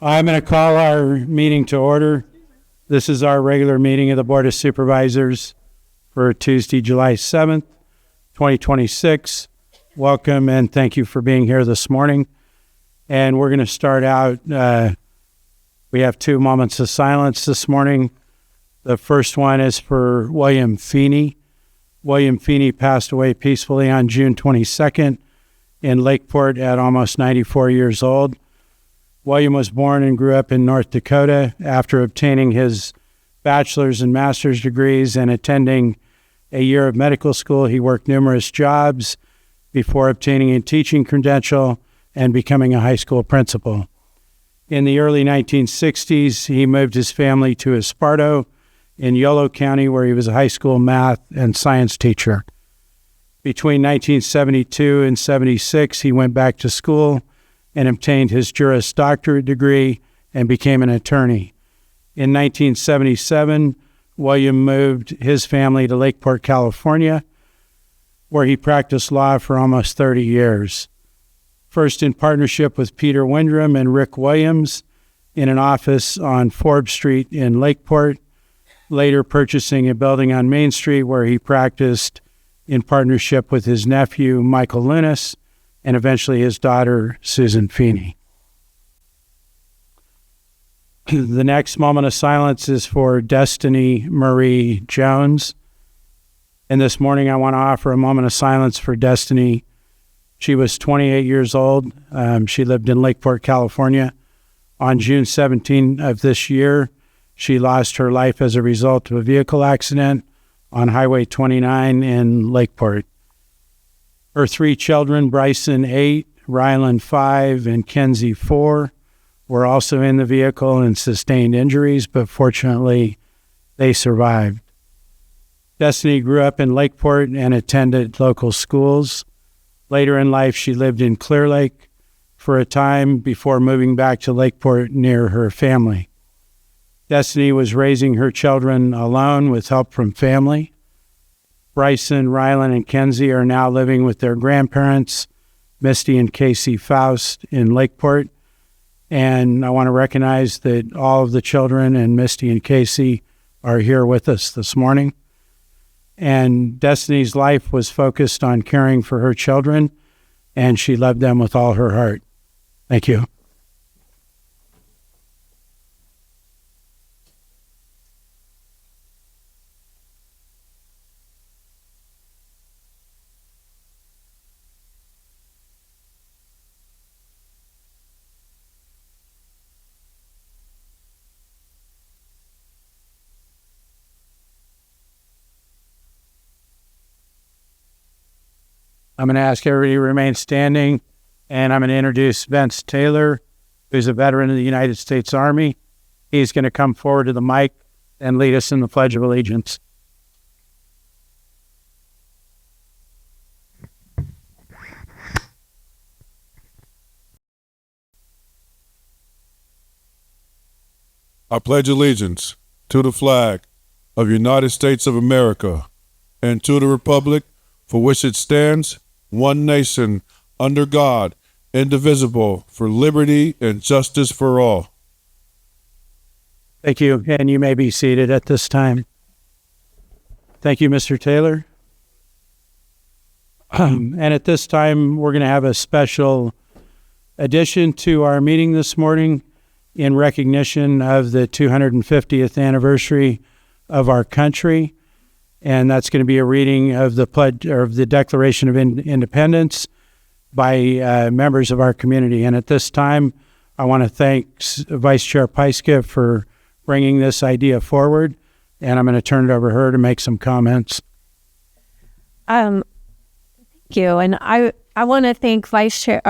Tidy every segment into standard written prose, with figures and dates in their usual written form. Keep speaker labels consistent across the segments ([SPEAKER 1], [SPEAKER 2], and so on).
[SPEAKER 1] I'm going to call our meeting to order. This is our regular meeting of the Board of Supervisors for Tuesday, July 7th, 2026. Welcome and thank you for being here this morning. And we're going to start out, we have 2 moments of silence this morning. The first one is for William Feeney. William Feeney passed away peacefully on June 22nd in Lakeport at almost 94 years old. William was born and grew up in North Dakota. After obtaining his bachelor's and master's degrees and attending a year of medical school, he worked numerous jobs before obtaining a teaching credential and becoming a high school principal. In the early 1960s, he moved his family to Esparto in Yolo County, where he was a high school math and science teacher. Between 1972 and 76, he went back to school and obtained his Juris Doctorate degree and became an attorney. In 1977, William moved his family to Lakeport, California, where he practiced law for almost 30 years. First in partnership with Peter Windrum and Rick Williams in an office on Forbes Street in Lakeport, later purchasing a building on Main Street where he practiced in partnership with his nephew, Michael Lunas, and eventually his daughter, Susan Feeney. The next moment of silence is for Destiny Marie Jones. And this morning I want to offer a moment of silence for Destiny. She was 28 years old. She lived in Lakeport, California. On June 17 of this year, she lost her life as a result of a vehicle accident on Highway 29 in Lakeport. Her 3 children, Bryson 8, Rylan 5, and Kenzie 4, were also in the vehicle and sustained injuries, but fortunately, they survived. Destiny grew up in Lakeport and attended local schools. Later in life, she lived in Clear Lake for a time before moving back to Lakeport near her family. Destiny was raising her children alone with help from family. Bryson, Rylan, and Kenzie are now living with their grandparents, Misty and Casey Faust, in Lakeport. And I want to recognize that all of the children and Misty and Casey are here with us this morning. And Destiny's life was focused on caring for her children, and she loved them with all her heart. Thank you. I'm going to ask everybody to remain standing, and I'm going to introduce Vince Taylor, who's a veteran of the United States Army. He's going to come forward to the mic and lead us in the Pledge of Allegiance.
[SPEAKER 2] I pledge allegiance to the flag of the United States of America and to the republic for which it stands, one nation, under God, indivisible, for liberty and justice for all.
[SPEAKER 1] Thank you, and you may be seated at this time. Thank you, Mr. Taylor. And at this time, we're going to have a special addition to our meeting this morning in recognition of the 250th anniversary of our country. And that's going to be a reading of the pledge or of the Declaration of Independence by members of our community. And at this time, I want to thank Vice Chair Pyska for bringing this idea forward. And I'm going to turn it over to her to make some comments.
[SPEAKER 3] Thank you. And I want to thank Vice Chair,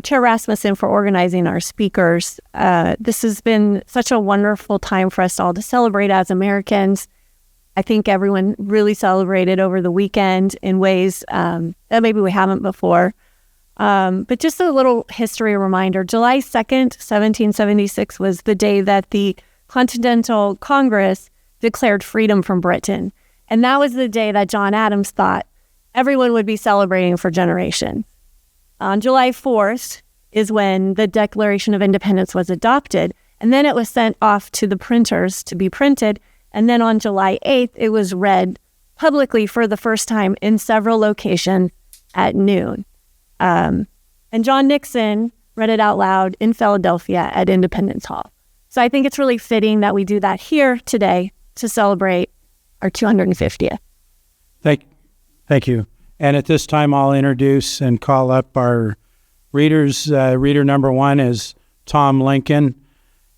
[SPEAKER 3] Chair Rasmussen for organizing our speakers. This has been such a wonderful time for us all to celebrate as Americans. I think everyone really celebrated over the weekend in ways that maybe we haven't before. But just a little history reminder, July 2nd, 1776 was the day that the Continental Congress declared freedom from Britain. And that was the day that John Adams thought everyone would be celebrating for generations. On July 4th is when the Declaration of Independence was adopted. And then it was sent off to the printers to be printed. And then on July 8th, it was read publicly for the first time in several locations at noon. And John Nixon read it out loud in Philadelphia at Independence Hall. So I think it's really fitting that we do that here today to celebrate our 250th.
[SPEAKER 1] Thank you. And at this time, I'll introduce and call up our readers. Reader number one is Tom Lincoln,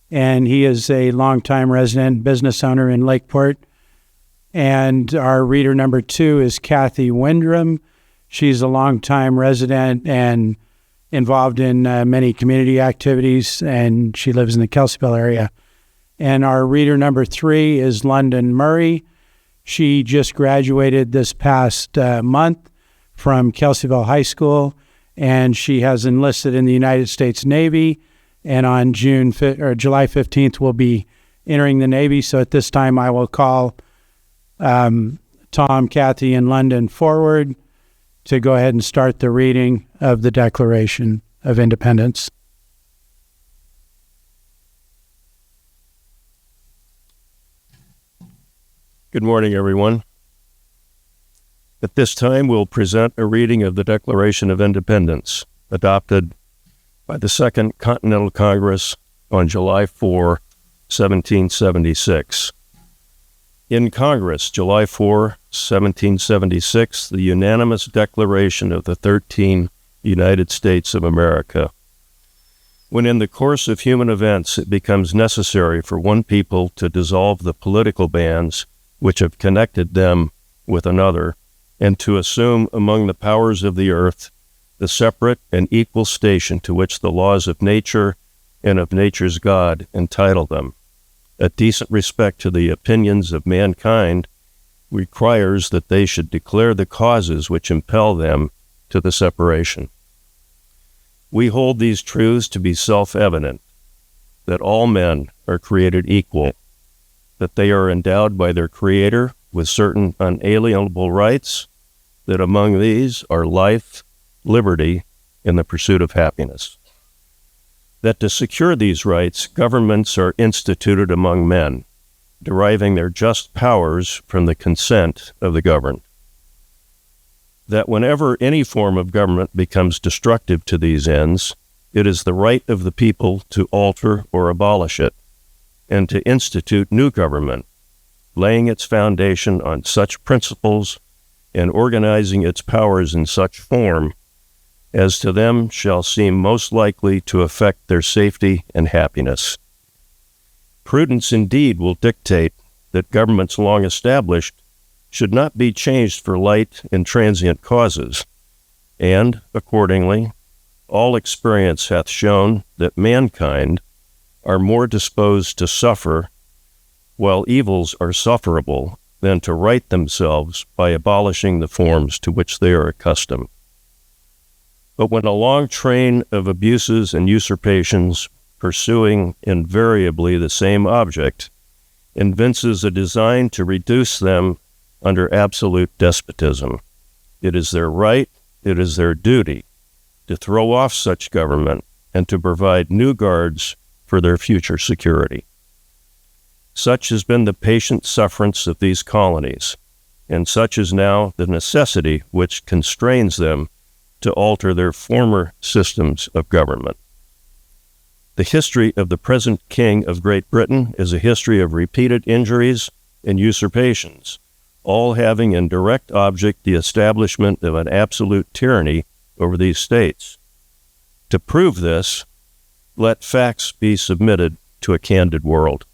[SPEAKER 1] and he is a longtime resident business owner in Lakeport. And our reader number two is Kathy Windrum. She's a longtime resident and involved in many community activities, and she lives in the Kelseyville area. And our reader number three is London Murray. She just graduated this past month from Kelseyville High School, and she has enlisted in the United States Navy, and on July 15th will be entering the Navy. So at this time, I will call Tom, Kathy, and London forward to go ahead and start the reading of the Declaration of Independence.
[SPEAKER 4] Good morning, everyone. At this time, we'll present a reading of the Declaration of Independence, adopted by the Second Continental Congress on July 4, 1776. In Congress, July 4, 1776, the unanimous declaration of the 13 United States of America. When in the course of human events it becomes necessary for one people to dissolve the political bands which have connected them with another, and to assume among the powers of the earth the separate and equal station to which the laws of nature and of nature's God entitle them, a decent respect to the opinions of mankind requires that they should declare the causes which impel them to the separation. We hold these truths to be self-evident, that all men are created equal, that they are endowed by their Creator with certain unalienable rights, that among these are life, liberty, and the pursuit of happiness. That to secure these rights, governments are instituted among men, deriving their just powers from the consent of the governed. That whenever any form of government becomes destructive to these ends, it is the right of the people to alter or abolish it, and to institute new government, laying its foundation on such principles and organizing its powers in such form as to them shall seem most likely to affect their safety and happiness. Prudence indeed will dictate that governments long established should not be changed for light and transient causes, and, accordingly, all experience hath shown that mankind are more disposed to suffer, while evils are sufferable, than to right themselves by abolishing the forms to which they are accustomed. But when a long train of abuses and usurpations, pursuing invariably the same object, evinces a design to reduce them under absolute despotism, it is their right, it is their duty, to throw off such government and to provide new guards for their future security. Such has been the patient sufferance of these colonies, and such is now the necessity which constrains them to alter their former systems of government. The history of the present King of Great Britain is a history of repeated injuries and usurpations, all having in direct object the establishment of an absolute tyranny over these states. To prove this, let facts be submitted to a candid world.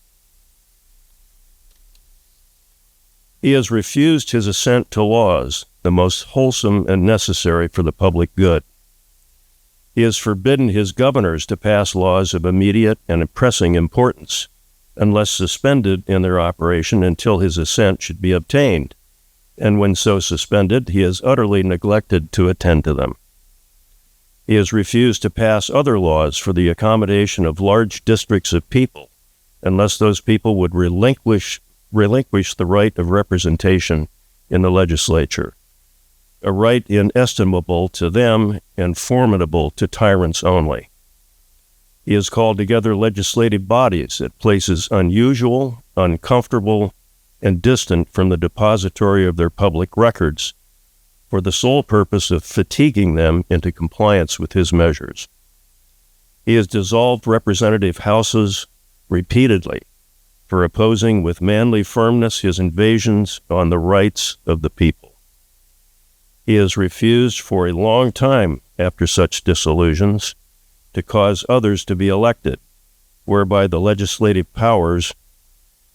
[SPEAKER 4] He has refused his assent to laws, the most wholesome and necessary for the public good. He has forbidden his governors to pass laws of immediate and pressing importance, unless suspended in their operation until his assent should be obtained, and when so suspended, he has utterly neglected to attend to them. He has refused to pass other laws for the accommodation of large districts of people, unless those people would relinquish the right of representation in the legislature, a right inestimable to them and formidable to tyrants only. He has called together legislative bodies at places unusual, uncomfortable, and distant from the depository of their public records, for the sole purpose of fatiguing them into compliance with his measures. He has dissolved representative houses repeatedly for opposing with manly firmness his invasions on the rights of the people. He has refused for a long time after such dissolutions to cause others to be elected, whereby the legislative powers,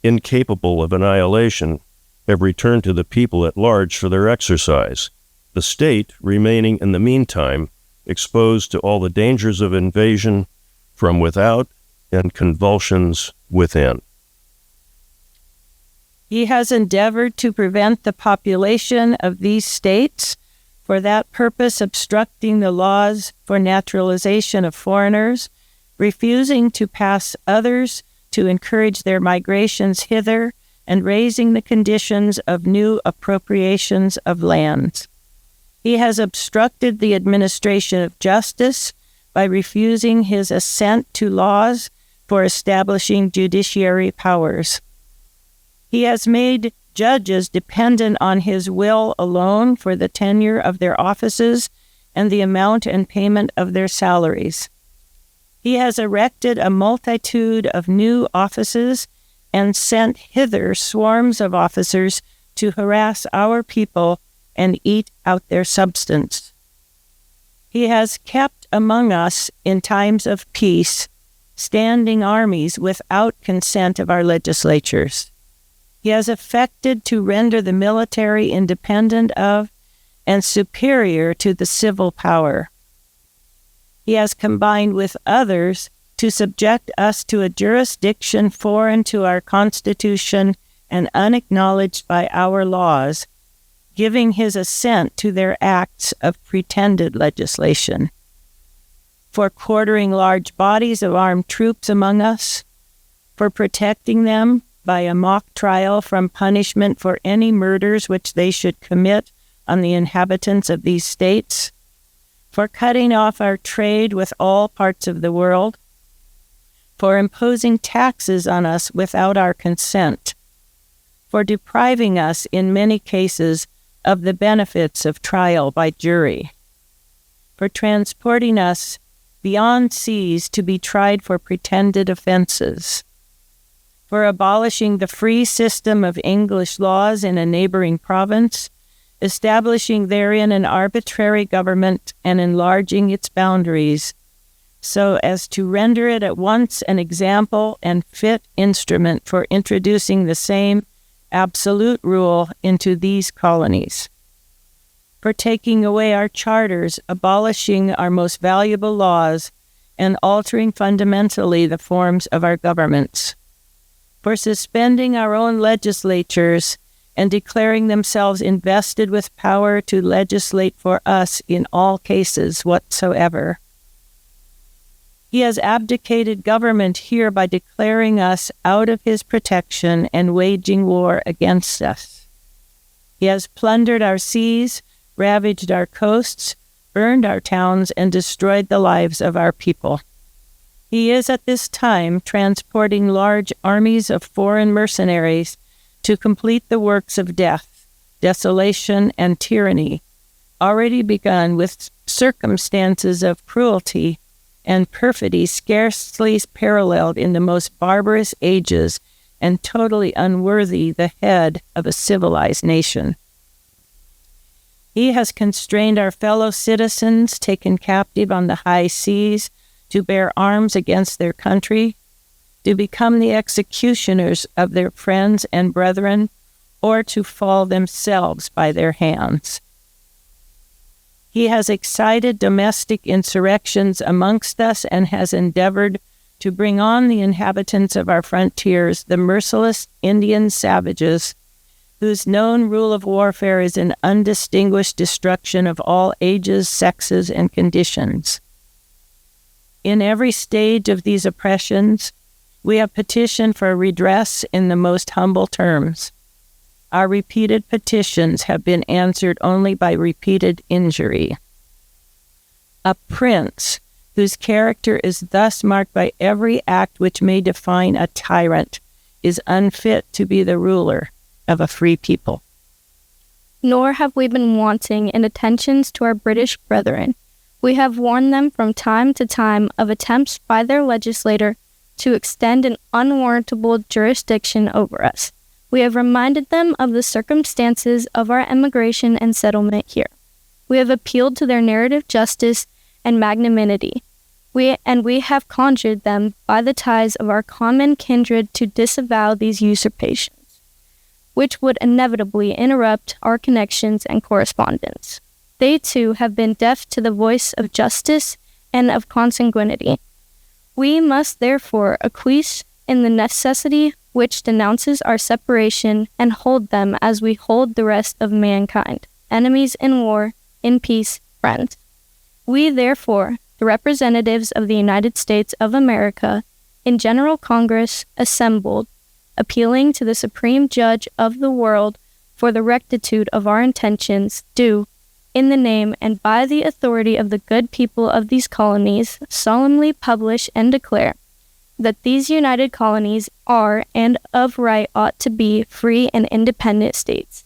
[SPEAKER 4] incapable of annihilation, have returned to the people at large for their exercise, the state remaining in the meantime exposed to all the dangers of invasion from without and convulsions within.
[SPEAKER 5] He has endeavored to prevent the population of these states, for that purpose obstructing the laws for naturalization of foreigners, refusing to pass others to encourage their migrations hither, and raising the conditions of new appropriations of lands. He has obstructed the administration of justice by refusing his assent to laws for establishing judiciary powers. He has made judges dependent on his will alone for the tenure of their offices and the amount and payment of their salaries. He has erected a multitude of new offices and sent hither swarms of officers to harass our people and eat out their substance. He has kept among us in times of peace standing armies without consent of our legislatures. He has affected to render the military independent of and superior to the civil power. He has combined with others to subject us to a jurisdiction foreign to our Constitution and unacknowledged by our laws, giving his assent to their acts of pretended legislation. For quartering large bodies of armed troops among us, for protecting them by a mock trial from punishment for any murders which they should commit on the inhabitants of these states, for cutting off our trade with all parts of the world, for imposing taxes on us without our consent, for depriving us in many cases of the benefits of trial by jury, for transporting us beyond seas to be tried for pretended offenses, for abolishing the free system of English laws in a neighboring province, establishing therein an arbitrary government and enlarging its boundaries, so as to render it at once an example and fit instrument for introducing the same absolute rule into these colonies, for taking away our charters, abolishing our most valuable laws, and altering fundamentally the forms of our governments, for suspending our own legislatures and declaring themselves invested with power to legislate for us in all cases whatsoever. He has abdicated government here by declaring us out of his protection and waging war against us. He has plundered our seas, ravaged our coasts, burned our towns, and destroyed the lives of our people. He is at this time transporting large armies of foreign mercenaries to complete the works of death, desolation, and tyranny, already begun with circumstances of cruelty and perfidy scarcely paralleled in the most barbarous ages and totally unworthy the head of a civilized nation. He has constrained our fellow citizens taken captive on the high seas to bear arms against their country, to become the executioners of their friends and brethren, or to fall themselves by their hands. He has excited domestic insurrections amongst us and has endeavored to bring on the inhabitants of our frontiers the merciless Indian savages, whose known rule of warfare is an undistinguished destruction of all ages, sexes, and conditions. In every stage of these oppressions, we have petitioned for redress in the most humble terms. Our repeated petitions have been answered only by repeated injury. A prince, whose character is thus marked by every act which may define a tyrant, is unfit to be the ruler of a free people.
[SPEAKER 6] Nor have we been wanting in attentions to our British brethren. We have warned them from time to time of attempts by their legislator to extend an unwarrantable jurisdiction over us. We have reminded them of the circumstances of our emigration and settlement here. We have appealed to their narrative justice and magnanimity. We have conjured them by the ties of our common kindred to disavow these usurpations, which would inevitably interrupt our connections and correspondence. They too have been deaf to the voice of justice and of consanguinity. We must therefore acquiesce in the necessity which denounces our separation and hold them as we hold the rest of mankind, enemies in war, in peace, friends. We therefore, the representatives of the United States of America, in General Congress assembled, appealing to the Supreme Judge of the world for the rectitude of our intentions, do, in the name and by the authority of the good people of these colonies, solemnly publish and declare that these united colonies are and of right ought to be free and independent states,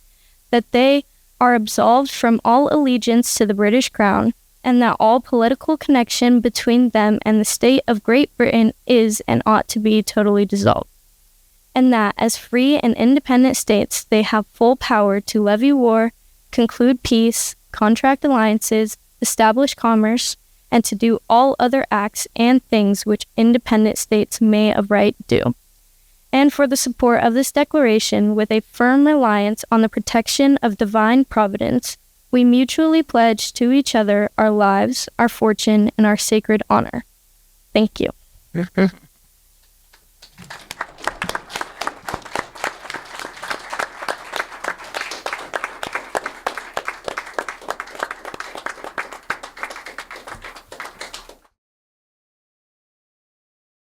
[SPEAKER 6] that they are absolved from all allegiance to the British Crown, and that all political connection between them and the state of Great Britain is and ought to be totally dissolved, and that as free and independent states they have full power to levy war, conclude peace, contract alliances, establish commerce, and to do all other acts and things which independent states may of right do. And for the support of this declaration, with a firm reliance on the protection of divine providence, we mutually pledge to each other our lives, our fortune, and our sacred honor. Thank you.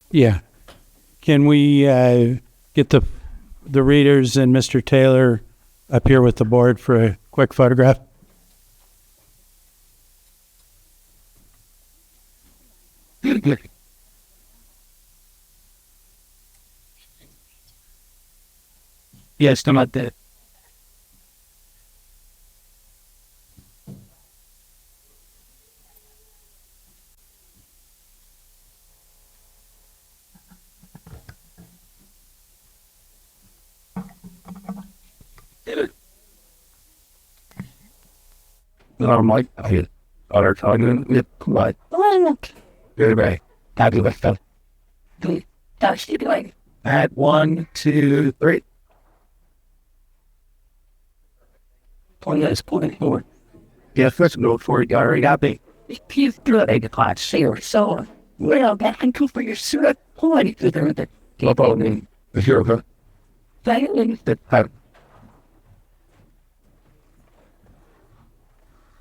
[SPEAKER 1] Yeah. Can we get the readers and Mr. Taylor up here with the board for a quick photograph? Yes, come out there. Like I other talking with what very happy with them. That's like at 1, 2, 3. Point forward. Yeah, first go for it. You already got me. He's good at the class. Say so. Well, back and for your suit. Point to the global name. If you're good. That is the type.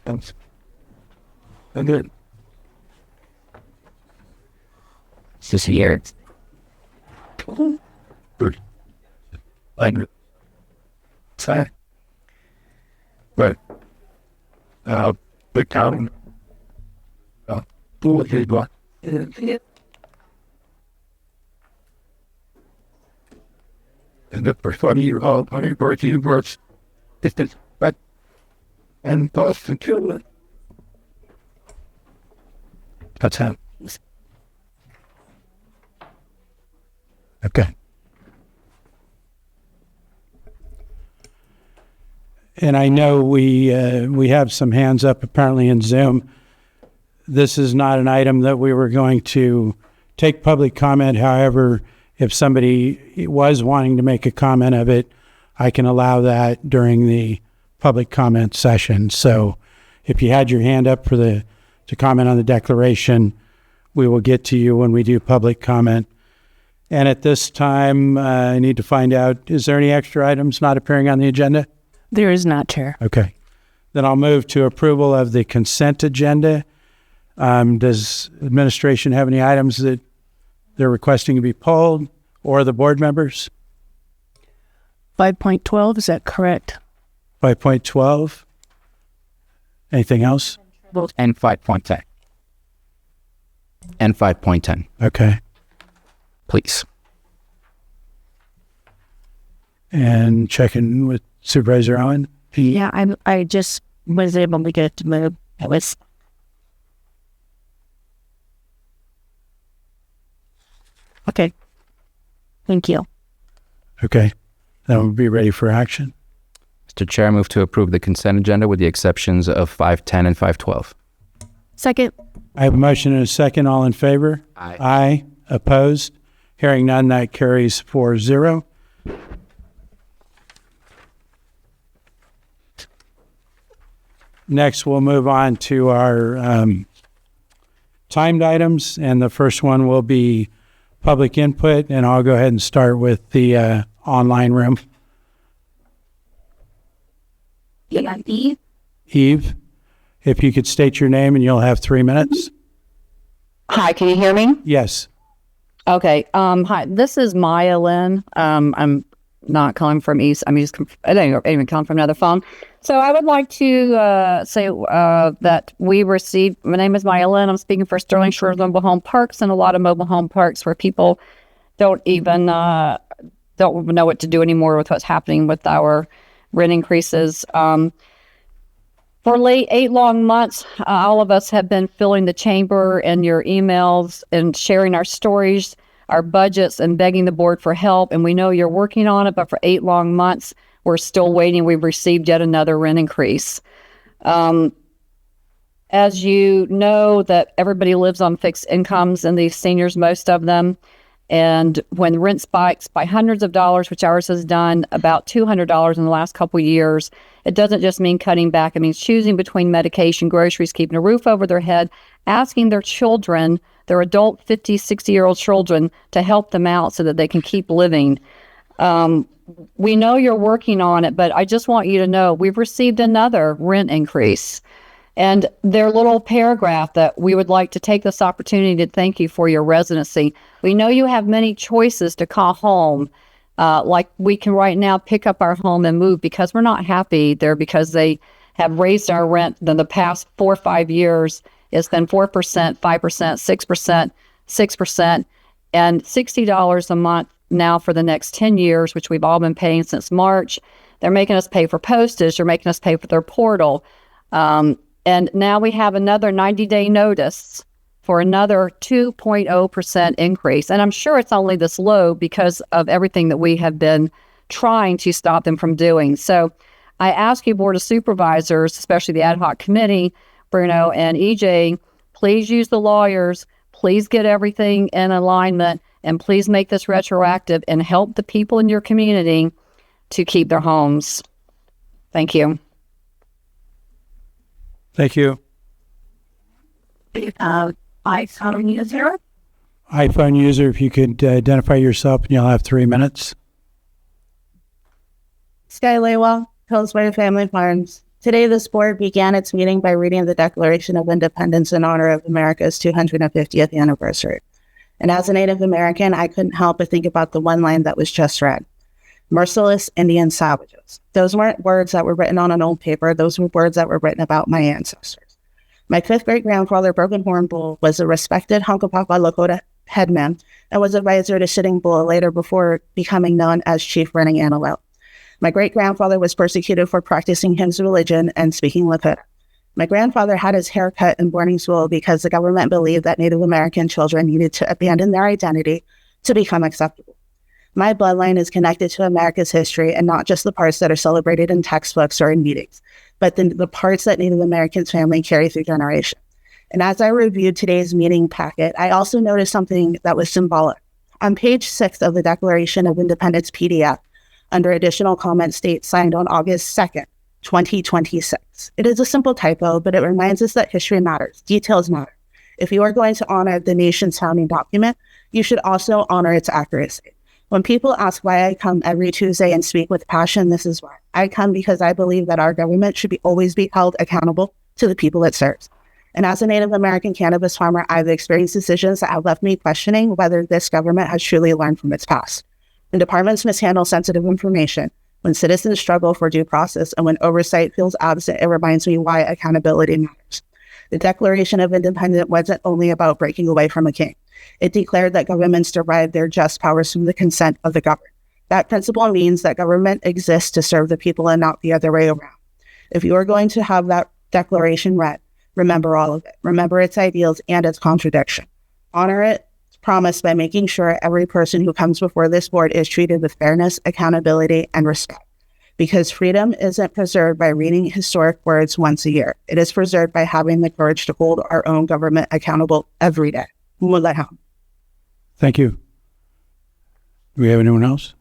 [SPEAKER 1] Thanks. I'm good. It's just here. Good. Like it. Sorry. But, big town. Who is what? And the first 140 words. Distance, but. And thus the children. That's how. Okay. And I know we have some hands up apparently in Zoom. This is not an item that we were going to take public comment. However, if somebody was wanting to make a comment of it, I can allow that during the public comment session. So if you had your hand up to comment on the declaration, we will get to you when we do public comment. And at this time, I need to find out, is there any extra items not appearing on the agenda?
[SPEAKER 7] There is not, Chair.
[SPEAKER 1] Okay. Then I'll move to approval of the consent agenda. Does administration have any items that they're requesting to be pulled, or the board members?
[SPEAKER 7] 5.12, is that correct?
[SPEAKER 1] 5.12. Anything else?
[SPEAKER 8] And 5.10. and 5.10,
[SPEAKER 1] Okay.
[SPEAKER 8] please.
[SPEAKER 1] And checking with Supervisor Owen.
[SPEAKER 7] Yeah, I just was able to get it to move. It was okay. Thank you.
[SPEAKER 1] Okay. That will be ready for action.
[SPEAKER 8] Mr. Chair, I move to approve the consent agenda with the exceptions of 510 and 512.
[SPEAKER 6] Second.
[SPEAKER 1] I have a motion and a second. All in favor?
[SPEAKER 8] Aye.
[SPEAKER 1] Aye. Opposed? Hearing none, that carries 4-0. Next, we'll move on to our timed items, and the first one will be public input, and I'll go ahead and start with the online room. Eve, if you could state your name and you'll have 3 minutes.
[SPEAKER 9] Hi, can you hear me?
[SPEAKER 1] Yes.
[SPEAKER 9] Okay. Hi, this is Maya Lynn. I'm not calling from East. I don't even calling from another phone. So I would like to say that we received. My name is Maya Lynn. I'm speaking for Sterling Shores Mobile Home Parks and a lot of mobile home parks where people don't even know what to do anymore with what's happening with our rent increases. For 8 long months, all of us have been filling the chamber and your emails and sharing our stories, our budgets, and begging the board for help. And we know you're working on it, but for 8 long months, we're still waiting. We've received yet another rent increase. As you know, that everybody lives on fixed incomes, and these seniors, most of them. And when rent spikes by hundreds of dollars, which ours has done about $200 in the last couple of years, it doesn't just mean cutting back. It means choosing between medication, groceries, keeping a roof over their head, asking their children, their adult 50, 60-year-old children, to help them out so that they can keep living. We know you're working on it, but I just want you to know we've received another rent increase. And their little paragraph that we would like to take this opportunity to thank you for your residency. We know you have many choices to call home. Like we can right now pick up our home and move because we're not happy there because they have raised our rent in the past 4 or 5 years. It's been 4%, 5%, 6%, 6%, and $60 a month now for the next 10 years, which we've all been paying since March. They're making us pay for postage. They're making us pay for their portal. And now we have another 90-day notice for another 2.0% increase. And I'm sure it's only this low because of everything that we have been trying to stop them from doing. So I ask you, Board of Supervisors, especially the ad hoc committee, Bruno and EJ, please use the lawyers. Please get everything in alignment, and please make this retroactive and help the people in your community to keep their homes. Thank you.
[SPEAKER 1] Thank you.
[SPEAKER 7] iPhone user.
[SPEAKER 1] iPhone user, if you could identify yourself and you'll have 3 minutes.
[SPEAKER 10] Sky Laywell, Hillsborough Family Farms. Today, this board began its meeting by reading the Declaration of Independence in honor of America's 250th anniversary. And as a Native American, I couldn't help but think about the one line that was just read. Merciless Indian savages. Those weren't words that were written on an old paper. Those were words that were written about my ancestors. My 5th great-grandfather, Broken Horn Bull, was a respected Hunkapapa Lakota headman and was advisor to Sitting Bull later before becoming known as Chief Running Antelope. My great-grandfather was persecuted for practicing his religion and speaking Lakota. My grandfather had his hair cut in boarding school because the government believed that Native American children needed to abandon their identity to become acceptable. My bloodline is connected to America's history, and not just the parts that are celebrated in textbooks or in meetings, but the parts that Native Americans family carry through generations. And as I reviewed today's meeting packet, I also noticed something that was symbolic. On page 6 of the Declaration of Independence PDF, under additional comment states signed on August 2nd, 2026. It is a simple typo, but it reminds us that history matters. Details matter. If you are going to honor the nation's founding document, you should also honor its accuracy. When people ask why I come every Tuesday and speak with passion, this is why. I come because I believe that our government should always be held accountable to the people it serves. And as a Native American cannabis farmer, I've experienced decisions that have left me questioning whether this government has truly learned from its past. When departments mishandle sensitive information, when citizens struggle for due process, and when oversight feels absent, it reminds me why accountability matters. The Declaration of Independence wasn't only about breaking away from a king. It declared that governments derive their just powers from the consent of the governed. That principle means that government exists to serve the people and not the other way around. If you are going to have that declaration read, remember all of it. Remember its ideals and its contradiction. Honor its promise by making sure every person who comes before this board is treated with fairness, accountability, and respect. Because freedom isn't preserved by reading historic words once a year. It is preserved by having the courage to hold our own government accountable every day.
[SPEAKER 1] Thank you. Do we have anyone else?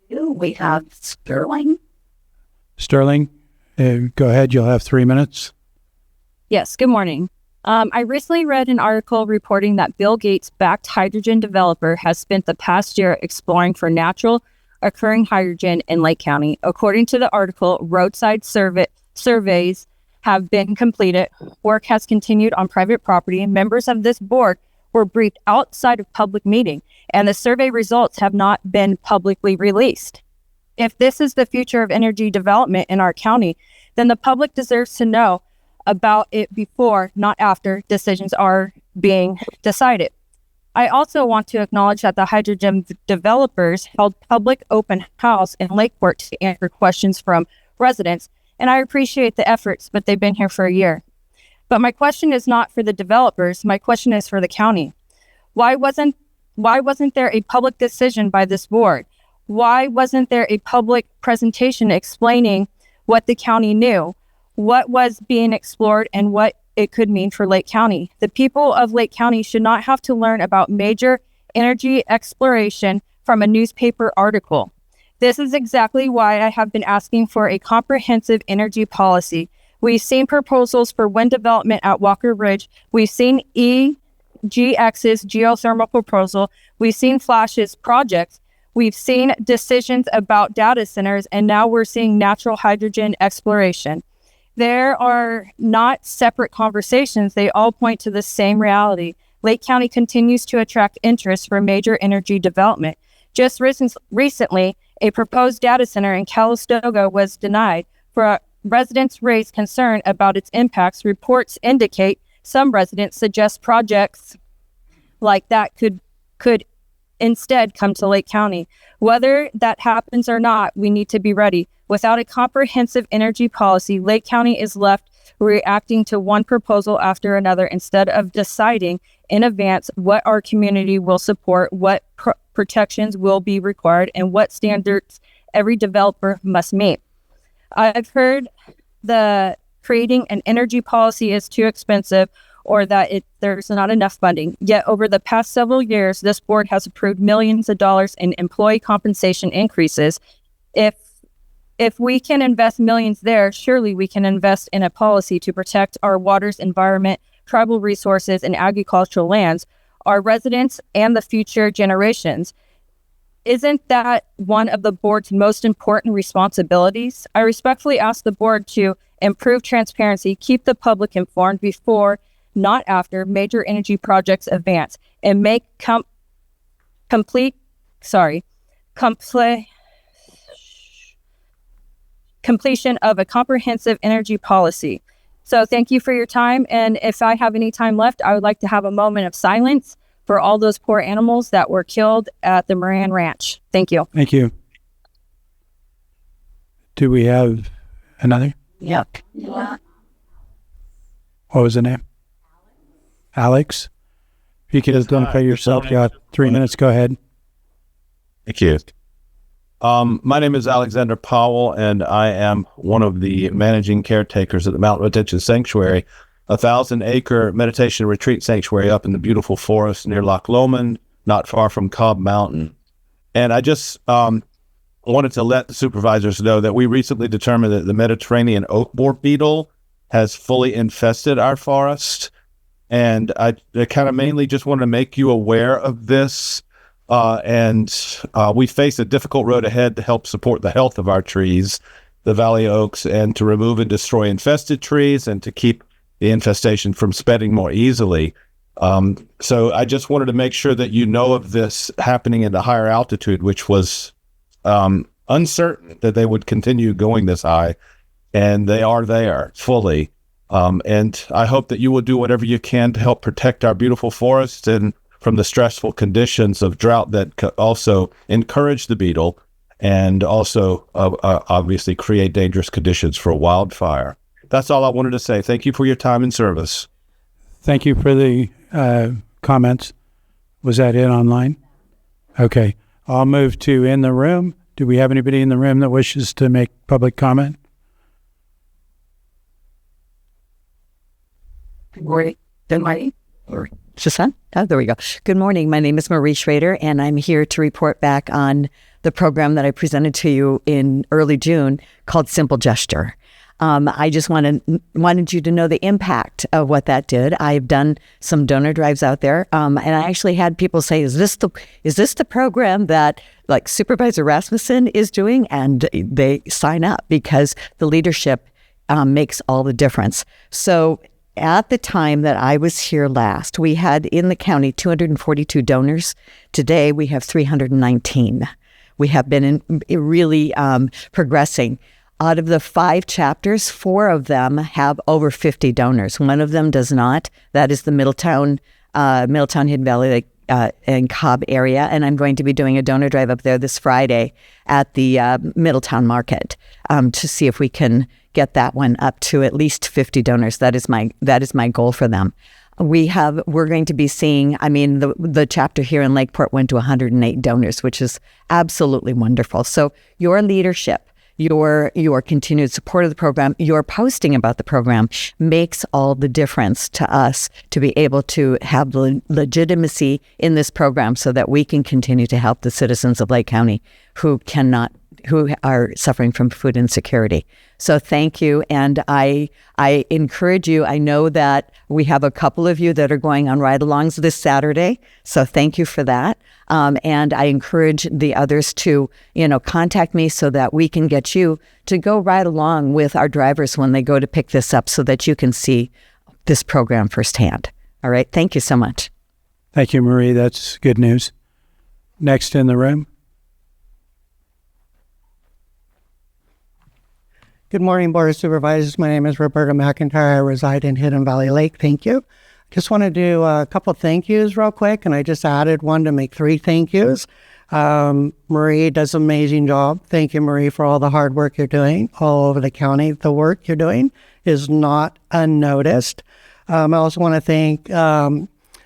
[SPEAKER 7] We have Sterling.
[SPEAKER 1] Sterling, go ahead. You'll have 3 minutes.
[SPEAKER 11] Yes, good morning. I recently read an article reporting that Bill Gates-backed hydrogen developer has spent the past year exploring for natural occurring hydrogen in Lake County. According to the article, roadside surveys have been completed. Work has continued on private property. Members of this board were briefed outside of public meeting, and the survey results have not been publicly released. If this is the future of energy development in our county, then the public deserves to know about it before, not after, decisions are being decided. I also want to acknowledge that the hydrogen developers held public open house in Lakeport to answer questions from residents, and I appreciate the efforts, but they've been here for a year. But my question is not for the developers, my question is for the county. Why wasn't there a public decision by this board? Why wasn't there a public presentation explaining what the county knew, what was being explored, and what it could mean for Lake County? The people of Lake County should not have to learn about major energy exploration from a newspaper article. This is exactly why I have been asking for a comprehensive energy policy. We've seen proposals for wind development at Walker Ridge. We've seen EGX's geothermal proposal. We've seen Flash's projects. We've seen decisions about data centers, and now we're seeing natural hydrogen exploration. There are not separate conversations. They all point to the same reality. Lake County continues to attract interest for major energy development. Just recently, a proposed data center in Calistoga was denied. For residents raised concern about its impacts. Reports indicate some residents suggest projects like that could instead come to Lake County. Whether that happens or not, we need to be ready. Without a comprehensive energy policy, Lake County is left reacting to one proposal after another instead of deciding in advance what our community will support, what protections will be required, and what standards every developer must meet. I've heard the creating an energy policy is too expensive or that there's not enough funding. Yet over the past several years, this board has approved millions of dollars in employee compensation increases. If we can invest millions there, surely we can invest in a policy to protect our waters, environment, tribal resources, and agricultural lands, our residents, and the future generations. Isn't that one of the board's most important responsibilities? I respectfully ask the board to improve transparency, keep the public informed before, not after, major energy projects advance, and make completion of a comprehensive energy policy. So thank you for your time. And if I have any time left, I would like to have a moment of silence for all those poor animals that were killed at the Moran Ranch. Thank you.
[SPEAKER 1] Thank you. Do we have another?
[SPEAKER 7] Yep.
[SPEAKER 1] What was the name? Alex? If you could identify yourself, you got 3 minutes. Go ahead.
[SPEAKER 12] Thank you. My name is Alexander Powell, and I am one of the managing caretakers at the Mountain Retention Sanctuary, a 1,000-acre meditation retreat sanctuary up in the beautiful forest near Loch Lomond, not far from Cobb Mountain. And I just wanted to let the supervisors know that we recently determined that the Mediterranean oak borer beetle has fully infested our forest. And I kind of mainly just want to make you aware of this. We face a difficult road ahead to help support the health of our trees, the valley oaks, and to remove and destroy infested trees and to keep the infestation from spreading more easily. So I just wanted to make sure that you know of this happening at a higher altitude, which was uncertain that they would continue going this high, and they are there fully. And I hope that you will do whatever you can to help protect our beautiful forests and from the stressful conditions of drought that also encourage the beetle and also obviously create dangerous conditions for wildfire. That's all I wanted to say. Thank you for your time and service.
[SPEAKER 1] Thank you for the comments. Was that it online? Okay. I'll move to in the room. Do we have anybody in the room that wishes to make public comment?
[SPEAKER 13] Good morning. There we go. Good morning. My name is Marie Schrader, and I'm here to report back on the program that I presented to you in early June called Simple Gesture. I just wanted you to know the impact of what that did. I've done some donor drives out there, and I actually had people say, "Is this the program that like Supervisor Rasmussen is doing?" And they sign up because the leadership makes all the difference. So at the time that I was here last, we had in the county 242 donors. Today we have 319. We have been really progressing. Out of the 5 chapters, 4 of them have over 50 donors. One of them does not. That is the Middletown, Hidden Valley and Cobb area. And I'm going to be doing a donor drive up there this Friday at the Middletown Market to see if we can get that one up to at least 50 donors. That is my goal for them. We're going to be seeing, the chapter here in Lakeport went to 108 donors, which is absolutely wonderful. So your leadership, your continued support of the program, your posting about the program makes all the difference to us to be able to have the legitimacy in this program so that we can continue to help the citizens of Lake County who are suffering from food insecurity. So thank you. And I encourage you. I know that we have a couple of you that are going on ride-alongs this Saturday. So thank you for that. And I encourage the others to, contact me so that we can get you to go ride along with our drivers when they go to pick this up so that you can see this program firsthand. All right. Thank you so much.
[SPEAKER 1] Thank you, Marie. That's good news. Next in the room.
[SPEAKER 14] Good morning, Board of Supervisors. My name is Roberta McIntyre. I reside in Hidden Valley Lake. Thank you. Just want to do a couple thank yous real quick, and I just added one to make 3 thank yous. Marie does an amazing job. Thank you, Marie, for all the hard work you're doing all over the county. The work you're doing is not unnoticed. I also want to thank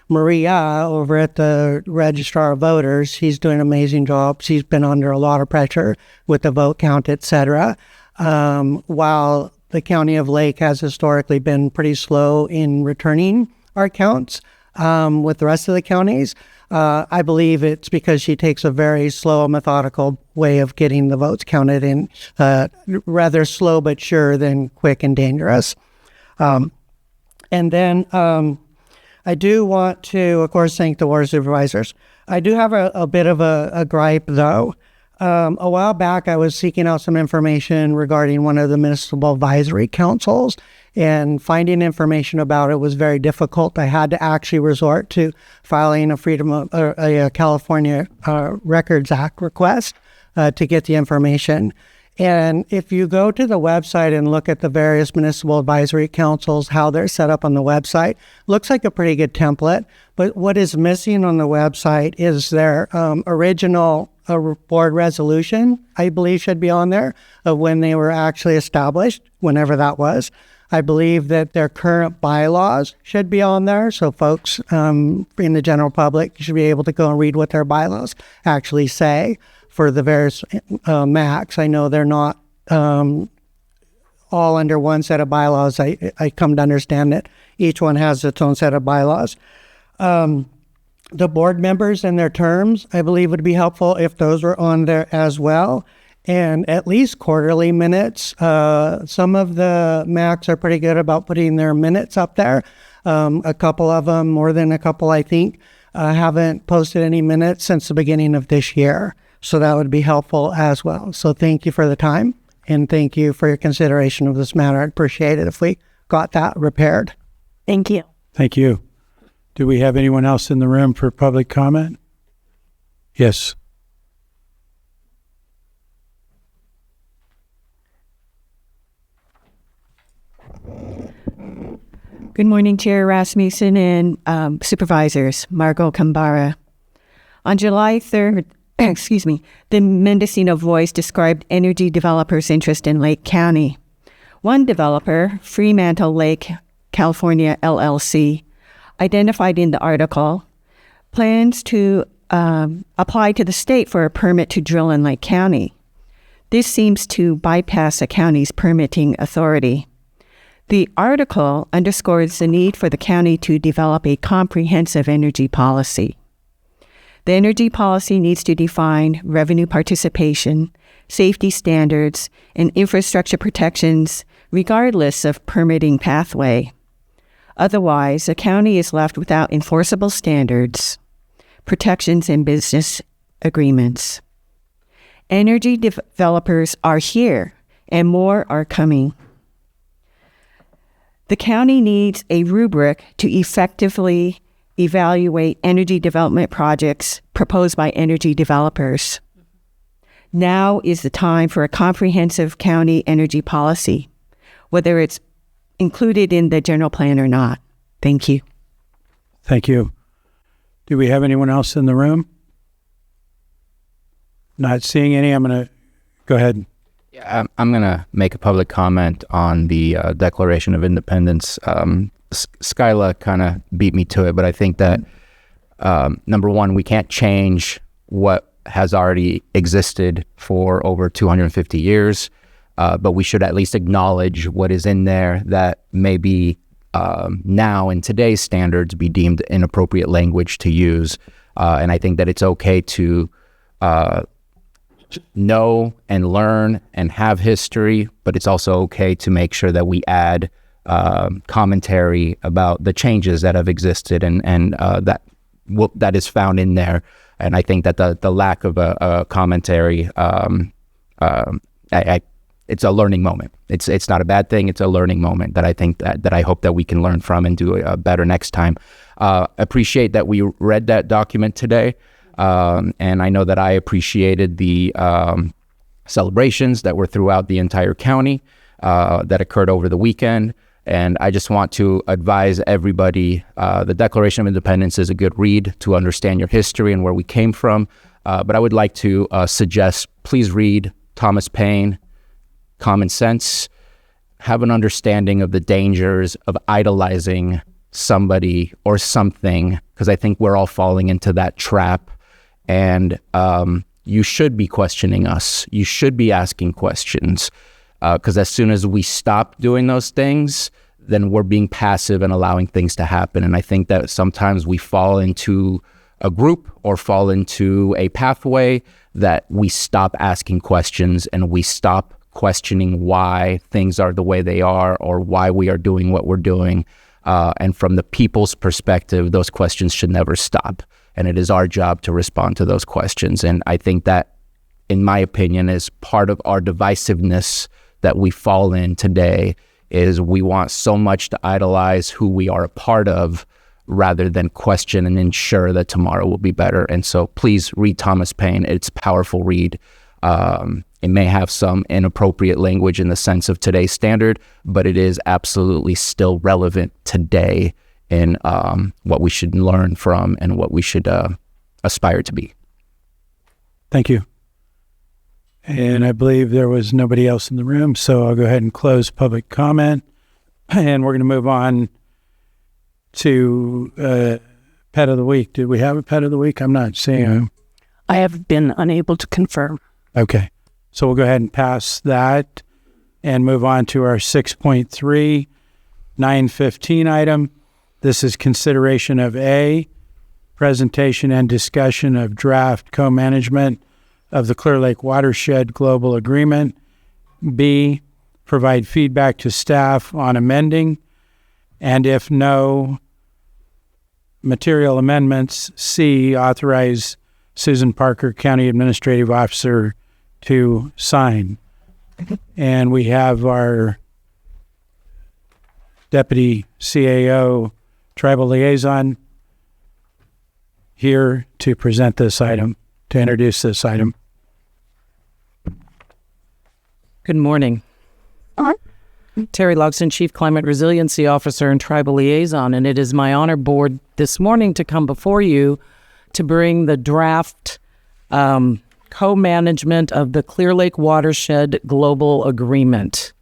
[SPEAKER 14] Maria over at the Registrar of Voters. She's doing an amazing job. She's been under a lot of pressure with the vote count, etc. While the county of Lake has historically been pretty slow in returning our counts with the rest of the counties, I believe it's because she takes a very slow, methodical way of getting the votes counted in, rather slow but sure than quick and dangerous. And then I do want to, of course, thank the Board of Supervisors. I do have a bit of a gripe, though. A while back, I was seeking out some information regarding one of the municipal advisory councils, and finding information about it was very difficult. I had to actually resort to filing a California Records Act request to get the information. And if you go to the website and look at the various municipal advisory councils, how they're set up on the website, looks like a pretty good template. But what is missing on the website is their original board resolution, I believe, should be on there of when they were actually established, whenever that was. I believe that their current bylaws should be on there, so folks in the general public should be able to go and read what their bylaws actually say for the various MACs. I know they're not all under one set of bylaws. I come to understand that each one has its own set of bylaws. The board members and their terms, I believe, would be helpful if those were on there as well. And at least quarterly minutes. Some of the MACs are pretty good about putting their minutes up there. A couple of them, more than a couple, I think, haven't posted any minutes since the beginning of this year. So that would be helpful as well. So thank you for the time, and thank you for your consideration of this matter. I'd appreciate it if we got that repaired.
[SPEAKER 3] Thank you.
[SPEAKER 1] Thank you. Do we have anyone else in the room for public comment? Yes.
[SPEAKER 5] Good morning, Chair Rasmussen and Supervisors. Margot Kambara. On July 3rd, the Mendocino Voice described energy developers' interest in Lake County. One developer, Fremantle Lake, California LLC, identified in the article, plans to apply to the state for a permit to drill in Lake County. This seems to bypass the county's permitting authority. The article underscores the need for the county to develop a comprehensive energy policy. The energy policy needs to define revenue participation, safety standards, and infrastructure protections regardless of permitting pathway. Otherwise, the county is left without enforceable standards, protections, and business agreements. Energy developers are here, and more are coming. The county needs a rubric to effectively evaluate energy development projects proposed by energy developers. Now is the time for a comprehensive county energy policy, whether it's included in the general plan or not. Thank you.
[SPEAKER 1] Thank you. Do we have anyone else in the room? Not seeing any. I'm going to go ahead.
[SPEAKER 8] Yeah, I'm going to make a public comment on the Declaration of Independence. Skyla kind of beat me to it, but I think that, number one, we can't change what has already existed for over 250 years, but we should at least acknowledge what is in there that may be now in today's standards be deemed inappropriate language to use. And I think that it's okay to know and learn and have history, but it's also okay to make sure that we add commentary about the changes that have existed and that is found in there. And I think that the lack of a commentary, it's a learning moment. It's not a bad thing. It's a learning moment that I think that I hope that we can learn from and do better next time. Appreciate that we read that document today. And I know that I appreciated the celebrations that were throughout the entire county that occurred over the weekend. And I just want to advise everybody, the Declaration of Independence is a good read to understand your history and where we came from. But I would like to suggest, please read Thomas Paine, Common Sense, have an understanding of the dangers of idolizing somebody or something, because I think we're all falling into that trap. And you should be questioning us. You should be asking questions. Because as soon as we stop doing those things, then we're being passive and allowing things to happen. And I think that sometimes we fall into a group or fall into a pathway that we stop asking questions and we stop questioning why things are the way they are or why we are doing what we're doing. And from the people's perspective, those questions should never stop. And it is our job to respond to those questions. And I think that, in my opinion, is part of our divisiveness that we fall in today, is we want so much to idolize who we are a part of rather than question and ensure that tomorrow will be better. And so please read Thomas Paine. It's a powerful read. It may have some inappropriate language in the sense of today's standard, but it is absolutely still relevant today in what we should learn from and what we should aspire to be.
[SPEAKER 1] Thank you. And I believe there was nobody else in the room, so I'll go ahead and close public comment. And we're going to move on to Pet of the Week. Did we have a Pet of the Week? I'm not seeing him.
[SPEAKER 7] I have been unable to confirm.
[SPEAKER 1] Okay. So we'll go ahead and pass that and move on to our 6.3, 915 item. This is consideration of A, presentation and discussion of draft co-management of the Clear Lake Watershed Global Agreement. B, provide feedback to staff on amending, and if no material amendments, C, authorize Susan Parker, County Administrative Officer, to sign. And we have our Deputy CAO Tribal Liaison here to present this item, to introduce this item.
[SPEAKER 15] Good morning. Terry Logston, Chief Climate Resiliency Officer and Tribal Liaison, and it is my honor, Board, this morning to come before you to bring the draft co-management of the Clear Lake Watershed Global Agreement.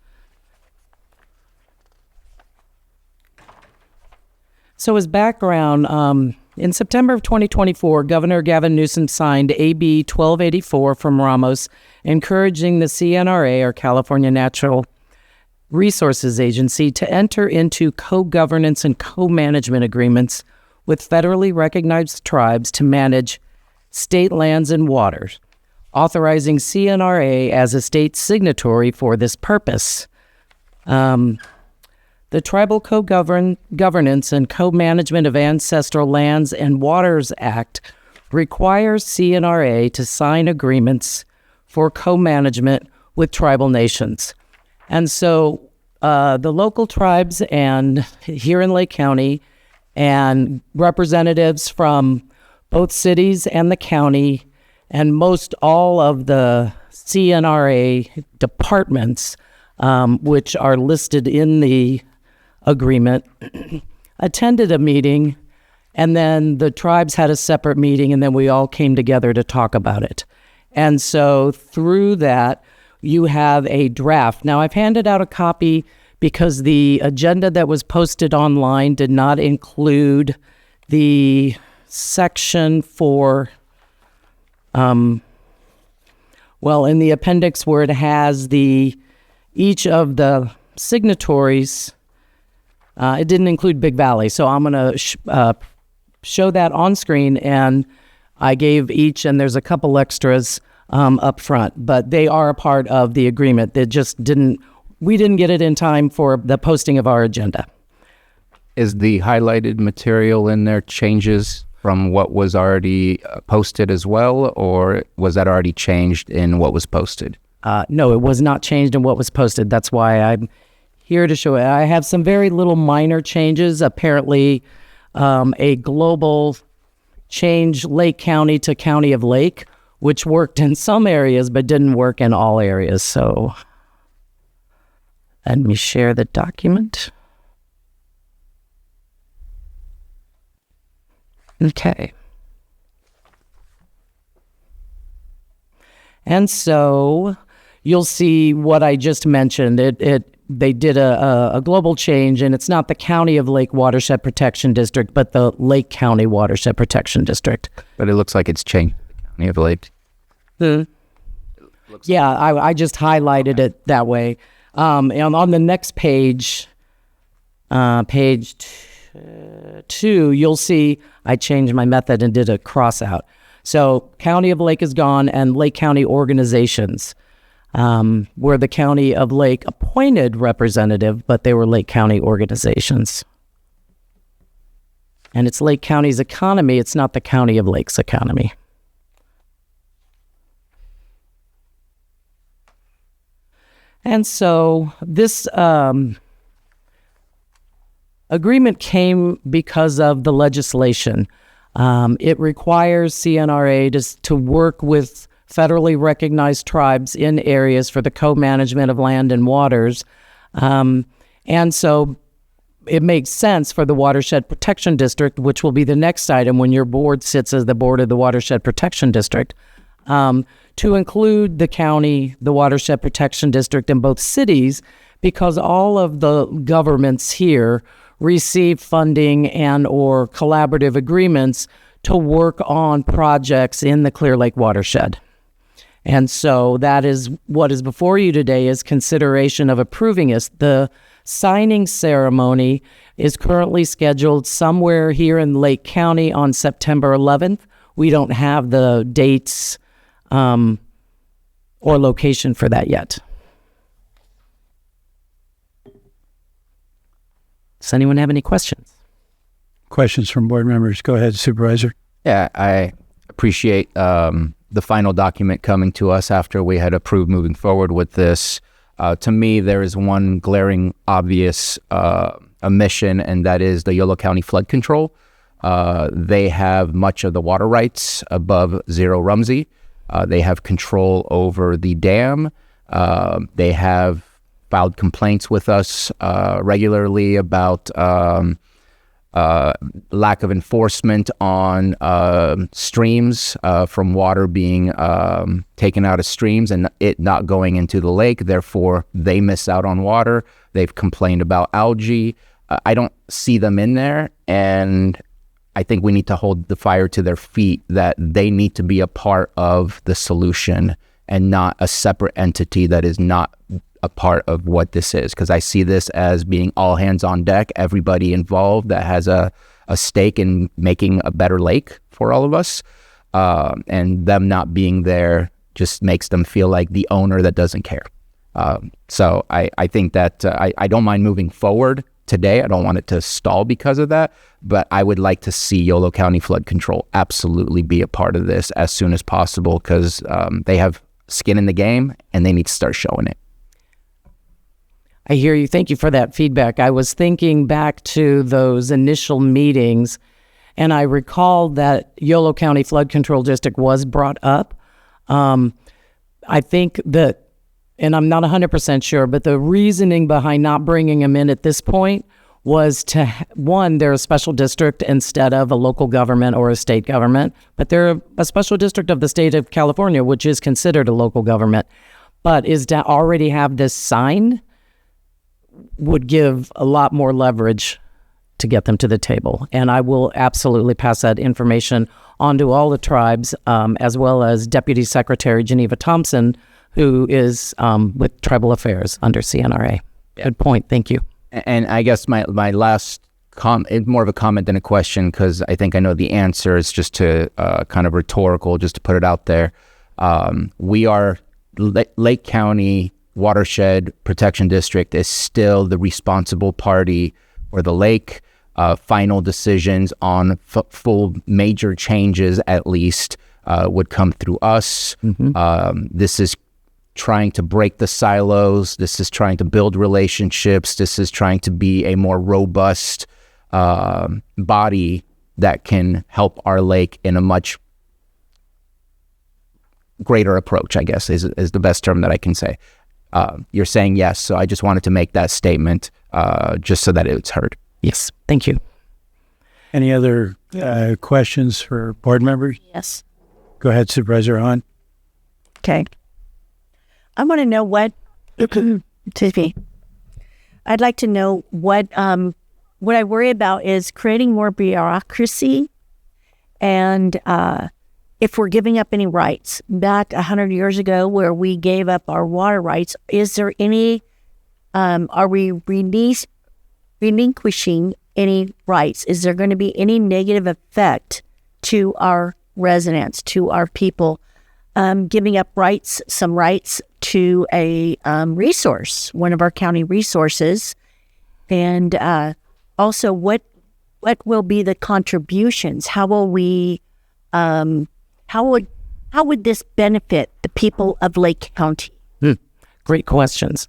[SPEAKER 15] So as background, in September of 2024, Governor Gavin Newsom signed AB 1284 from Ramos, encouraging the CNRA, or California Natural Resources Agency, to enter into co-governance and co-management agreements with federally recognized tribes to manage state lands and waters, authorizing CNRA as a state signatory for this purpose. The Tribal Co-Governance and Co-Management of Ancestral Lands and Waters Act requires CNRA to sign agreements for co-management with tribal nations. And so the local tribes and here in Lake County and representatives from both cities and the county and most all of the CNRA departments, which are listed in the agreement, attended a meeting, and then the tribes had a separate meeting, and then we all came together to talk about it. And so through that, you have a draft. Now, I've handed out a copy because the agenda that was posted online did not include the section for, in the appendix where it has each of the signatories. It didn't include Big Valley, so I'm going to show that on screen, and I gave each, and there's a couple extras up front, but they are a part of the agreement. They just we didn't get it in time for the posting of our agenda.
[SPEAKER 8] Is the highlighted material in there changes from what was already posted as well, or was that already changed in what was posted?
[SPEAKER 15] No, it was not changed in what was posted. That's why I'm here to show it. I have some very little minor changes. Apparently, a global change Lake County to County of Lake, which worked in some areas but didn't work in all areas. So let me share the document. Okay. And so you'll see what I just mentioned. They did a global change, and it's not the County of Lake Watershed Protection District, but the Lake County Watershed Protection District.
[SPEAKER 8] But it looks like it's changed to the County of Lake.
[SPEAKER 15] Yeah, I just highlighted it that way. And on the next page, page 2, you'll see I changed my method and did a cross out. So County of Lake is gone, and Lake County organizations. Were the County of Lake appointed representative, but they were Lake County organizations. And it's Lake County's economy, it's not the County of Lake's economy. And so this agreement came because of the legislation. It requires CNRA to work with federally recognized tribes in areas for the co-management of land and waters. And so it makes sense for the Watershed Protection District, which will be the next item when your board sits as the board of the Watershed Protection District, to include the county, the Watershed Protection District, and both cities, because all of the governments here receive funding and or collaborative agreements to work on projects in the Clear Lake watershed. And so that is what is before you today is consideration of approving it. The signing ceremony is currently scheduled somewhere here in Lake County on September 11th. We don't have the dates or location for that yet. Does anyone have any questions?
[SPEAKER 1] Questions from board members? Go ahead, Supervisor.
[SPEAKER 8] Yeah, I appreciate the final document coming to us after we had approved moving forward with this. To me, there is one glaring, obvious omission, and that is the Yolo County Flood Control. They have much of the water rights above Zero Rumsey. They have control over the dam. They have filed complaints with us regularly about lack of enforcement on streams from water being taken out of streams and it not going into the lake. Therefore, they miss out on water. They've complained about algae. I don't see them in there, and I think we need to hold the fire to their feet that they need to be a part of the solution and not a separate entity that is not a part of what this is. Because I see this as being all hands on deck, everybody involved that has a stake in making a better lake for all of us. And them not being there just makes them feel like the owner that doesn't care. So I think that I don't mind moving forward today. I don't want it to stall because of that, but I would like to see Yolo County Flood Control absolutely be a part of this as soon as possible, because they have skin in the game and they need to start showing it.
[SPEAKER 15] I hear you. Thank you for that feedback. I was thinking back to those initial meetings, and I recall that Yolo County Flood Control District was brought up. I think that, and I'm not 100% sure, but the reasoning behind not bringing them in at this point was to, one, they're a special district instead of a local government or a state government, but they're a special district of the state of California, which is considered a local government, but is to already have this sign would give a lot more leverage to get them to the table. And I will absolutely pass that information on to all the tribes, as well as Deputy Secretary Geneva Thompson, who is with Tribal Affairs under CNRA. Yeah. Good point. Thank you.
[SPEAKER 8] And I guess my last comment, more of a comment than a question, because I think I know the answer, is just to kind of rhetorical, just to put it out there. We are, Lake County Watershed Protection District is still the responsible party for the lake. Final decisions on full major changes, at least, would come through us. Mm-hmm. This is trying to break the silos. This is trying to build relationships. This is trying to be a more robust body that can help our lake in a much greater approach, I guess, is the best term that I can say. You're saying yes, so I just wanted to make that statement just so that it's heard.
[SPEAKER 15] Yes, thank you.
[SPEAKER 1] Any other questions for board members?
[SPEAKER 3] Yes.
[SPEAKER 1] Go ahead, Supervisor Hahn.
[SPEAKER 7] Okay. I want to know what, excuse me. I'd like to know what I worry about is creating more bureaucracy, and if we're giving up any rights. Back 100 years ago, where we gave up our water rights, is there any, are we relinquishing any rights? Is there going to be any negative effect to our residents, to our people, giving up rights, some rights to a resource, one of our county resources? And also, what will be the contributions? How will we, how would this benefit the people of Lake County?
[SPEAKER 15] Great questions.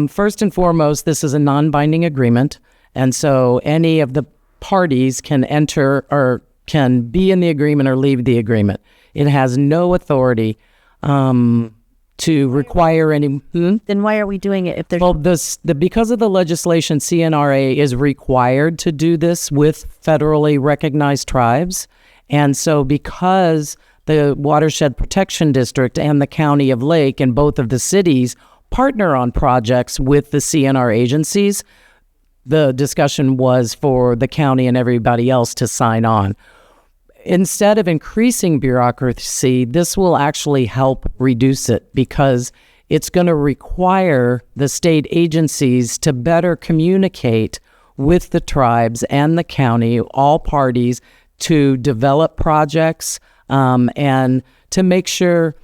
[SPEAKER 15] First and foremost, this is a non-binding agreement, and so any of the parties can enter or can be in the agreement or leave the agreement. It has no authority to require any.
[SPEAKER 7] Then why are we doing it if there's?
[SPEAKER 15] Well, because of the legislation, CNRA is required to do this with federally recognized tribes, and so because the Watershed Protection District and the County of Lake and both of the cities partner on projects with the CNR agencies, the discussion was for the county and everybody else to sign on. Instead of increasing bureaucracy, this will actually help reduce it, because it's going to require the state agencies to better communicate with the tribes and the county, all parties, to develop projects and to make sure.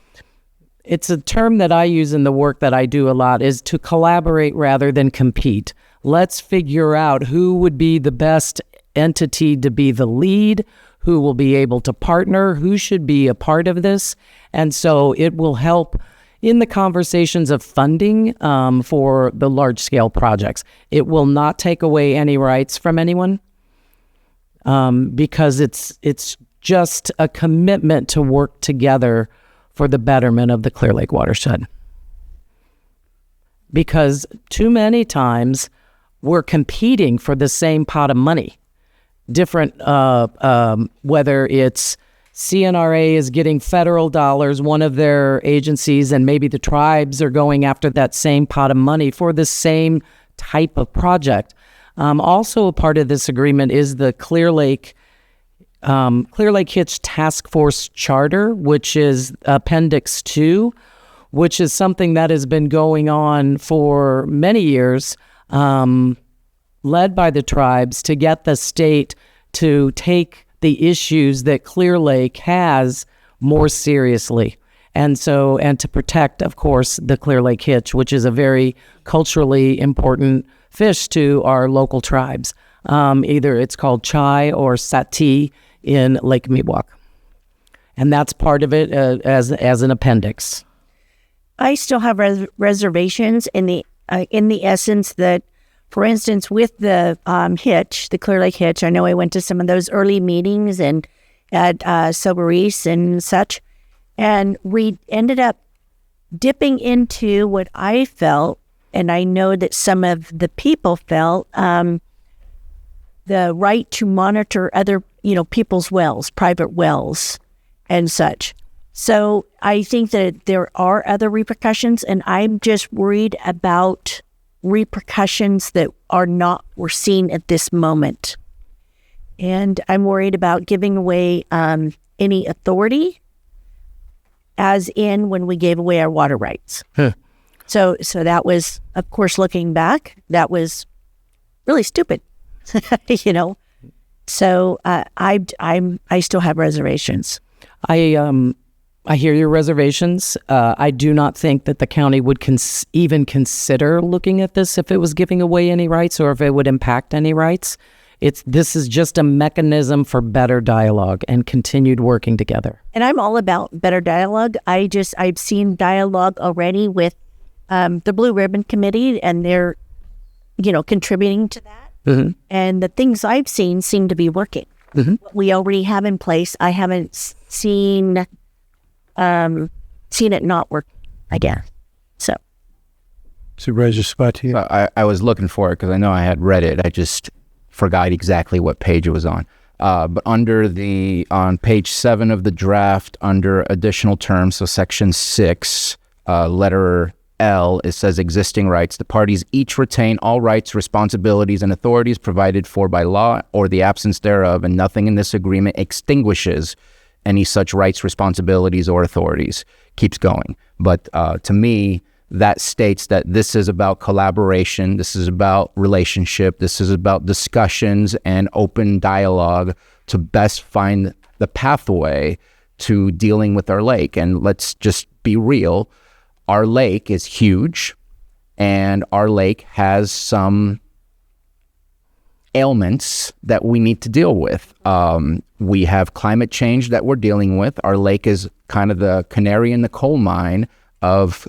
[SPEAKER 15] It's a term that I use in the work that I do a lot, is to collaborate rather than compete. Let's figure out who would be the best entity to be the lead, who will be able to partner, who should be a part of this. And so it will help in the conversations of funding for the large-scale projects. It will not take away any rights from anyone because it's just a commitment to work together for the betterment of the Clear Lake watershed. because too many times we're competing for the same pot of money. Different, whether it's CNRA is getting federal dollars, one of their agencies, and maybe the tribes are going after that same pot of money for the same type of project. Also a part of this agreement is the Clear Lake Hitch Task Force Charter, which is Appendix 2, which is something that has been going on for many years, led by the tribes to get the state to take the issues that Clear Lake has more seriously. And to protect, of course, the Clear Lake Hitch, which is a very culturally important fish to our local tribes. Either it's called Chai or Sati in Lake Miwok. And that's part of it as an appendix.
[SPEAKER 7] I still have reservations in the essence that, for instance, with the hitch, the Clear Lake Hitch, I know I went to some of those early meetings and at Soberis and such, and we ended up dipping into what I felt, and I know that some of the people felt, the right to monitor other, people's wells, private wells and such. So I think that there are other repercussions, and I'm just worried about repercussions that we're seeing at this moment. And I'm worried about giving away any authority, as in when we gave away our water rights. So that was, of course, looking back, that was really stupid, So I still have reservations.
[SPEAKER 15] I hear your reservations. I do not think that the county would even consider looking at this if it was giving away any rights or if it would impact any rights. This is just a mechanism for better dialogue and continued working together.
[SPEAKER 7] And I'm all about better dialogue. I've seen dialogue already with the Blue Ribbon Committee, and they're, contributing to that. Mm-hmm. And the things I've seen seem to be working. Mm-hmm. What we already have in place, I haven't seen it not work again. So,
[SPEAKER 1] Supervisor Tues.
[SPEAKER 8] I was looking for it because I know I had read it. I just forgot exactly what page it was on. But on page 7 of the draft, under additional terms, so section 6, letter L, it says existing rights. The parties each retain all rights, responsibilities, and authorities provided for by law or the absence thereof, and nothing in this agreement extinguishes any such rights, responsibilities, or authorities. Keeps going. But to me, that states that this is about collaboration, this is about relationship, this is about discussions and open dialogue to best find the pathway to dealing with our lake. And let's just be real, our lake is huge, and our lake has some ailments that we need to deal with. We have climate change that we're dealing with. Our lake is kind of the canary in the coal mine of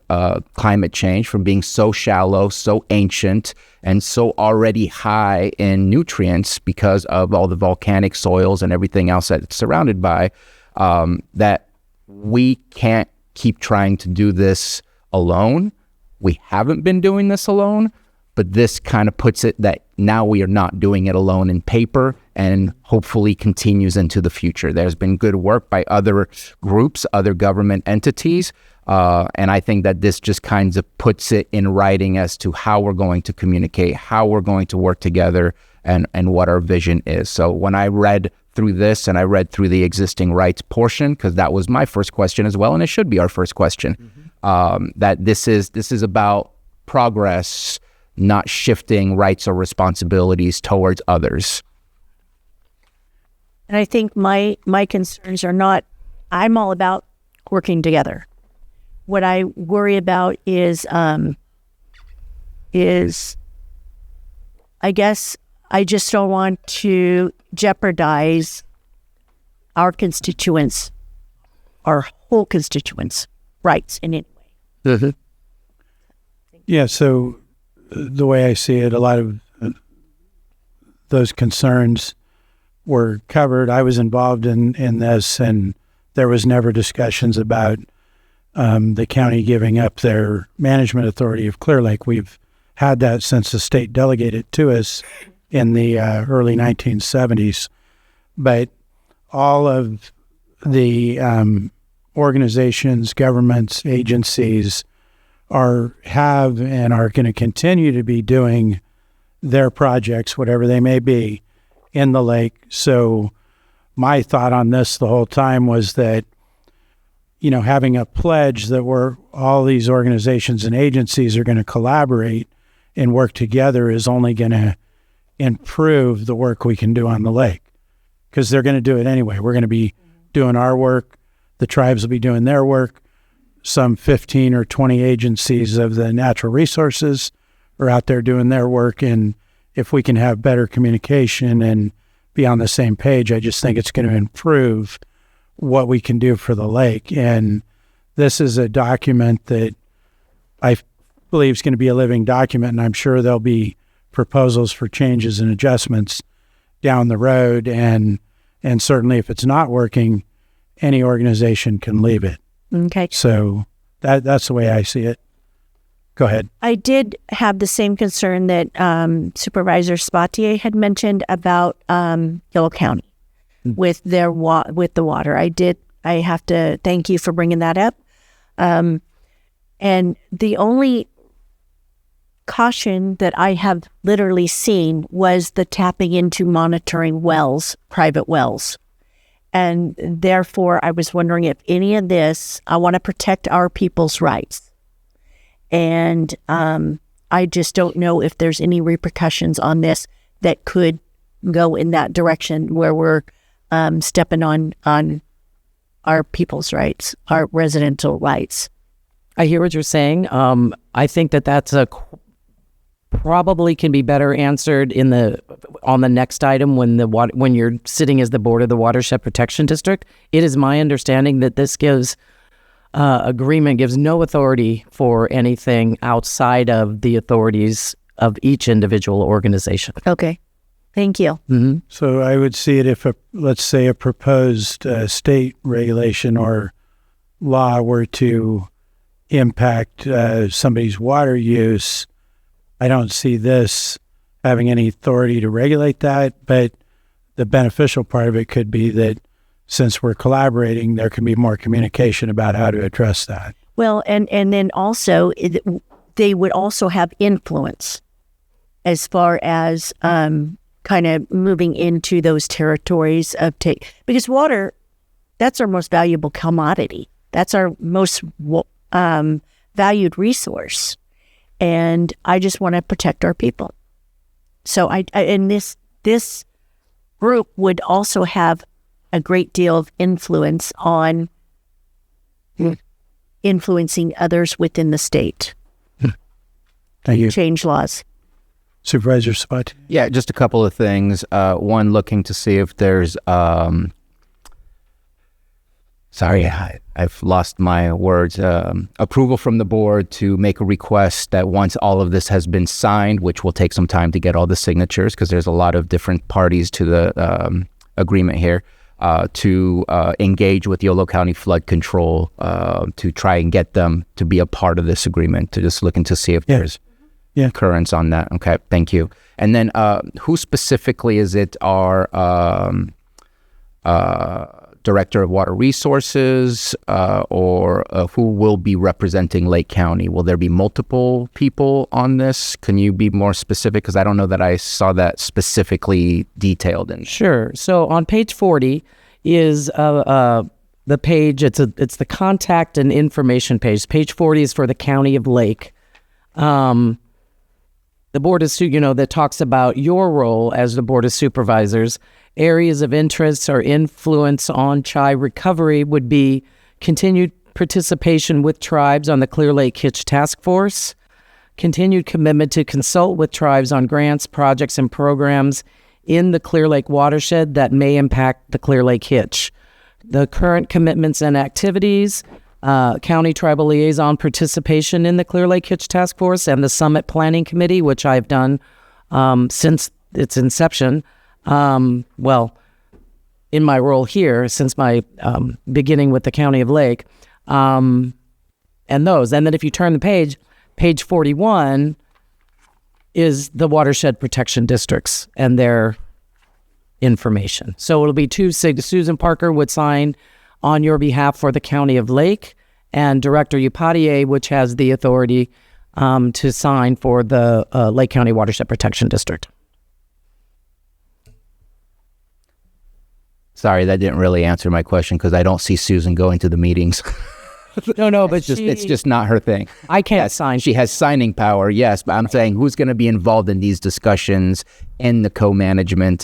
[SPEAKER 8] climate change, from being so shallow, so ancient, and so already high in nutrients because of all the volcanic soils and everything else that it's surrounded by, that we can't keep trying to do this alone. We haven't been doing this alone, but this kind of puts it that now we are not doing it alone in paper, and hopefully continues into the future. There's been good work by other groups, other government entities, and I think that this just kind of puts it in writing as to how we're going to communicate, how we're going to work together, and what our vision is. So when I read through this and I read through the existing rights portion, because that was my first question as well, and it should be our first question, that this is about progress, not shifting rights or responsibilities towards others.
[SPEAKER 7] And I think my concerns are not, I'm all about working together. What I worry about is I guess I just don't want to jeopardize our constituents, our whole constituents' rights in any way.
[SPEAKER 1] Mm-hmm. Yeah, so the way I see it, a lot of those concerns were covered. I was involved in this, and there was never discussions about the county giving up their management authority of Clear Lake. We've had that since the state delegated to us in the early 1970s. But all of the organizations, governments, agencies have and are going to continue to be doing their projects, whatever they may be, in the lake. So my thought on this the whole time was that, having a pledge that all these organizations and agencies are going to collaborate and work together is only going to improve the work we can do on the lake, because they're going to do it anyway. We're going to be doing our work. The tribes will be doing their work. Some 15 or 20 agencies of the natural resources are out there doing their work. And if we can have better communication and be on the same page, I just think it's going to improve what we can do for the lake. And this is a document that I believe is going to be a living document, and I'm sure there'll be proposals for changes and adjustments down the road. And certainly if it's not working, any organization can leave it.
[SPEAKER 7] Okay.
[SPEAKER 1] So that's the way I see it. Go ahead.
[SPEAKER 7] I did have the same concern that Supervisor Spatier had mentioned about Yolo County with their with the water. I have to thank you for bringing that up. And the only caution that I have literally seen was the tapping into monitoring wells, private wells. And therefore, I was wondering if any of this, I want to protect our people's rights. And I just don't know if there's any repercussions on this that could go in that direction where we're stepping on our people's rights, our residential rights.
[SPEAKER 15] I hear what you're saying. I think that's probably can be better answered on the next item when you're sitting as the board of the Watershed Protection District. It is my understanding that this agreement gives no authority for anything outside of the authorities of each individual organization.
[SPEAKER 7] Okay. Thank you.
[SPEAKER 15] Mm-hmm.
[SPEAKER 1] So I would see it if, let's say, a proposed state regulation or law were to impact somebody's water use. I don't see this having any authority to regulate that, but the beneficial part of it could be that since we're collaborating, there can be more communication about how to address that.
[SPEAKER 7] Well, and then also they would also have influence as far as kind of moving into those territories of because water, that's our most valuable commodity. That's our most valued resource. And I just want to protect our people. So and this group would also have a great deal of influence on influencing others within the state.
[SPEAKER 1] Thank you.
[SPEAKER 7] Change laws.
[SPEAKER 1] Supervisor Spot.
[SPEAKER 8] Yeah, just a couple of things. One, looking to see if there's sorry, I've lost my words. Approval from the board to make a request that once all of this has been signed, which will take some time to get all the signatures because there's a lot of different parties to the agreement here, to engage with Yolo County Flood Control to try and get them to be a part of this agreement, to just looking to see if there's occurrence on that. Okay, thank you. And then who specifically is it? Our Director of Water Resources, or who will be representing Lake County? Will there be multiple people on this? Can you be more specific? Because I don't know that I saw that specifically detailed in.
[SPEAKER 15] Sure. So on page 40 is the page. It's the contact and information page. Page 40 is for the County of Lake. The board is, that talks about your role as the Board of Supervisors. Areas of interest or influence on CHI recovery would be continued participation with tribes on the Clear Lake Hitch Task Force, continued commitment to consult with tribes on grants, projects, and programs in the Clear Lake watershed that may impact the Clear Lake Hitch. The current commitments and activities, county tribal liaison participation in the Clear Lake Hitch Task Force and the Summit Planning Committee, which I've done since its inception. Well, in my role here, since my beginning with the County of Lake, and those. And then if you turn the page 41 is the watershed protection districts and their information. So it'll be Susan Parker would sign on your behalf for the County of Lake, and Director Upadhyay, which has the authority to sign for the Lake County Watershed Protection District.
[SPEAKER 8] Sorry, that didn't really answer my question because I don't see Susan going to the meetings.
[SPEAKER 15] No, but
[SPEAKER 8] it's just not her thing.
[SPEAKER 15] I can't sign.
[SPEAKER 8] She has signing power, yes, but I'm saying who's going to be involved in these discussions, in the co-management,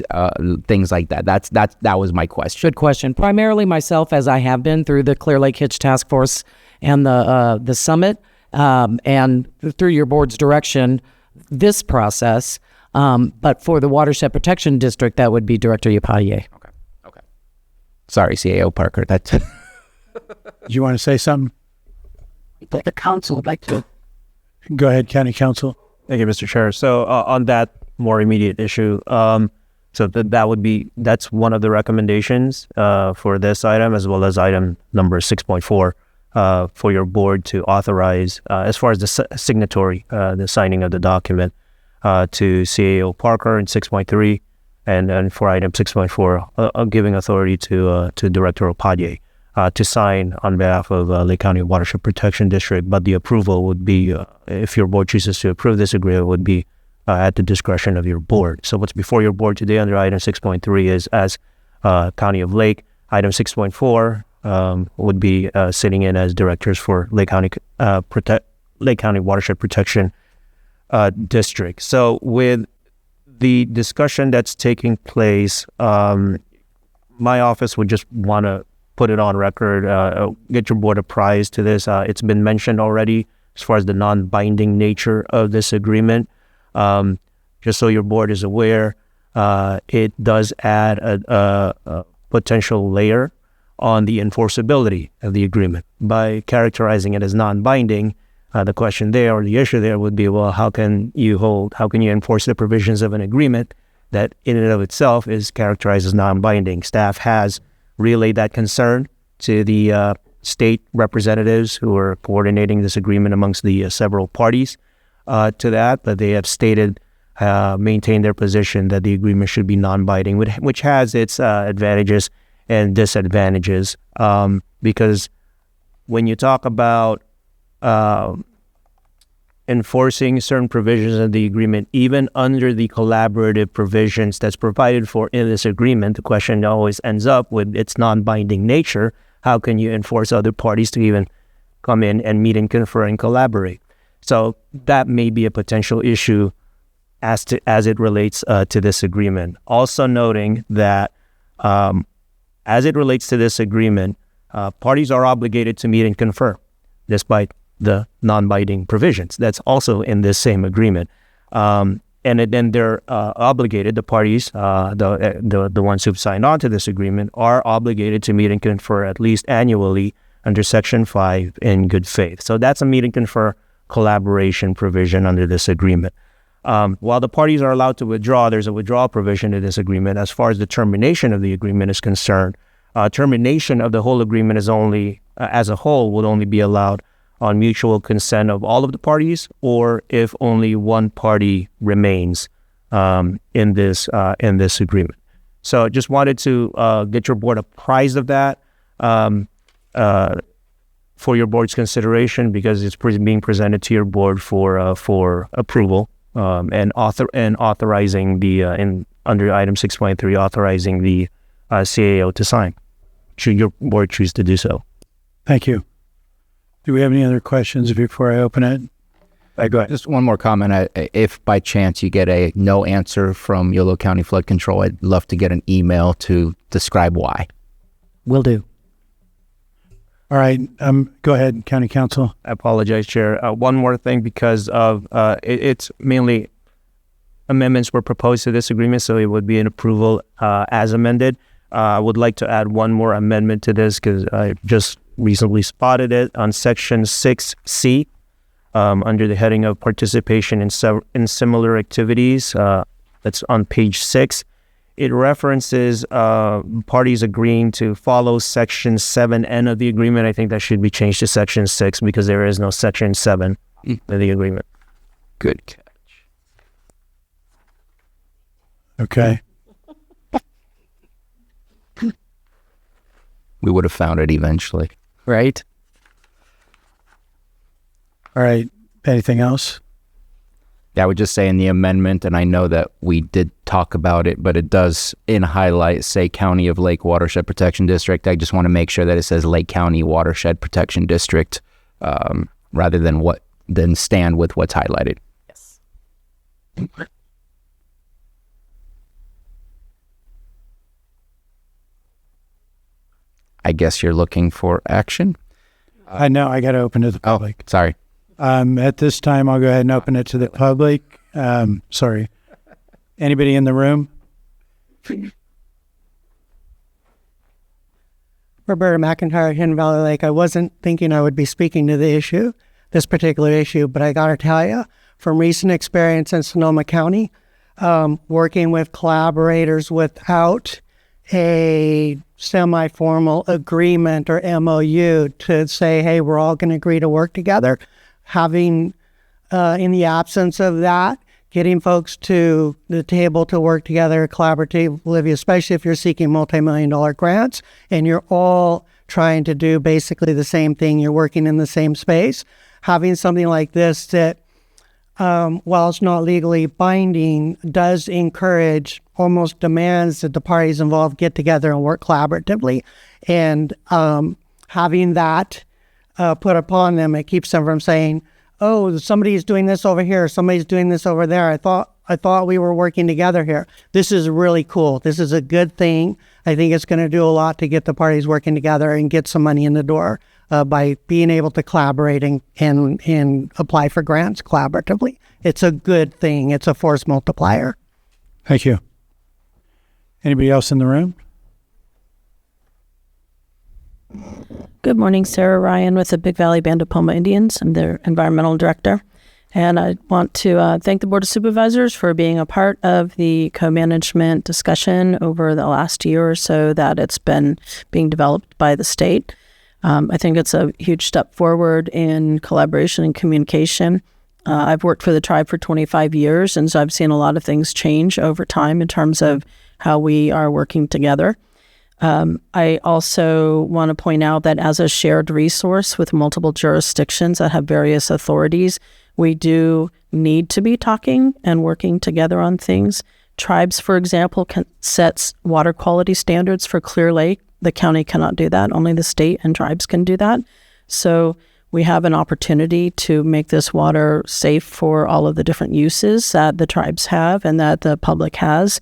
[SPEAKER 8] things like that. That was my question.
[SPEAKER 15] Good question. Primarily myself, as I have been through the Clear Lake Hitch Task Force and the summit, and through your board's direction, this process. But for the Watershed Protection District, that would be Director Upadhyay.
[SPEAKER 8] Okay. Sorry, CAO Parker. That's.
[SPEAKER 1] Do you want to say something?
[SPEAKER 14] The council would like to.
[SPEAKER 1] Go ahead, County Council.
[SPEAKER 16] Thank you, Mr. Chair. So on that more immediate issue, that's one of the recommendations for this item, as well as item number 6.4 for your board to authorize, as far as the signatory, the signing of the document to CAO Parker in 6.3, and for item 6.4, giving authority to Director Upadhyay to sign on behalf of Lake County Watershed Protection District. But the approval would be, if your board chooses to approve this agreement, would be at the discretion of your board. So what's before your board today under item 6.3 is as County of Lake. Item 6.4 would be sitting in as directors for Lake County Watershed Protection District. So with the discussion that's taking place, my office would just want to put it on record, get your board apprised to this. It's been mentioned already as far as the non-binding nature of this agreement. Just so your board is aware, it does add a potential layer on the enforceability of the agreement. By characterizing it as non-binding, the question there, or the issue there, would be, well, how can you enforce the provisions of an agreement that in and of itself is characterized as non-binding? Staff has relayed that concern to the state representatives who are coordinating this agreement amongst the several parties to that, but they have maintained their position that the agreement should be non-binding, which has its advantages and disadvantages, because when you talk about enforcing certain provisions of the agreement, even under the collaborative provisions that's provided for in this agreement, the question always ends up with its non-binding nature. How can you enforce other parties to even come in and meet and confer and collaborate? So that may be a potential issue as it relates to this agreement. Also noting that as it relates to this agreement, parties are obligated to meet and confer, despite the non-binding provisions. That's also in this same agreement. And then they're obligated, the parties, the ones who've signed on to this agreement, are obligated to meet and confer at least annually under Section 5 in good faith. So that's a meet and confer collaboration provision under this agreement. While the parties are allowed to withdraw, there's a withdrawal provision in this agreement. As far as the termination of the agreement is concerned, termination of the whole agreement is only, as a whole, would only be allowed on mutual consent of all of the parties, or if only one party remains in this agreement. So just wanted to get your board apprised of that for your board's consideration, because it's being presented to your board for approval and authorizing the under item 6.3, authorizing the CAO to sign, should your board choose to do so.
[SPEAKER 1] Thank you. Do we have any other questions before I open it? Go ahead.
[SPEAKER 8] Just one more comment. If by chance you get a no answer from Yolo County Flood Control, I'd love to get an email to describe why.
[SPEAKER 15] Will do.
[SPEAKER 1] All right. Go ahead, County Council.
[SPEAKER 16] I apologize, Chair. One more thing, because of it's mainly amendments were proposed to this agreement, so it would be an approval as amended. I would like to add one more amendment to this, because I just recently spotted it on Section 6C under the heading of participation in similar activities. That's on page 6. it references parties agreeing to follow Section 7N of the agreement. I think that should be changed to Section 6 because there is no Section 7 in the agreement.
[SPEAKER 8] Good catch.
[SPEAKER 1] Okay.
[SPEAKER 8] We would have found it eventually.
[SPEAKER 15] Right?
[SPEAKER 1] All right. Anything else?
[SPEAKER 8] Yeah, I would just say in the amendment, and I know that we did talk about it, but it does in highlight say County of Lake Watershed Protection District. I just want to make sure that it says Lake County Watershed Protection District rather than stand with what's highlighted.
[SPEAKER 15] Yes.
[SPEAKER 8] I guess you're looking for action?
[SPEAKER 1] I know I got to open to the public.
[SPEAKER 8] Sorry.
[SPEAKER 1] At this time, I'll go ahead and open it to the public. Sorry. Anybody in the room?
[SPEAKER 14] Roberta McIntyre, Hidden Valley Lake. I wasn't thinking I would be speaking to the issue, this particular issue, but I got to tell you, from recent experience in Sonoma County, working with collaborators without a semi-formal agreement or MOU to say, hey, we're all going to agree to work together. Having, in the absence of that, getting folks to the table to work together collaboratively, especially if you're seeking multi-million-dollar grants and you're all trying to do basically the same thing, you're working in the same space. Having something like this that, while it's not legally binding, does encourage, almost demands that the parties involved get together and work collaboratively. And having that put upon them, it keeps them from saying, oh, somebody's doing this over here, somebody's doing this over there. I thought we were working together here. This is really cool. This is a good thing. I think it's going to do a lot to get the parties working together and get some money in the door by being able to collaborate and apply for grants collaboratively. It's a good thing. It's a force multiplier.
[SPEAKER 1] Thank you. Anybody else in the room?
[SPEAKER 17] Good morning, Sarah Ryan with the Big Valley Band of Poma Indians. I'm their environmental director. And I want to thank the Board of Supervisors for being a part of the co-management discussion over the last year or so that it's been being developed by the state. I think it's a huge step forward in collaboration and communication. I've worked for the tribe for 25 years, and so I've seen a lot of things change over time in terms of how we are working together. I also want to point out that as a shared resource with multiple jurisdictions that have various authorities, we do need to be talking and working together on things. Tribes, for example, can set water quality standards for Clear Lake. The county cannot do that. Only the state and tribes can do that. So we have an opportunity to make this water safe for all of the different uses that the tribes have and that the public has.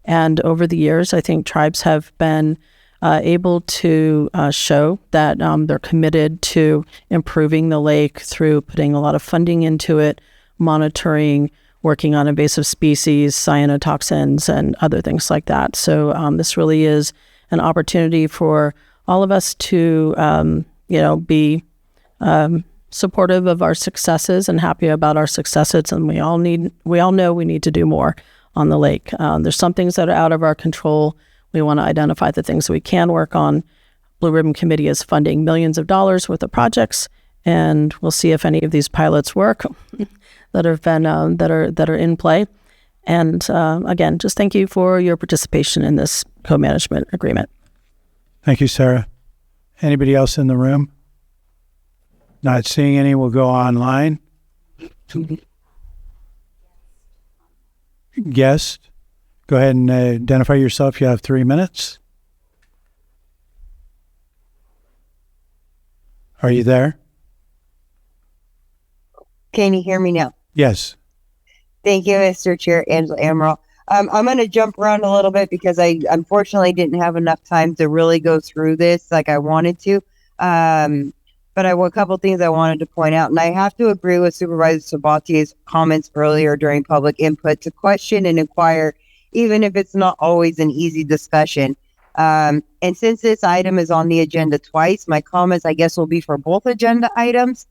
[SPEAKER 17] And over the years, I think tribes have been able to show that they're committed to improving the lake through putting a lot of funding into it, monitoring, working on invasive species, cyanotoxins, and other things like that. So this really is an opportunity for all of us to, be supportive of our successes and happy about our successes. And we all know we need to do more on the lake. There's some things that are out of our control. We want to identify the things that we can work on. Blue Ribbon Committee is funding millions of dollars worth of projects, and we'll see if any of these pilots work that have been that are in play. And again, just thank you for your participation in this co-management agreement.
[SPEAKER 1] Thank you, Sarah. Anybody else in the room? Not seeing any, we'll go online. Guest, go ahead and identify yourself. You have 3 minutes. Are you there?
[SPEAKER 18] Can you hear me now?
[SPEAKER 1] Yes.
[SPEAKER 18] Thank you, Mr. Chair, Angela Amaral. I'm going to jump around a little bit because I unfortunately didn't have enough time to really go through this like I wanted to. But a couple things I wanted to point out, and I have to agree with Supervisor Sabatier's comments earlier during public input to question and inquire, even if it's not always an easy discussion. And since this item is on the agenda twice, my comments, I guess, will be for both agenda items.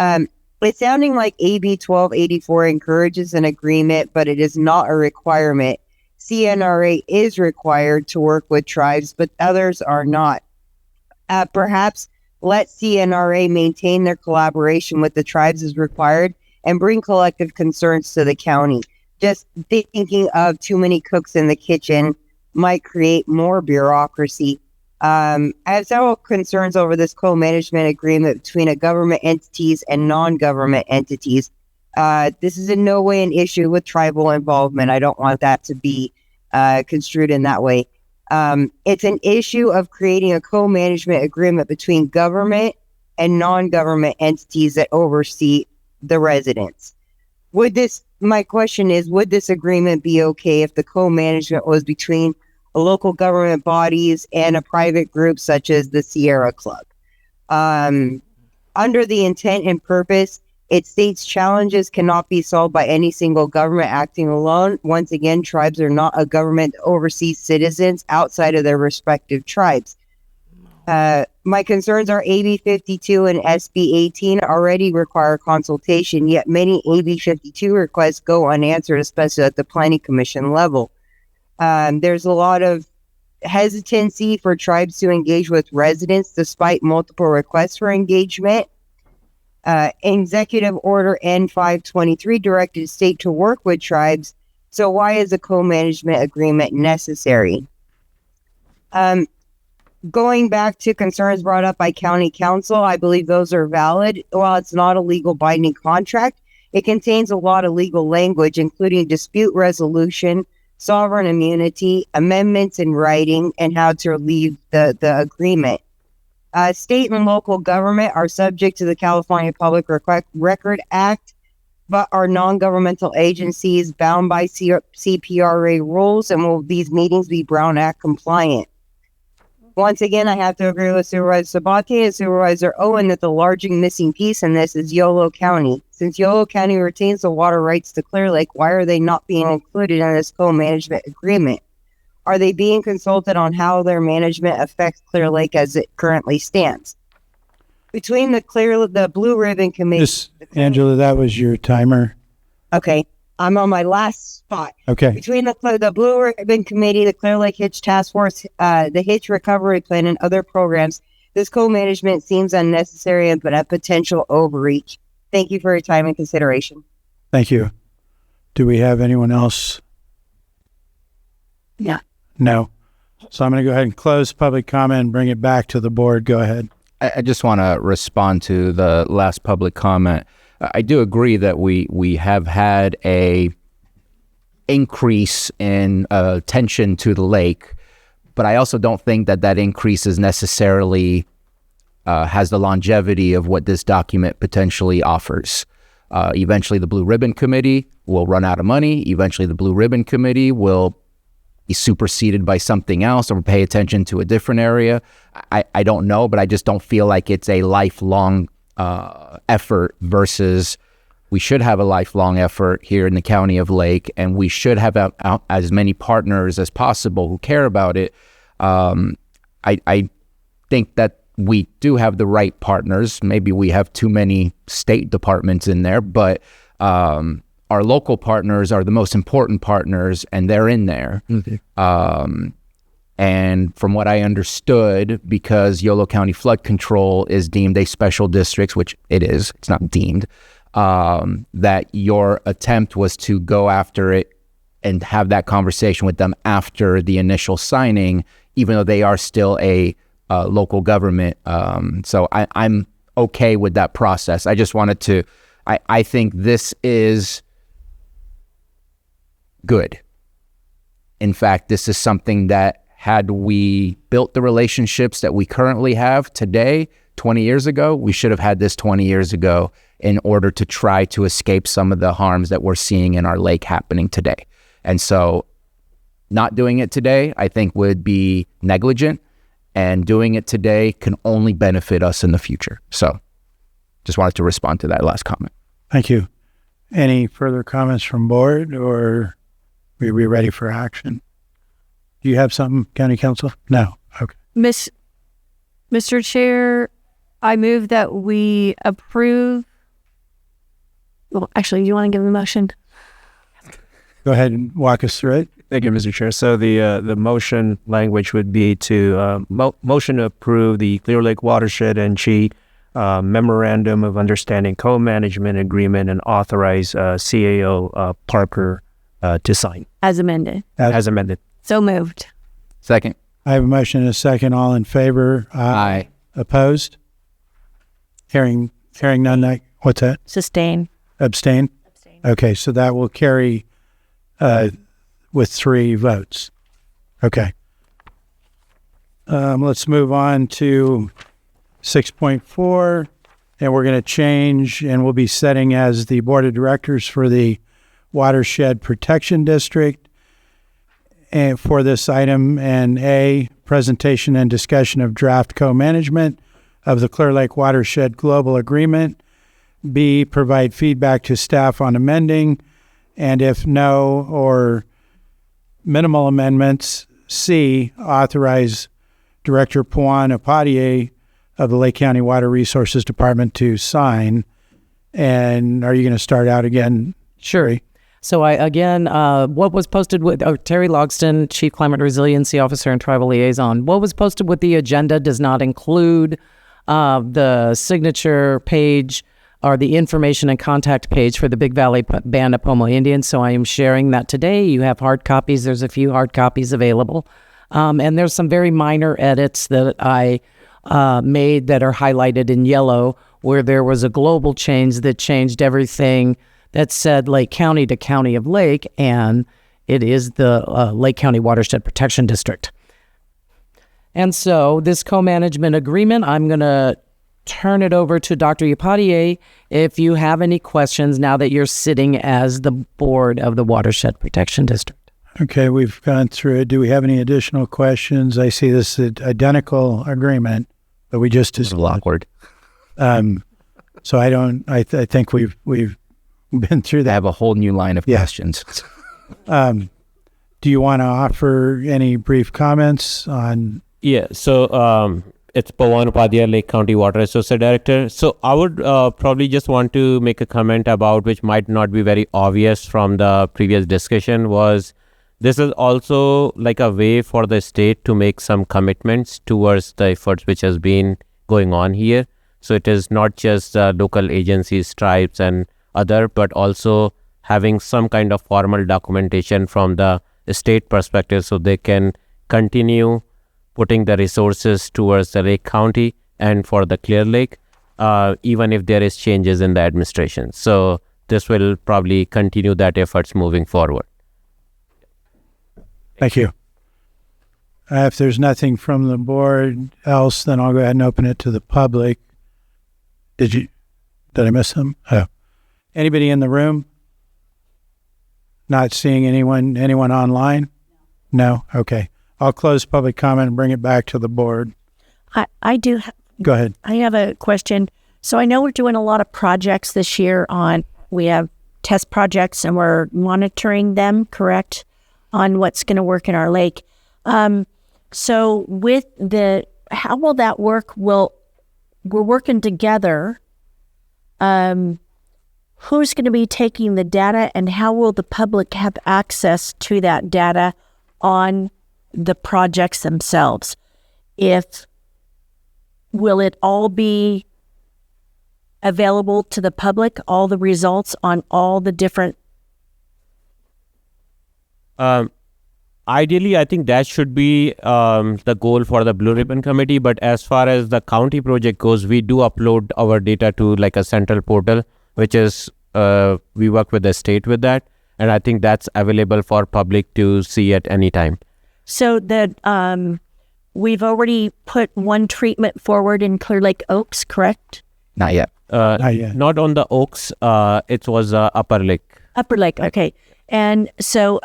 [SPEAKER 18] It's sounding like AB 1284 encourages an agreement, but it is not a requirement. CNRA is required to work with tribes, but others are not. Perhaps let CNRA maintain their collaboration with the tribes as required and bring collective concerns to the county. Just thinking of too many cooks in the kitchen might create more bureaucracy. I have several concerns over this co-management agreement between government entities and non-government entities. This is in no way an issue with tribal involvement. I don't want that to be construed in that way. It's an issue of creating a co-management agreement between government and non-government entities that oversee the residents. My question is, would this agreement be okay if the co-management was between local government bodies and a private group such as the Sierra Club? Under the intent and purpose, it states challenges cannot be solved by any single government acting alone. Once again, tribes are not a government that oversees citizens outside of their respective tribes. My concerns are AB 52 and SB 18 already require consultation, yet many AB 52 requests go unanswered, especially at the Planning Commission level. There's a lot of hesitancy for tribes to engage with residents despite multiple requests for engagement. Executive Order N523 directed state to work with tribes. So why is a co-management agreement necessary? Going back to concerns brought up by county council, I believe those are valid. While it's not a legal binding contract, it contains a lot of legal language, including dispute resolution, sovereign immunity, amendments in writing, and how to leave the agreement. State and local government are subject to the California Public Record Act, but are non-governmental agencies bound by CPRA rules, and will these meetings be Brown Act compliant? Once again, I have to agree with Supervisor Sabate and Supervisor Owen that the large missing piece in this is Yolo County. Since Yolo County retains the water rights to Clear Lake, why are they not being included in this co-management agreement? Are they being consulted on how their management affects Clear Lake as it currently stands? Between the Blue Ribbon Committee...
[SPEAKER 1] Angela, that was your timer.
[SPEAKER 18] Okay. I'm on my last spot.
[SPEAKER 1] Okay.
[SPEAKER 18] Between the Blue Ribbon Committee, the Clear Lake Hitch Task Force, the Hitch Recovery Plan, and other programs, this co-management seems unnecessary but a potential overreach. Thank you for your time and consideration.
[SPEAKER 1] Thank you. Do we have anyone else?
[SPEAKER 18] Yeah.
[SPEAKER 1] No. So I'm going to go ahead and close public comment and bring it back to the board. Go ahead.
[SPEAKER 8] I just want to respond to the last public comment. I do agree that we have had a increase in attention to the lake, but I also don't think that increase is necessarily has the longevity of what this document potentially offers. Eventually, the Blue Ribbon Committee will run out of money. Eventually, the Blue Ribbon Committee will be superseded by something else or pay attention to a different area. I don't know, but I just don't feel like it's a lifelong effort versus we should have a lifelong effort here in the county of Lake, and we should have as many partners as possible who care about it. I think that we do have the right partners. Maybe we have too many state departments in there, but our local partners are the most important partners, and they're in there. Mm-hmm. And from what I understood, because Yolo County Flood Control is deemed a special district, which it is, it's not deemed, that your attempt was to go after it and have that conversation with them after the initial signing, even though they are still a local government. So I'm okay with that process. I just wanted to, I think this is good. In fact, this is something that had we built the relationships that we currently have today, 20 years ago, we should have had this 20 years ago in order to try to escape some of the harms that we're seeing in our lake happening today. And so not doing it today, I think would be negligent, and doing it today can only benefit us in the future. So just wanted to respond to that last comment.
[SPEAKER 1] Thank you. Any further comments from board, or are we ready for action? Do you have something, County Council? No. Okay.
[SPEAKER 3] Mr. Chair, I move that we approve. Well, actually, do you want to give the motion?
[SPEAKER 1] Go ahead and walk us through it.
[SPEAKER 16] Thank you, Mr. Chair. So the motion language would be to motion to approve the Clear Lake Watershed and Chi Memorandum of Understanding Co-Management Agreement and authorize CAO Parker to sign.
[SPEAKER 3] As amended.
[SPEAKER 16] As amended.
[SPEAKER 3] So moved.
[SPEAKER 8] Second.
[SPEAKER 1] I have a motion and a second. All in favor?
[SPEAKER 8] Aye.
[SPEAKER 1] Opposed? Hearing none. What's that?
[SPEAKER 3] Sustain.
[SPEAKER 1] Abstain? Okay, so that will carry with 3 votes. Okay. Let's move on to 6.4, and we're going to change, and we'll be setting as the Board of Directors for the Watershed Protection District and for this item, and A, presentation and discussion of draft co-management of the Clear Lake Watershed Global Agreement. B, provide feedback to staff on amending, and if no or minimal amendments, C, authorize Director Puan Apadier of the Lake County Water Resources Department to sign. And are you going to start out again?
[SPEAKER 15] Sure. So what was posted with Terry Logston, Chief Climate Resiliency Officer and Tribal Liaison, what was posted with the agenda does not include the signature page or the information and contact page for the Big Valley Band of Pomo Indians. So I am sharing that today. You have hard copies. There's a few hard copies available. And there's some very minor edits that I made that are highlighted in yellow, where there was a global change that changed everything that said Lake County to County of Lake, and it is the Lake County Watershed Protection District. And so this co-management agreement, I'm going to turn it over to Dr. Yapadier if you have any questions now that you're sitting as the board of the Watershed Protection District.
[SPEAKER 1] Okay, we've gone through it. Do we have any additional questions? I see this identical agreement, but we just
[SPEAKER 8] a little awkward.
[SPEAKER 1] So I think we've been through that.
[SPEAKER 8] I have a whole new line of questions.
[SPEAKER 1] Do you want to offer any brief comments on?
[SPEAKER 19] Yeah, so it's Pawan Upadhyay, Lake County Water Associate Director. So I would probably just want to make a comment about which might not be very obvious from the previous discussion was this is also like a way for the state to make some commitments towards the efforts which has been going on here. So it is not just local agencies, tribes and other, but also having some kind of formal documentation from the state perspective so they can continue putting the resources towards the Lake County and for the Clear Lake, even if there is changes in the administration. So this will probably continue that efforts moving forward.
[SPEAKER 1] Thank you. If there's nothing from the board else, then I'll go ahead and open it to the public. Did I miss them? Oh. Anybody in the room? Not seeing anyone online? No? Okay. I'll close public comment and bring it back to the board.
[SPEAKER 3] I do.
[SPEAKER 1] Go ahead.
[SPEAKER 3] I have a question. So I know we're doing a lot of projects this year we have test projects and we're monitoring them, correct, on what's going to work in our lake. So with how will that work? We're working together. Who's going to be taking the data and how will the public have access to that data on the projects themselves? Will it all be available to the public, all the results on all the different?
[SPEAKER 19] Ideally, I think that should be the goal for the Blue Ribbon Committee. But as far as the county project goes, we do upload our data to like a central portal, which is we work with the state with that. And I think that's available for public to see at any time.
[SPEAKER 3] So that we've already put one treatment forward in Clear Lake Oaks, correct?
[SPEAKER 8] Not yet.
[SPEAKER 1] Not yet.
[SPEAKER 19] Not on the Oaks. It was Upper Lake.
[SPEAKER 3] Upper Lake, okay. And so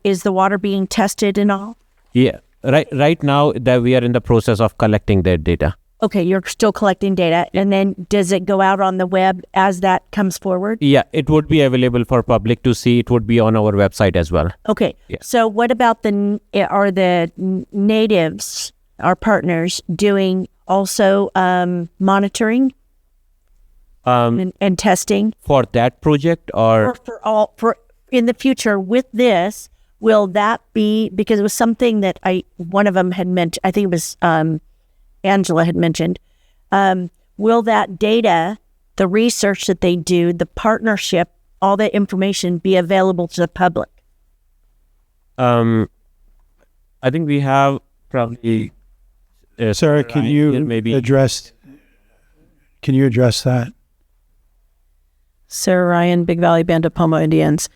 [SPEAKER 3] is the water being tested and all?
[SPEAKER 19] Yeah. Right now that we are in the process of collecting that data.
[SPEAKER 3] Okay, you're still collecting data. And then does it go out on the web as that comes forward?
[SPEAKER 19] Yeah, it would be available for public to see. It would be on our website as well.
[SPEAKER 3] Okay. Yeah. So what about are the natives, our partners, doing also monitoring and testing?
[SPEAKER 19] For that project or
[SPEAKER 3] for in the future with this,
[SPEAKER 7] will that be, because it was something that one of them had mentioned, I think it was Angela had mentioned, will that data, the research that they do, the partnership, all that information be available to the public?
[SPEAKER 19] I think we have probably.
[SPEAKER 1] Sarah, can you address that?
[SPEAKER 17] Sarah Ryan, Big Valley Band of Pomo Indians.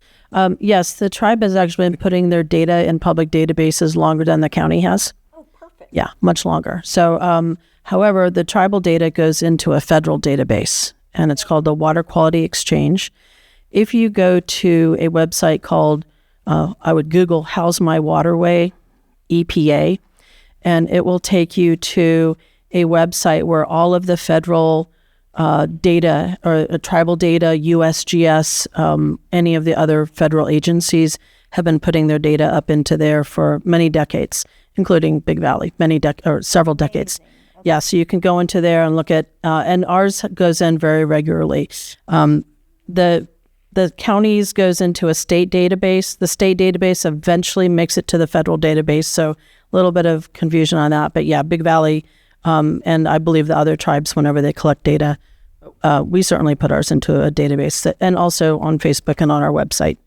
[SPEAKER 17] Yes, the tribe has actually been putting their data in public databases longer than the county has. Oh, perfect. Yeah, much longer. So, however, the tribal data goes into a federal database, and it's called the Water Quality Exchange. If you go to a website called, I would Google How's My Waterway, EPA, and it will take you to a website where all of the federal data or tribal data, USGS, any of the other federal agencies have been putting their data up into there for many decades, including Big Valley, several decades. Yeah, so you can go into there and look at, and ours goes in very regularly. The counties goes into a state database. The state database eventually makes it to the federal database, so a little bit of confusion on that. But yeah, Big Valley, and I believe the other tribes, whenever they collect data, we certainly put ours into a database, and also on Facebook and on our website.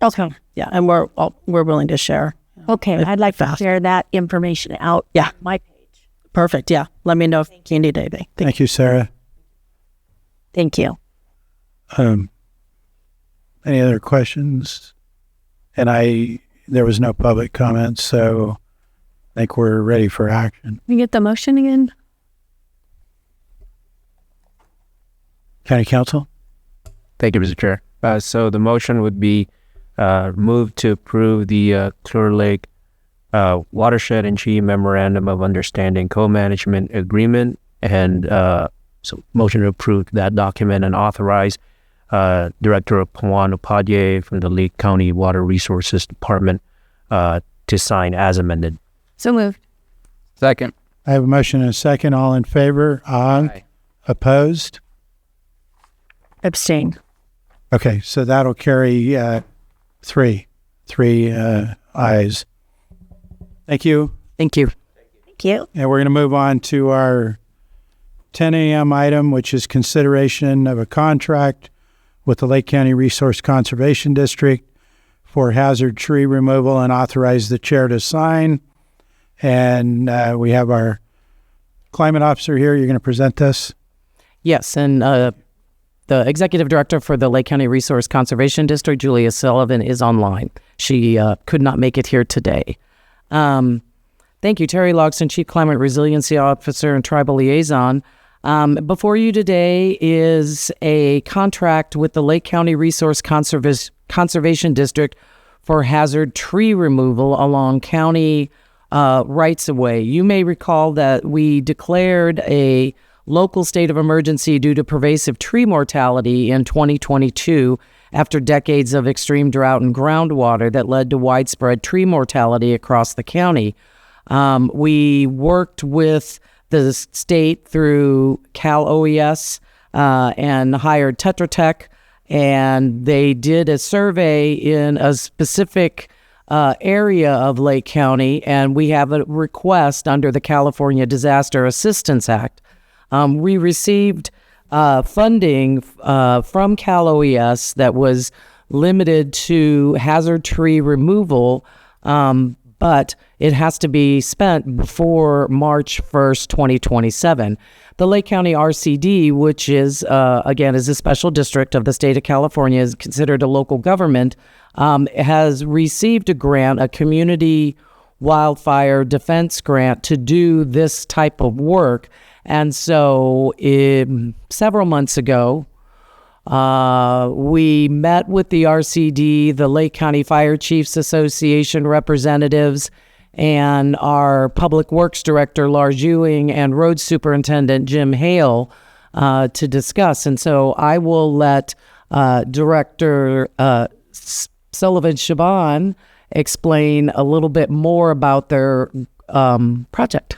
[SPEAKER 7] Okay.
[SPEAKER 17] Yeah, and we're willing to share.
[SPEAKER 7] Okay, I'd like to share that information out.
[SPEAKER 17] Yeah.
[SPEAKER 7] My page.
[SPEAKER 17] Perfect. Yeah, let me know if you need anything.
[SPEAKER 1] Thank you, Sarah.
[SPEAKER 7] Thank you.
[SPEAKER 1] Any other questions? And there was no public comment, so I think we're ready for action.
[SPEAKER 6] We get the motion again?
[SPEAKER 1] County Council?
[SPEAKER 19] Thank you, Mr. Chair. So the motion would be moved to approve the Clear Lake Watershed and Chi Memorandum of Understanding Co-Management Agreement, and so motion to approve that document and authorize Director Pawan Upadhyay from the Lake County Water Resources Department to sign as amended.
[SPEAKER 6] So moved.
[SPEAKER 8] Second.
[SPEAKER 1] I have a motion and a second. All in favor? Aye. Opposed?
[SPEAKER 7] Abstain.
[SPEAKER 1] Okay, so that'll carry three ayes. Thank you.
[SPEAKER 17] Thank you.
[SPEAKER 7] Thank you.
[SPEAKER 1] And we're going to move on to our 10 a.m. item, which is consideration of a contract with the Lake County Resource Conservation District for hazard tree removal, and authorize the chair to sign. And we have our climate officer here. You're going to present this?
[SPEAKER 15] Yes, and the executive director for the Lake County Resource Conservation District, Julia Sullivan, is online. She could not make it here today. Thank you, Terry Logston, Chief Climate Resiliency Officer and Tribal Liaison. Before you today is a contract with the Lake County Resource Conservation District for hazard tree removal along county rights-of-way. You may recall that we declared a local state of emergency due to pervasive tree mortality in 2022 after decades of extreme drought and groundwater that led to widespread tree mortality across the county. We worked with the state through Cal OES and hired Tetra Tech, and they did a survey in a specific area of Lake County, and we have a request under the California Disaster Assistance Act. We received funding from Cal OES that was limited to hazard tree removal, but it has to be spent before March 1st, 2027. The Lake County RCD, which is, again, is a special district of the state of California, is considered a local government, has received a grant, a community wildfire defense grant, to do this type of work. And so several months ago, we met with the RCD, the Lake County Fire Chiefs Association representatives, and our Public Works Director, Lars Ewing, and Road Superintendent, Jim Hale, to discuss. And so I will let Director Sullivan Shaban explain a little bit more about their project.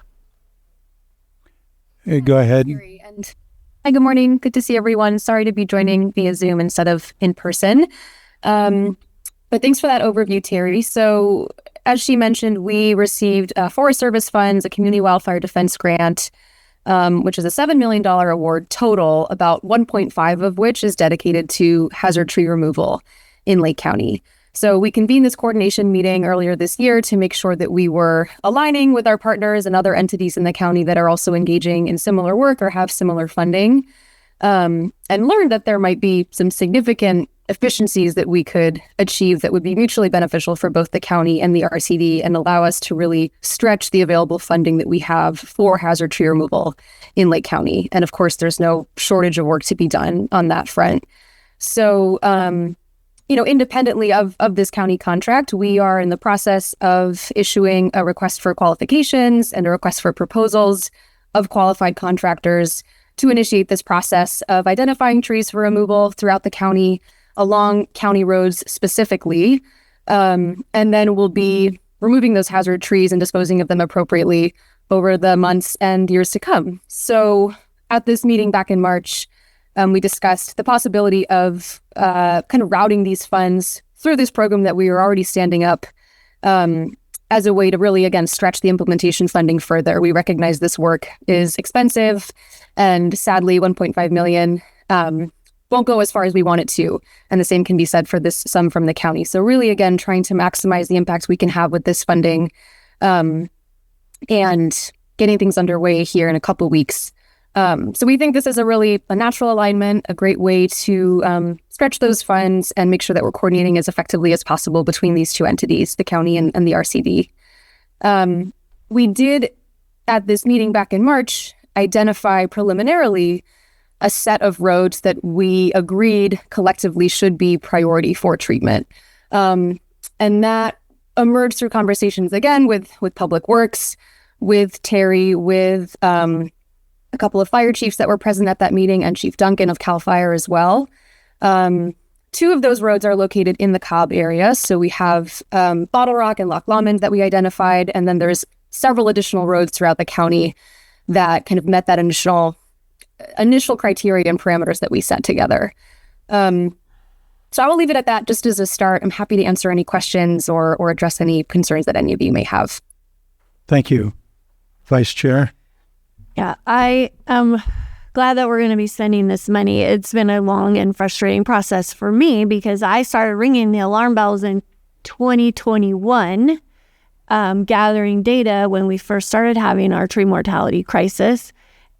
[SPEAKER 1] Go ahead.
[SPEAKER 20] Hi, good morning. Good to see everyone. Sorry to be joining via Zoom instead of in person. But thanks for that overview, Terry. So as she mentioned, we received Forest Service funds, a community wildfire defense grant, which is a $7 million award total, about 1.5 of which is dedicated to hazard tree removal in Lake County. So we convened this coordination meeting earlier this year to make sure that we were aligning with our partners and other entities in the county that are also engaging in similar work or have similar funding, and learned that there might be some significant efficiencies that we could achieve that would be mutually beneficial for both the county and the RCD and allow us to really stretch the available funding that we have for hazard tree removal in Lake County. And of course, there's no shortage of work to be done on that front. So, independently of this county contract, we are in the process of issuing a request for qualifications and a request for proposals of qualified contractors to initiate this process of identifying trees for removal throughout the county, along county roads specifically, and then we'll be removing those hazard trees and disposing of them appropriately over the months and years to come. So at this meeting back in March, we discussed the possibility of kind of routing these funds through this program that we were already standing up as a way to really, again, stretch the implementation funding further. We recognize this work is expensive, and sadly, $1.5 million won't go as far as we want it to. And the same can be said for this sum from the county. So really, again, trying to maximize the impact we can have with this funding, and getting things underway here in a couple weeks. So we think this is a natural alignment, a great way to stretch those funds and make sure that we're coordinating as effectively as possible between these two entities, the county and the RCD. We did, at this meeting back in March, identify preliminarily a set of roads that we agreed collectively should be priority for treatment. And that emerged through conversations, again, with Public Works, with Terry, with a couple of fire chiefs that were present at that meeting, and Chief Duncan of CAL FIRE as well. Two of those roads are located in the Cobb area. So we have Bottle Rock and Loch Lomond that we identified, and then there's several additional roads throughout the county that kind of met that initial criteria and parameters that we set together. So I will leave it at that just as a start. I'm happy to answer any questions or address any concerns that any of you may have.
[SPEAKER 1] Thank you, Vice Chair.
[SPEAKER 3] Yeah, I am glad that we're going to be spending this money. It's been a long and frustrating process for me because I started ringing the alarm bells in 2021, gathering data when we first started having our tree mortality crisis.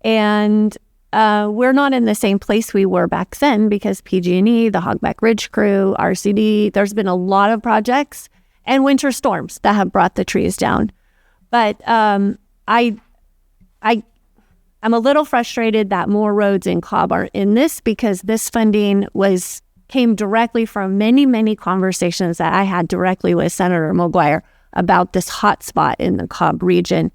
[SPEAKER 3] And we're not in the same place we were back then because PG&E, the Hogback Ridge Crew, RCD, there's been a lot of projects and winter storms that have brought the trees down. But I'm a little frustrated that more roads in Cobb aren't in this because this funding came directly from many conversations that I had directly with Senator McGuire about this hotspot in the Cobb region.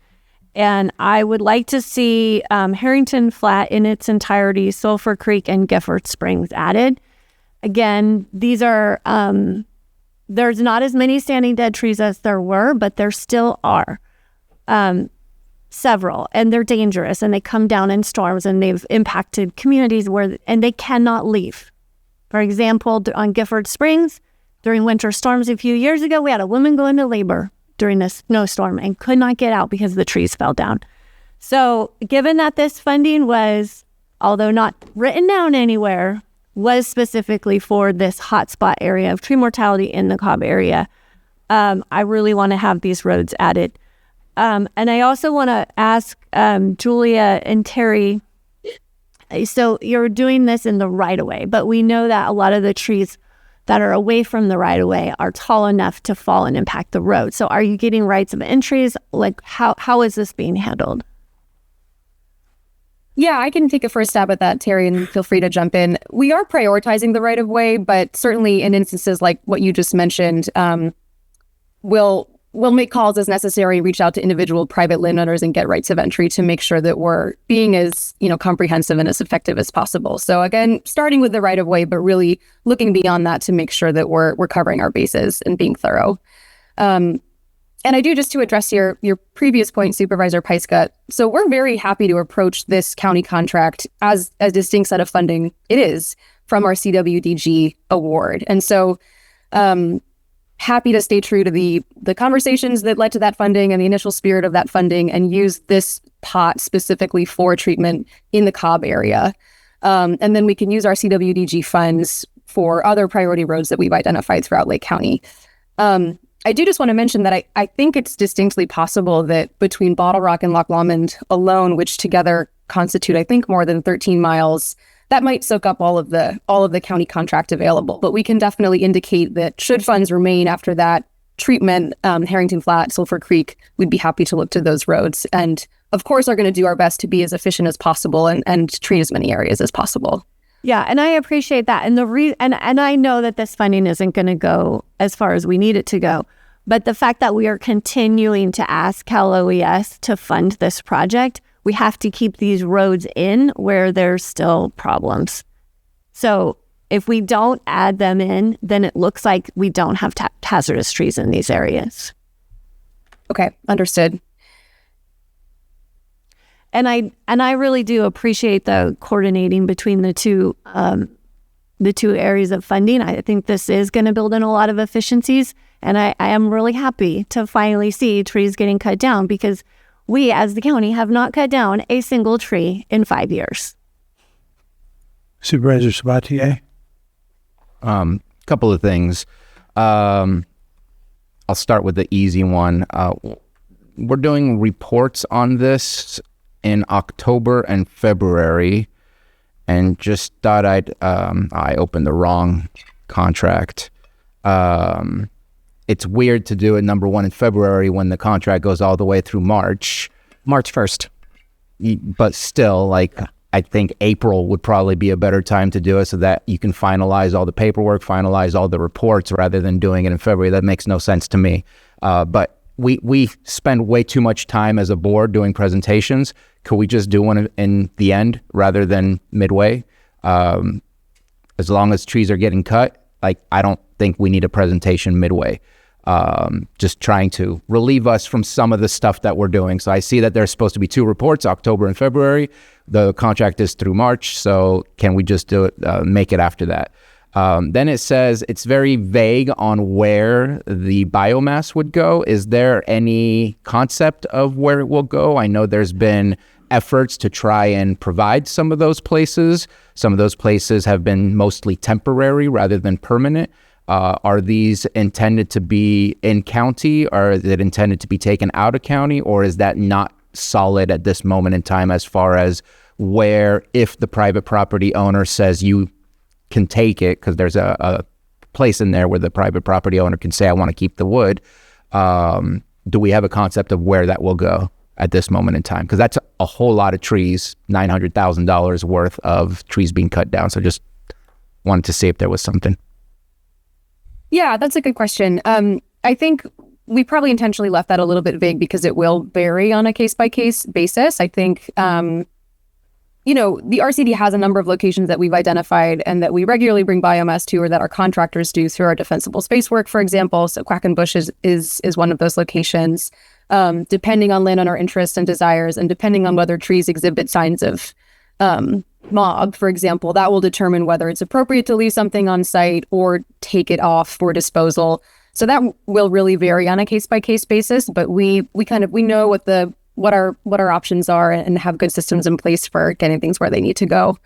[SPEAKER 3] And I would like to see Harrington Flat in its entirety, Sulphur Creek, and Gifford Springs added. Again, these are, there's not as many standing dead trees as there were, but there still are several, and they're dangerous, and they come down in storms, and they've impacted communities and they cannot leave. For example, on Gifford Springs, during winter storms a few years ago, we had a woman go into labor during a snowstorm and could not get out because the trees fell down. So given that this funding was, although not written down anywhere, was specifically for this hotspot area of tree mortality in the Cobb area, I really want to have these roads added. And I also want to ask Julia and Terry, so you're doing this in the right-of-way, but we know that a lot of the trees that are away from the right-of-way are tall enough to fall and impact the road. So are you getting rights of entries? Like, how is this being handled?
[SPEAKER 20] Yeah, I can take a first stab at that, Terry, and feel free to jump in. We are prioritizing the right-of-way, but certainly in instances like what you just mentioned, we'll make calls as necessary, reach out to individual private landowners and get rights of entry to make sure that we're being as, comprehensive and as effective as possible. So again, starting with the right of way, but really looking beyond that to make sure that we're covering our bases and being thorough. And I do, just to address your previous point, Supervisor Pyska. So we're very happy to approach this county contract as a distinct set of funding it is from our CWDG award. And so happy to stay true to the conversations that led to that funding and the initial spirit of that funding and use this pot specifically for treatment in the Cobb area. And then we can use our CWDG funds for other priority roads that we've identified throughout Lake County. I do just want to mention that I think it's distinctly possible that between Bottle Rock and Loch Lomond alone, which together constitute, I think, more than 13 miles, that might soak up all of the county contract available. But we can definitely indicate that should funds remain after that treatment, Harrington Flat, Sulphur Creek, we'd be happy to look to those roads. And of course, are going to do our best to be as efficient as possible and treat as many areas as possible.
[SPEAKER 3] Yeah, and I appreciate that. And and I know that this funding isn't going to go as far as we need it to go. But the fact that we are continuing to ask Cal OES to fund this project, we have to keep these roads in where there's still problems. So if we don't add them in, then it looks like we don't have hazardous trees in these areas.
[SPEAKER 20] Okay, understood.
[SPEAKER 3] And I really do appreciate the coordinating between the two areas of funding. I think this is going to build in a lot of efficiencies, and I am really happy to finally see trees getting cut down because we, as the county, have not cut down a single tree in 5 years.
[SPEAKER 1] Supervisor Sabatier?
[SPEAKER 8] Couple of things. I'll start with the easy one. We're doing reports on this in October and February, and just thought I opened the wrong contract. It's weird to do it, number one, in February when the contract goes all the way through March 1st. But still, I think April would probably be a better time to do it so that you can finalize all the paperwork, finalize all the reports rather than doing it in February. That makes no sense to me. But we spend way too much time as a board doing presentations. Could we just do one in the end rather than midway? As long as trees are getting cut, I don't think we need a presentation midway. Just trying to relieve us from some of the stuff that we're doing. So I see that there's supposed to be 2 reports, October and February. The contract is through March, so can we just do it, make it after that? Then it says it's very vague on where the biomass would go. Is there any concept of where it will go? I know there's been efforts to try and provide some of those places. Some of those places have been mostly temporary rather than permanent. Are these intended to be in county, or is it intended to be taken out of county, or is that not solid at this moment in time as far as where, if the private property owner says you can take it, because there's a place in there where the private property owner can say, I want to keep the wood. Do we have a concept of where that will go at this moment in time? Because that's a whole lot of trees, $900,000 worth of trees being cut down. So just wanted to see if there was something.
[SPEAKER 20] Yeah, that's a good question. I think we probably intentionally left that a little bit vague because it will vary on a case-by-case basis. I think, the RCD has a number of locations that we've identified and that we regularly bring biomass to, or that our contractors do through our defensible space work, for example. So Quackenbush is one of those locations. Depending on landowner interest and desires, and depending on whether trees exhibit signs of mob, for example, that will determine whether it's appropriate to leave something on site or take it off for disposal. So that will really vary on a case-by-case basis, but we know what our options are and have good systems in place for getting things where they need to go.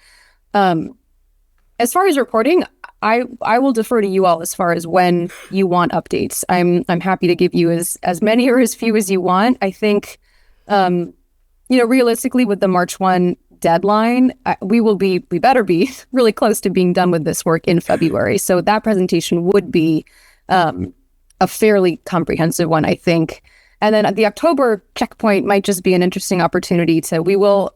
[SPEAKER 20] As far as reporting, I will defer to you all as far as when you want updates. I'm happy to give you as many or as few as you want. I think, realistically, with the March 1 deadline, we better be really close to being done with this work in February. So that presentation would be a fairly comprehensive one, I think. And then the October checkpoint might just be an interesting opportunity we will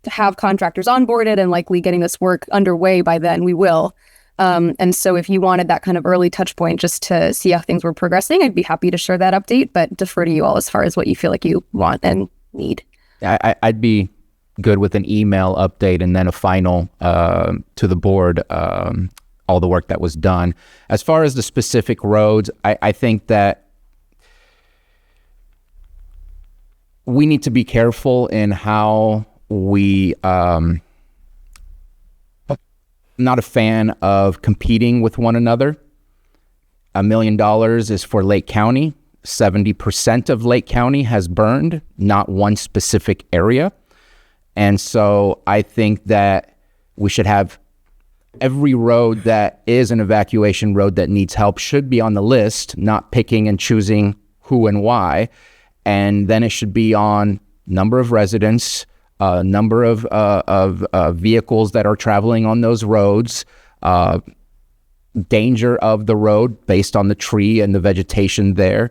[SPEAKER 20] have contractors onboarded and likely getting this work underway by then. We will. And so if you wanted that kind of early touch point just to see how things were progressing, I'd be happy to share that update, but defer to you all as far as what you feel like you want and need.
[SPEAKER 8] I'd be good with an email update and then a final to the board, all the work that was done. As far as the specific roads, I think that we need to be careful in how we, not a fan of competing with one another. $1 million is for Lake County. 70% of Lake County has burned, not one specific area. And so I think that we should have every road that is an evacuation road that needs help should be on the list, not picking and choosing who and why. And then it should be on number of residents, number of vehicles that are traveling on those roads, danger of the road based on the tree and the vegetation there.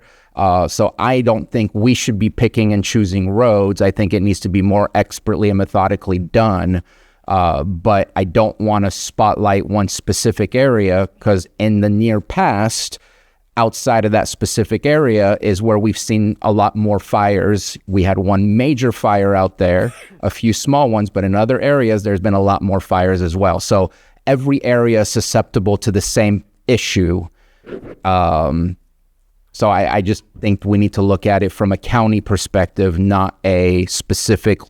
[SPEAKER 8] So I don't think we should be picking and choosing roads. I think it needs to be more expertly and methodically done. But I don't want to spotlight one specific area, because in the near past, outside of that specific area is where we've seen a lot more fires. We had one major fire out there, a few small ones, but in other areas, there's been a lot more fires as well. So every area is susceptible to the same issue. So I just think we need to look at it from a county perspective, not a specific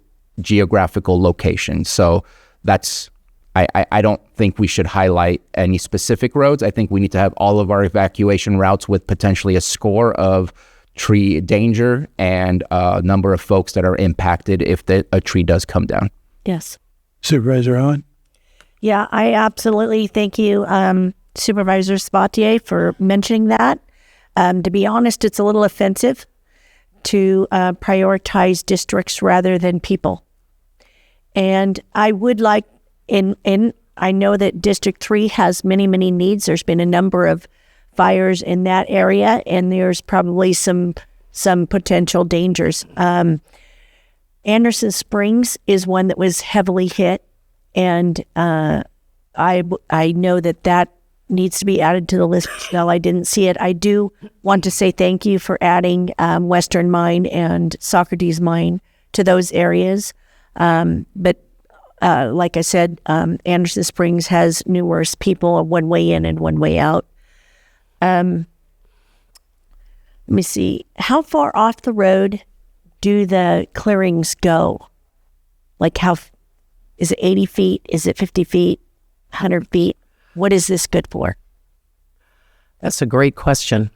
[SPEAKER 8] geographical location. So that's, I don't think we should highlight any specific roads. I think we need to have all of our evacuation routes with potentially a score of tree danger and a number of folks that are impacted if a tree does come down.
[SPEAKER 3] Yes.
[SPEAKER 1] Supervisor Owen?
[SPEAKER 7] Yeah, I absolutely thank you, Supervisor Spatier, for mentioning that. To be honest, it's a little offensive to prioritize districts rather than people. And I would like, I know that District 3 has many, many needs. There's been a number of fires in that area, and there's probably some potential dangers. Anderson Springs is one that was heavily hit, and I know that needs to be added to the list. Still, I didn't see it. I do want to say thank you for adding Western Mine and Socrates Mine to those areas. But like I said, Anderson Springs has numerous people, one way in and one way out. Let me see. How far off the road do the clearings go? Like is it 80 feet? Is it 50 feet? 100 feet? What is this good for?
[SPEAKER 15] That's a great question.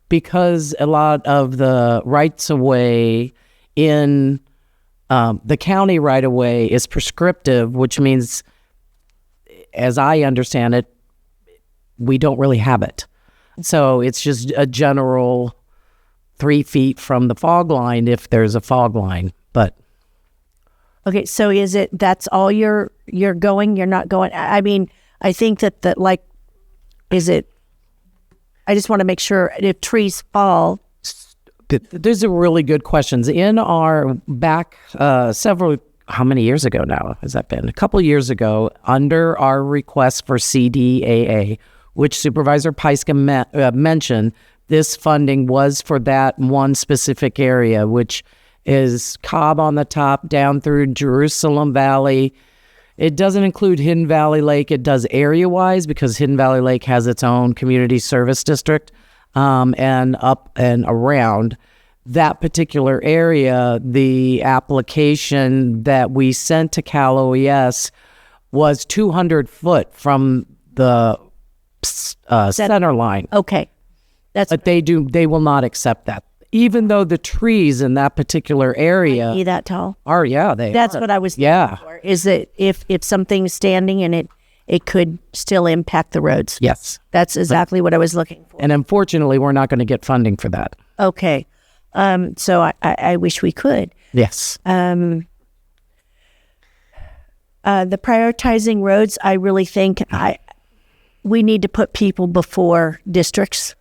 [SPEAKER 15] Because a lot of the rights of way in the county right of way is prescriptive, which means, as I understand it, we don't really have it. So it's just a general 3 feet from the fog line if there's a fog line. But
[SPEAKER 7] okay, so that's all you're going? You're not going? I mean, I think that I just want to make sure if trees fall.
[SPEAKER 15] These are really good questions. In our back how many years ago now has that been? A couple of years ago, under our request for CDAA, which Supervisor Pyska mentioned, this funding was for that one specific area, which is Cobb on the top down through Jerusalem Valley. It doesn't include Hidden Valley Lake. It does area-wise because Hidden Valley Lake has its own community service district. And up and around that particular area, the application that we sent to Cal OES was 200 foot from the center line.
[SPEAKER 7] Okay.
[SPEAKER 15] But they will not accept that. Even though the trees in that particular area
[SPEAKER 7] be that tall.
[SPEAKER 15] That's
[SPEAKER 7] what I was thinking for. Is that if something's standing and it could still impact the roads.
[SPEAKER 15] Yes.
[SPEAKER 7] That's exactly what I was looking for.
[SPEAKER 15] And unfortunately, we're not going to get funding for that.
[SPEAKER 7] Okay. So I wish we could.
[SPEAKER 15] Yes.
[SPEAKER 7] The prioritizing roads, I really think we need to put people before districts.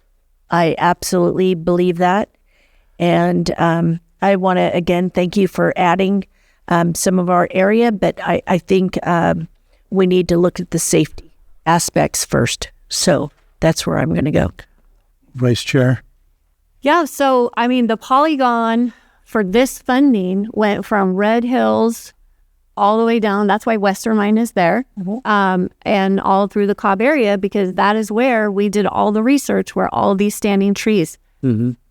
[SPEAKER 7] I absolutely believe that. And I want to, again, thank you for adding some of our area, but I think we need to look at the safety aspects first. So that's where I'm going to go.
[SPEAKER 1] Vice Chair?
[SPEAKER 3] Yeah, so, I mean, the polygon for this funding went from Red Hills all the way down. That's why Western Mine is there, and all through the Cobb area, because that is where we did all the research, where all these standing trees,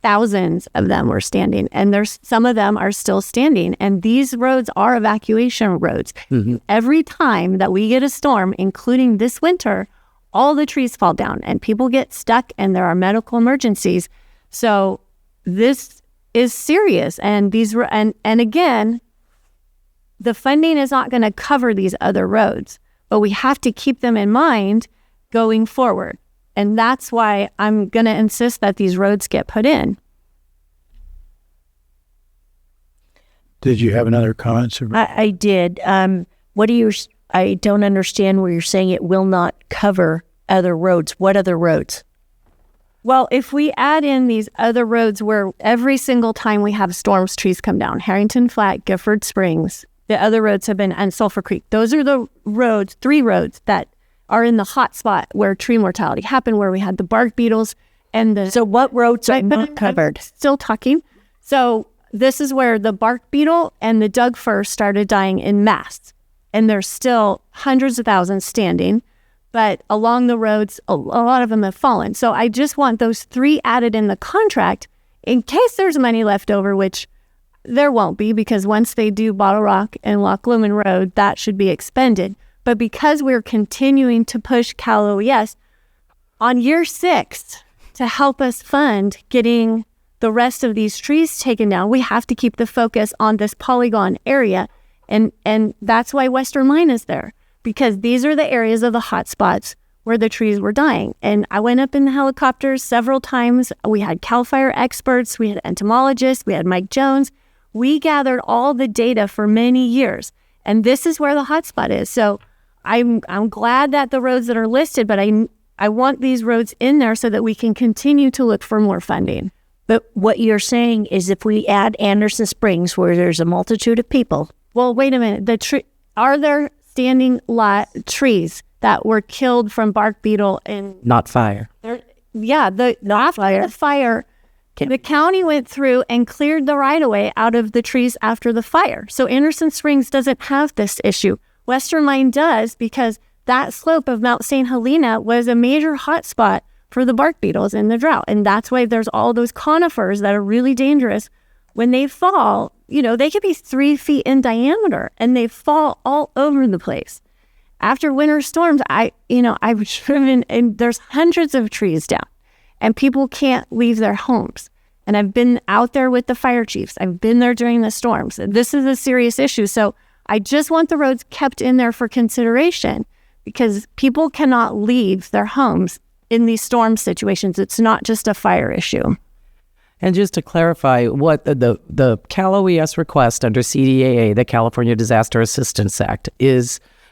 [SPEAKER 3] thousands of them were standing, and some of them are still standing. And these roads are evacuation roads. Every time that we get a storm, including this winter, all the trees fall down and people get stuck and there are medical emergencies. So this is serious. And again, the funding is not going to cover these other roads, but we have to keep them in mind going forward. And that's why I'm going to insist that these roads get put in.
[SPEAKER 1] Did you have another comment, Supervisor?
[SPEAKER 7] I did. I don't understand where you're saying it will not cover other roads. What other roads?
[SPEAKER 3] Well, if we add in these other roads where every single time we have storms, trees come down, Harrington Flat, Gifford Springs, the other roads have been, and Sulphur Creek, those are the roads, 3 roads that are in the hot spot where tree mortality happened, where we had the bark beetles and the...
[SPEAKER 7] So what roads are not covered?
[SPEAKER 3] I'm still talking. So this is where the bark beetle and the Doug fir started dying in mass. And there's still hundreds of thousands standing, but along the roads, a lot of them have fallen. So I just want those 3 added in the contract in case there's money left over, which there won't be, because once they do Bottle Rock and Loch Lomond Road, that should be expended. But because we're continuing to push Cal OES on year 6 to help us fund getting the rest of these trees taken down, we have to keep the focus on this polygon area. And that's why Western Line is there, because these are the areas of the hot spots where the trees were dying. And I went up in the helicopters several times. We had CAL FIRE experts, we had entomologists, we had Mike Jones. We gathered all the data for many years, and this is where the hot spot is. So I'm glad that the roads that are listed, but I want these roads in there so that we can continue to look for more funding.
[SPEAKER 7] But what you're saying is if we add Anderson Springs, where there's a multitude of people.
[SPEAKER 3] Well, wait a minute. Are there standing trees that were killed from bark beetle and
[SPEAKER 15] Not fire.
[SPEAKER 3] After the fire, the county went through and cleared the right-of-way out of the trees after the fire. So Anderson Springs doesn't have this issue. Western Line does, because that slope of Mount St. Helena was a major hotspot for the bark beetles in the drought. And that's why there's all those conifers that are really dangerous. When they fall, they could be 3 feet in diameter and they fall all over the place. After winter storms, I've driven and there's hundreds of trees down and people can't leave their homes. And I've been out there with the fire chiefs. I've been there during the storms. This is a serious issue. So I just want the roads kept in there for consideration, because people cannot leave their homes in these storm situations. It's not just a fire issue.
[SPEAKER 15] And just to clarify, what the Cal OES request under CDAA, the California Disaster Assistance Act,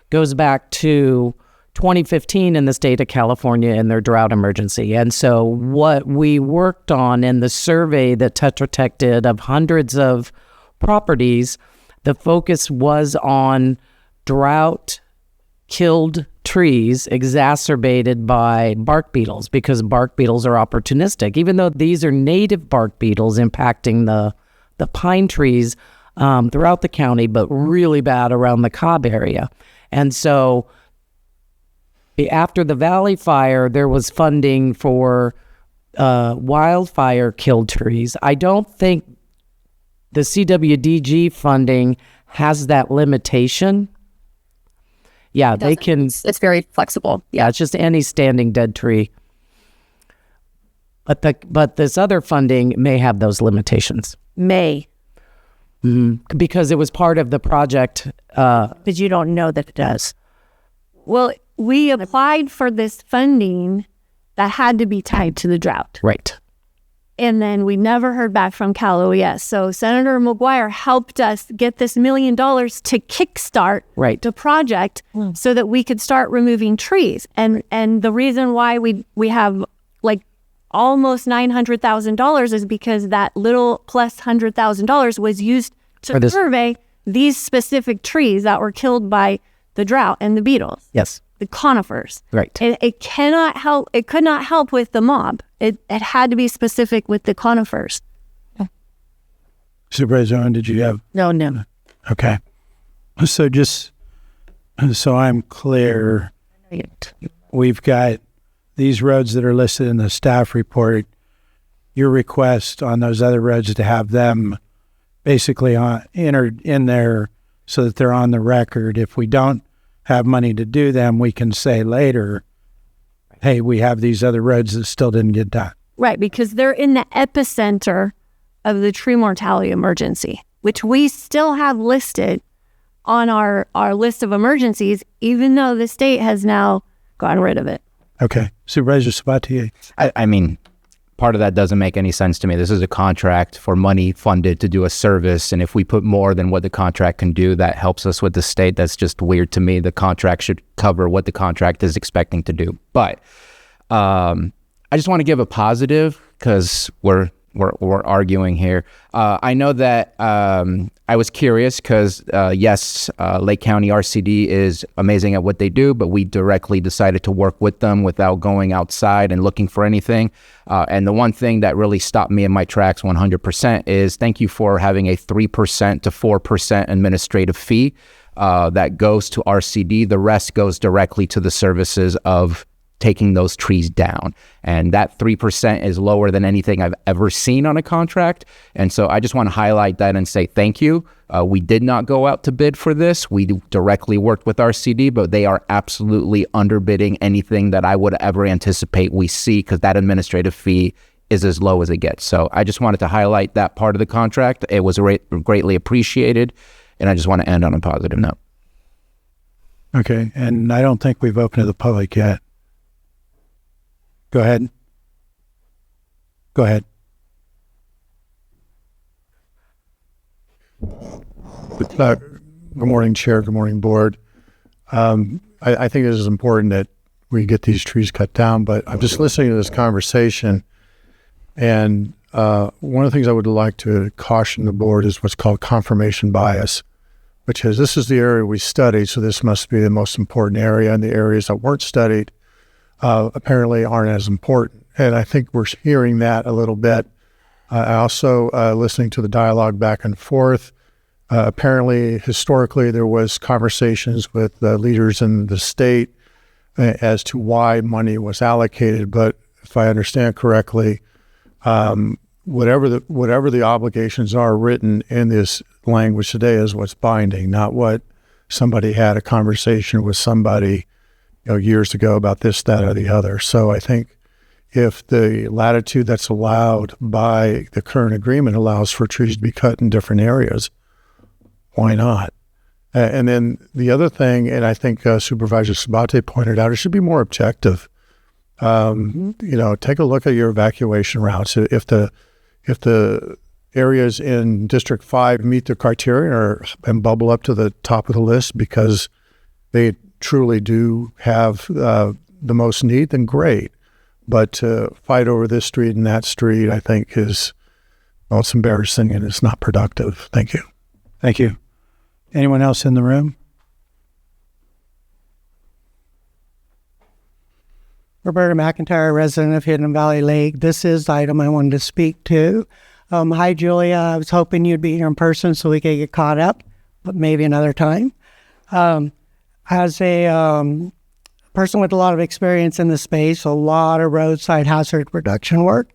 [SPEAKER 15] goes back to 2015 in the state of California in their drought emergency. And so what we worked on in the survey that Tetra Tech did of hundreds of properties, the focus was on drought-killed trees exacerbated by bark beetles, because bark beetles are opportunistic. Even though these are native bark beetles impacting the pine trees throughout the county, but really bad around the Cobb area. And so after the Valley Fire, there was funding for wildfire-killed trees. I don't think the CWDG funding has that limitation. Yeah, they can...
[SPEAKER 20] It's very flexible.
[SPEAKER 15] Yeah, it's just any standing dead tree. But this other funding may have those limitations.
[SPEAKER 7] May.
[SPEAKER 15] Because it was part of the project.
[SPEAKER 7] But you don't know that it does.
[SPEAKER 3] Well, we applied for this funding that had to be tied to the drought.
[SPEAKER 15] Right.
[SPEAKER 3] And then we never heard back from Cal OES. So Senator McGuire helped us get this $1 million to kickstart the project so that we could start removing trees. And the reason why we have like almost $900,000 is because that little plus $100,000 was used to survey these specific trees that were killed by the drought and the beetles.
[SPEAKER 15] Yes.
[SPEAKER 3] The conifers.
[SPEAKER 15] Right.
[SPEAKER 3] It cannot help. It could not help with the mob. It had to be specific with the conifers.
[SPEAKER 1] Supervisor Owen, did you have?
[SPEAKER 7] No.
[SPEAKER 1] Okay. So just so I'm clear, we've got these roads that are listed in the staff report. Your request on those other roads to have them basically entered in there so that they're on the record. If we don't have money to do them, we can say later, hey, we have these other roads that still didn't get done.
[SPEAKER 3] Right, because they're in the epicenter of the tree mortality emergency, which we still have listed on our list of emergencies, even though the state has now gotten rid of it.
[SPEAKER 1] Okay. Supervisor Sabatier.
[SPEAKER 8] I mean, part of that doesn't make any sense to me. This is a contract for money funded to do a service, and if we put more than what the contract can do, that helps us with the state. That's just weird to me. The contract should cover what the contract is expecting to do. But I just want to give a positive, because we're arguing here. I know that I was curious because, yes, Lake County RCD is amazing at what they do, but we directly decided to work with them without going outside and looking for anything. And the one thing that really stopped me in my tracks 100% is thank you for having a 3% to 4% administrative fee that goes to RCD. The rest goes directly to the services of taking those trees down. And that 3% is lower than anything I've ever seen on a contract. And so I just want to highlight that and say thank you. We did not go out to bid for this. We directly worked with RCD, but they are absolutely underbidding anything that I would ever anticipate we see, because that administrative fee is as low as it gets. So I just wanted to highlight that part of the contract. It was greatly appreciated. And I just want to end on a positive note.
[SPEAKER 1] Okay. And I don't think we've opened to the public yet. Go ahead. Go ahead. Good morning, Chair. Good morning, Board. I think this is important that we get these trees cut down, but I'm just listening to this conversation, and one of the things I would like to caution the Board is what's called confirmation bias, which is this is the area we studied, so this must be the most important area, and the areas that weren't studied apparently aren't as important. And I think we're hearing that a little bit. I also, listening to the dialogue back and forth, apparently, historically, there was conversations with leaders in the state as to why money was allocated. But if I understand correctly, whatever the obligations are written in this language today is what's binding, not what somebody had a conversation with somebody years ago about this, that, or the other. So I think if the latitude that's allowed by the current agreement allows for trees to be cut in different areas, why not? And then the other thing, and I think Supervisor Sabate pointed out, it should be more objective. Take a look at your evacuation routes. If the areas in District 5 meet the criteria and bubble up to the top of the list because they truly do have the most need, then great. But to fight over this street and that street, I think it's embarrassing and it's not productive. Thank you. Thank you. Anyone else in the room?
[SPEAKER 14] Roberta McIntyre, resident of Hidden Valley Lake. This is the item I wanted to speak to. Hi, Julia. I was hoping you'd be here in person so we could get caught up, but maybe another time. As a person with a lot of experience in the space, a lot of roadside hazard reduction work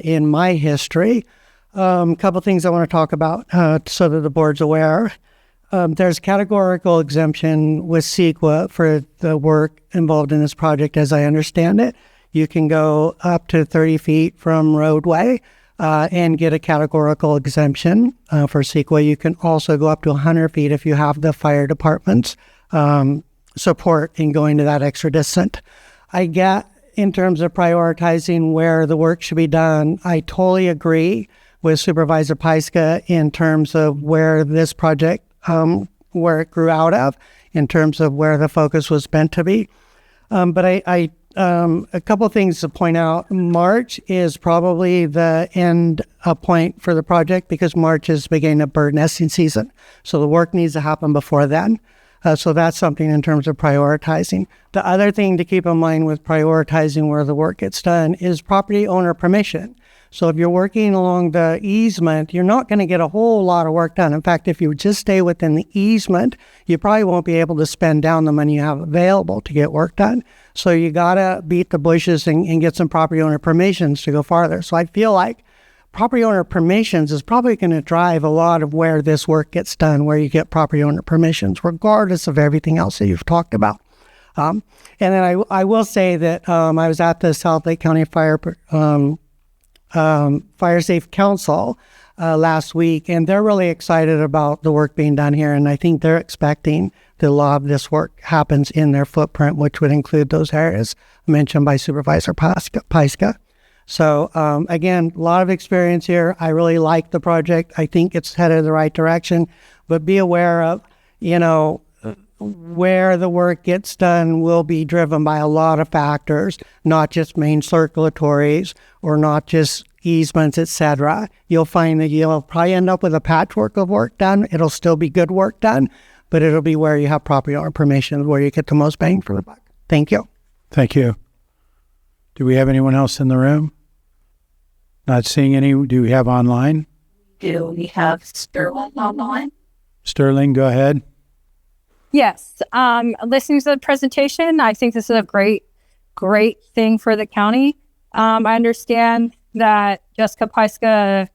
[SPEAKER 14] in my history. A couple things I want to talk about so that the board's aware. There's categorical exemption with CEQA for the work involved in this project, as I understand it. You can go up to 30 feet from roadway and get a categorical exemption for CEQA. You can also go up to 100 feet if you have the fire department's support in going to that extra distance. I get, in terms of prioritizing where the work should be done, I totally agree with Supervisor Pieska in terms of where this project, where it grew out of, in terms of where the focus was meant to be. But a couple of things to point out. March is probably the end point for the project because March is the beginning of bird nesting season. So the work needs to happen before then. So that's something in terms of prioritizing. The other thing to keep in mind with prioritizing where the work gets done is property owner permission. So if you're working along the easement, you're not going to get a whole lot of work done. In fact, if you just stay within the easement, you probably won't be able to spend down the money you have available to get work done. So you got to beat the bushes and get some property owner permissions to go farther. So I feel like property owner permissions is probably going to drive a lot of where this work gets done, where you get property owner permissions, regardless of everything else that you've talked about. And then I will say that I was at the South Lake County Fire Safe Council last week, and they're really excited about the work being done here. And I think they're expecting that a lot of this work happens in their footprint, which would include those areas mentioned by Supervisor Pyska. So again, a lot of experience here. I really like the project. I think it's headed in the right direction, but be aware of, where the work gets done will be driven by a lot of factors, not just main circulatories or not just easements, etc. You'll find that you'll probably end up with a patchwork of work done. It'll still be good work done, but it'll be where you have property owner permission, where you get the most bang for the buck. Thank you.
[SPEAKER 1] Thank you. Do we have anyone else in the room? Not seeing any. Do we have online?
[SPEAKER 21] Do we have Sterling online?
[SPEAKER 1] Sterling, go ahead.
[SPEAKER 11] Yes. Listening to the presentation, I think this is a great thing for the county. I understand that Jessica Pyska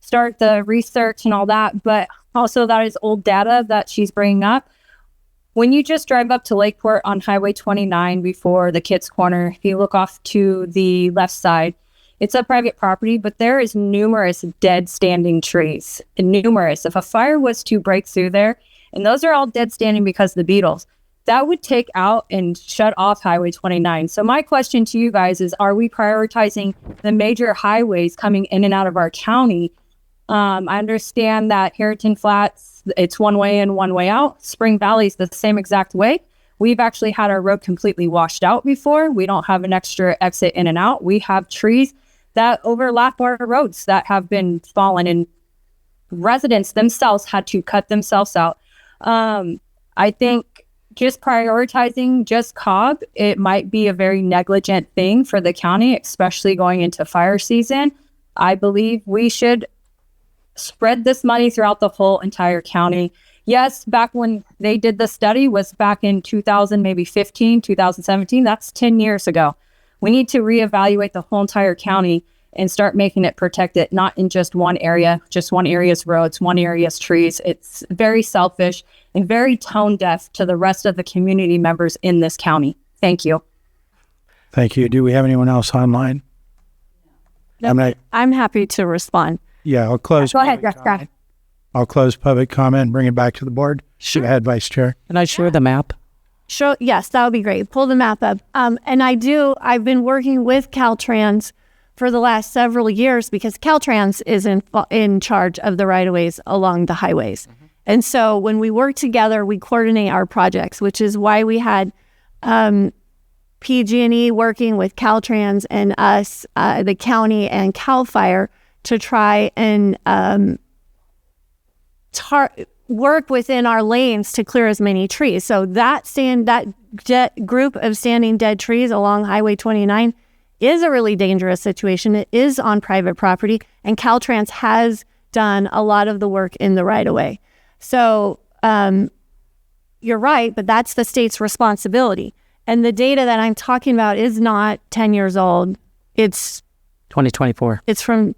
[SPEAKER 11] started the research and all that, but also that is old data that she's bringing up. When you just drive up to Lakeport on Highway 29 before the Kids Corner, if you look off to the left side, it's a private property, but there is numerous dead standing trees. Numerous. If a fire was to break through there, and those are all dead standing because of the beetles, that would take out and shut off Highway 29. So my question to you guys is, are we prioritizing the major highways coming in and out of our county? I understand that Harrington Flats, it's one way in, one way out. Spring Valley's the same exact way. We've actually had our road completely washed out before. We don't have an extra exit in and out. We have trees that overlap our roads that have been fallen, and residents themselves had to cut themselves out. I think just prioritizing just COG, it might be a very negligent thing for the county, especially going into fire season. I believe we should spread this money throughout the whole entire county. Yes, back when they did the study was back in 2000, maybe 15, 2017. That's 10 years ago. We need to reevaluate the whole entire county and start making it protected, not in just one area, just one area's roads, one area's trees. It's very selfish and very tone deaf to the rest of the community members in this county. Thank you.
[SPEAKER 1] Thank you. Do we have anyone else online?
[SPEAKER 3] I'm happy to respond.
[SPEAKER 1] Yeah, I'll close.
[SPEAKER 3] Go ahead, Jeff.
[SPEAKER 1] I'll close public comment and bring it back to the board. Sure. Go ahead, Vice Chair.
[SPEAKER 15] Can I share the map?
[SPEAKER 3] Sure. Yes, that would be great. Pull the map up. And I've been working with Caltrans for the last several years because Caltrans is in charge of the right-of-ways along the highways. Mm-hmm. And so when we work together, we coordinate our projects, which is why we had PG&E working with Caltrans and us, the county and CAL FIRE, to try and work within our lanes to clear as many trees. So that group of standing dead trees along Highway 29 is a really dangerous situation. It is on private property, and Caltrans has done a lot of the work in the right-of-way. So you're right, but that's the state's responsibility. And the data that I'm talking about is not 10 years old. It's
[SPEAKER 15] 2024.
[SPEAKER 3] It's from,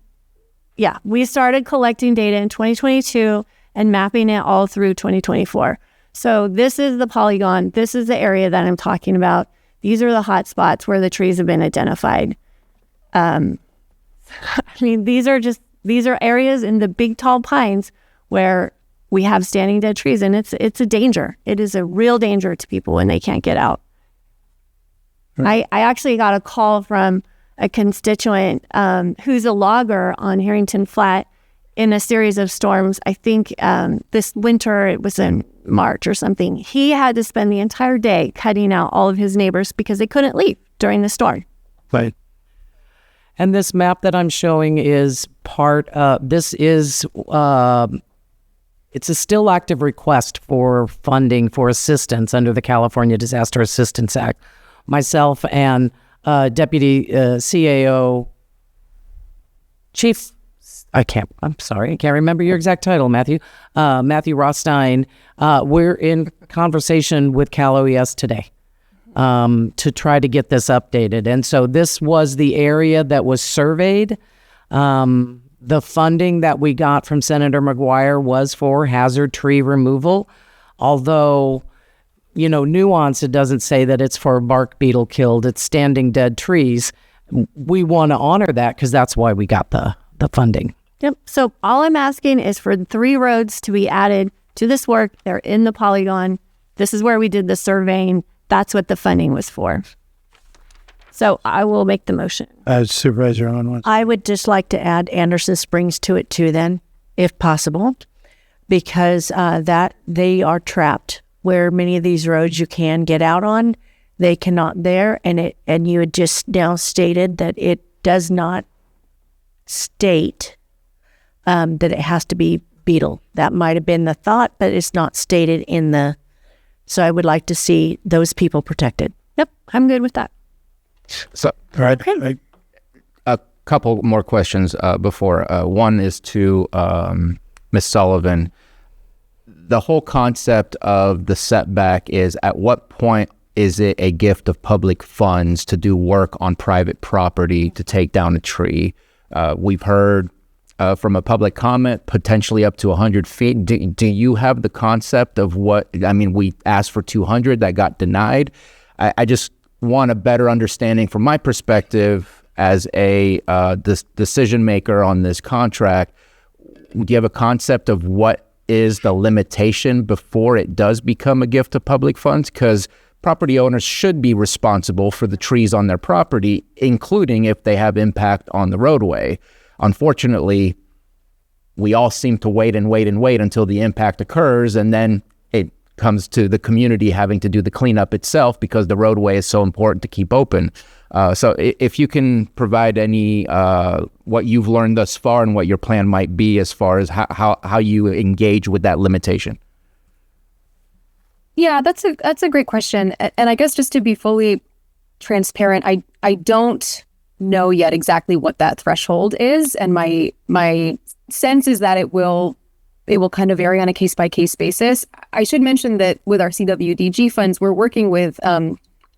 [SPEAKER 3] we started collecting data in 2022 and mapping it all through 2024. So this is the polygon. This is the area that I'm talking about. These are the hot spots where the trees have been identified. These are areas in the big tall pines where we have standing dead trees, and it's a danger. It is a real danger to people when they can't get out. Right. I actually got a call from a constituent who's a logger on Harrington Flat in a series of storms. I think this winter, it was in March or something. He had to spend the entire day cutting out all of his neighbors because they couldn't leave during the storm.
[SPEAKER 1] Right.
[SPEAKER 15] And this map that I'm showing is it's a still active request for funding for assistance under the California Disaster Assistance Act. Myself and Deputy CAO Chief, I can't remember your exact title, Matthew. Matthew Rothstein, we're in conversation with Cal OES today to try to get this updated. And so this was the area that was surveyed. The funding that we got from Senator McGuire was for hazard tree removal, although nuance. It doesn't say that it's for bark beetle killed. It's standing dead trees. We want to honor that because that's why we got the funding.
[SPEAKER 3] Yep. So all I'm asking is for 3 roads to be added to this work. They're in the polygon. This is where we did the surveying. That's what the funding was for. So I will make the motion.
[SPEAKER 1] Supervisor Owen.
[SPEAKER 7] I would just like to add Anderson Springs to it too then, if possible, because that they are trapped where many of these roads you can get out on, they cannot there. And you had just now stated that it does not state that it has to be beetle. That might have been the thought, but it's not stated in the, so I would like to see those people protected.
[SPEAKER 3] Yep, I'm good with that.
[SPEAKER 8] So,
[SPEAKER 1] all right.
[SPEAKER 3] Okay.
[SPEAKER 8] A couple more questions before. One is to Ms. Sullivan. The whole concept of the setback is, at what point is it a gift of public funds to do work on private property to take down a tree? We've heard from a public comment, potentially up to 100 feet. Do you have the concept of what, we asked for 200, that got denied. I just want a better understanding from my perspective as a decision maker on this contract. Do you have a concept of what is the limitation before it does become a gift of public funds? Because property owners should be responsible for the trees on their property, including if they have impact on the roadway. Unfortunately, we all seem to wait until the impact occurs, and then it comes to the community having to do the cleanup itself because the roadway is so important to keep open. So if you can provide any what you've learned thus far and what your plan might be as far as how you engage with that limitation.
[SPEAKER 20] Yeah, that's a great question. And I guess just to be fully transparent, I don't know yet exactly what that threshold is, and my sense is that it will kind of vary on a case by case basis. I should mention that with our CWDG funds, we're working with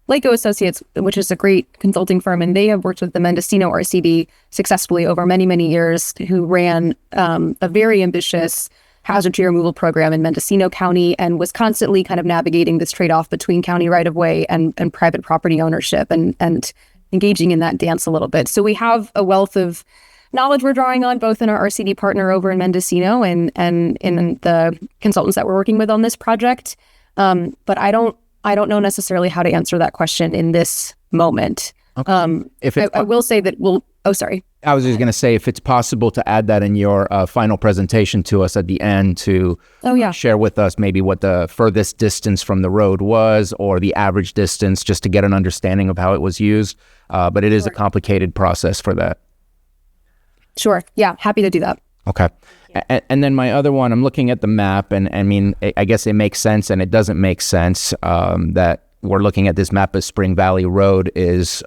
[SPEAKER 20] Laco Associates, which is a great consulting firm, and they have worked with the Mendocino RCD successfully over many, many years, who ran a very ambitious hazard tree removal program in Mendocino County and was constantly kind of navigating this trade-off between county right-of-way and private property ownership and engaging in that dance a little bit. So we have a wealth of knowledge we're drawing on, both in our RCD partner over in Mendocino and in the consultants that we're working with on this project. But I don't know necessarily how to answer that question in this moment. Okay. I will say that sorry.
[SPEAKER 8] I was just going to say, if it's possible to add that in your final presentation to us at the end to share with us maybe what the furthest distance from the road was or the average distance, just to get an understanding of how it was used. But it is a complicated process for that.
[SPEAKER 20] Sure. Yeah. Happy to do that.
[SPEAKER 8] Okay. And then my other one, I'm looking at the map, and I guess it makes sense and it doesn't make sense that we're looking at this map as Spring Valley Road is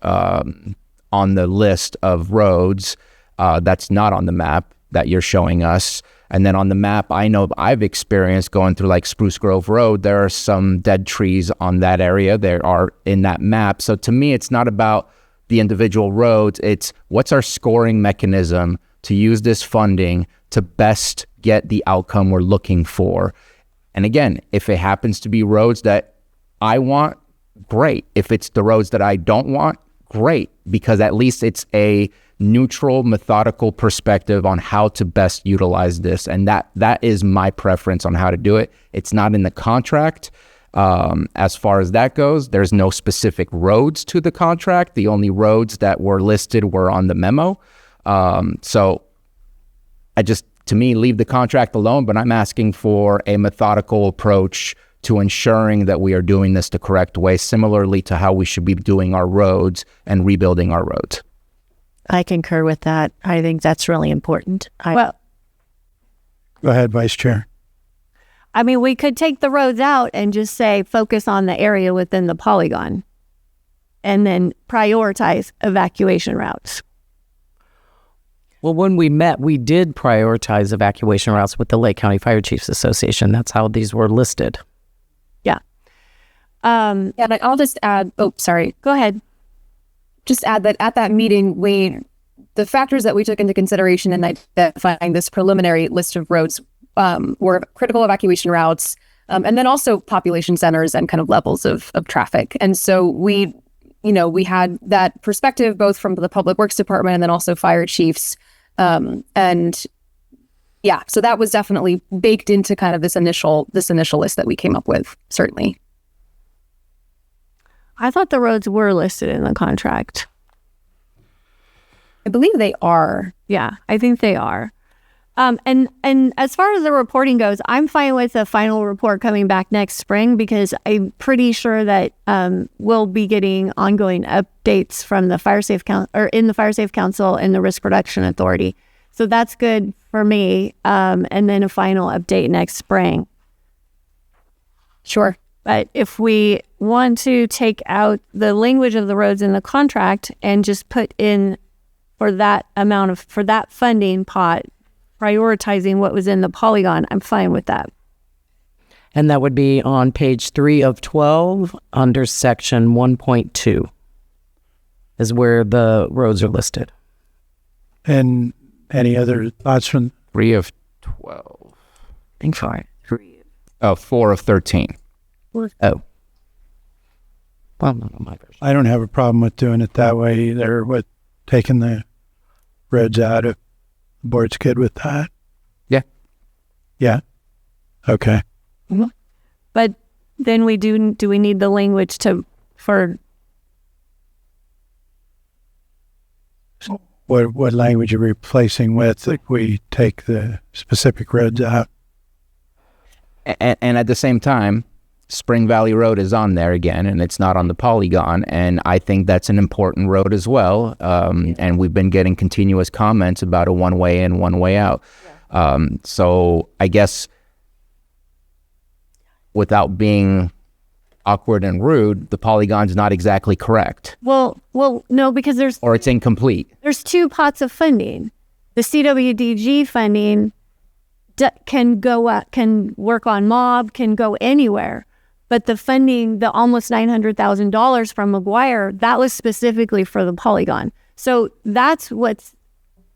[SPEAKER 8] on the list of roads that's not on the map that you're showing us. And then on the map, I know I've experienced going through like Spruce Grove Road, there are some dead trees on that area. There are in that map. So to me, it's not about the individual roads. It's what's our scoring mechanism to use this funding to best get the outcome we're looking for. And again, if it happens to be roads that I want, great. If it's the roads that I don't want, great, because at least it's a neutral, methodical perspective on how to best utilize this. And that is my preference on how to do it. It's not in the contract. As far as that goes, there's no specific roads to the contract. The only roads that were listed were on the memo. So to me, leave the contract alone, but I'm asking for a methodical approach to ensuring that we are doing this the correct way, similarly to how we should be doing our roads and rebuilding our roads.
[SPEAKER 7] I concur with that. I think that's really important.
[SPEAKER 1] Go ahead, Vice Chair.
[SPEAKER 3] I mean, we could take the roads out and just say focus on the area within the polygon and then prioritize evacuation routes.
[SPEAKER 15] Well, when we met, we did prioritize evacuation routes with the Lake County Fire Chiefs Association. That's how these were listed.
[SPEAKER 3] Yeah.
[SPEAKER 20] And I'll just add, sorry.
[SPEAKER 3] Go ahead.
[SPEAKER 20] Just add that at that meeting, the factors that we took into consideration in identifying this preliminary list of roads were critical evacuation routes, and then also population centers and kind of levels of traffic. And so we had that perspective both from the Public Works Department and then also fire chiefs. And yeah, so that was definitely baked into kind of this initial list that we came up with, certainly.
[SPEAKER 3] I thought the roads were listed in the contract.
[SPEAKER 20] I believe they are.
[SPEAKER 3] Yeah, I think they are. And as far as the reporting goes, I'm fine with the final report coming back next spring because I'm pretty sure that we'll be getting ongoing updates from the Fire Safe Council and the Risk Reduction Authority. So that's good for me. And then a final update next spring.
[SPEAKER 20] Sure.
[SPEAKER 3] But if we want to take out the language of the roads in the contract and just put in for that funding pot, prioritizing what was in the polygon, I'm fine with that.
[SPEAKER 15] And that would be on page 3 of 12 under section 1.2 is where the roads are listed.
[SPEAKER 1] And any other thoughts from
[SPEAKER 8] 3 of 12?
[SPEAKER 15] I think 5.
[SPEAKER 8] 4 of 13.
[SPEAKER 15] Oh. Well, not on my version.
[SPEAKER 1] I don't have a problem with doing it that way either, with taking the roads out. If the board's good with that.
[SPEAKER 8] Yeah.
[SPEAKER 1] Yeah. Okay.
[SPEAKER 3] Mm-hmm. But then do we need the language for
[SPEAKER 1] what language are we replacing with if we take the specific roads out?
[SPEAKER 8] And at the same time, Spring Valley Road is on there again, and it's not on the polygon, and I think that's an important road as well. And we've been getting continuous comments about a one-way in, one-way out. So I guess without being awkward and rude, the polygon's not exactly correct.
[SPEAKER 3] Well, no, because
[SPEAKER 8] or it's incomplete.
[SPEAKER 3] There's 2 pots of funding. The CWDG funding can work on MOB, can go anywhere. But the funding, the almost $900,000 from McGuire, that was specifically for the polygon. So that's what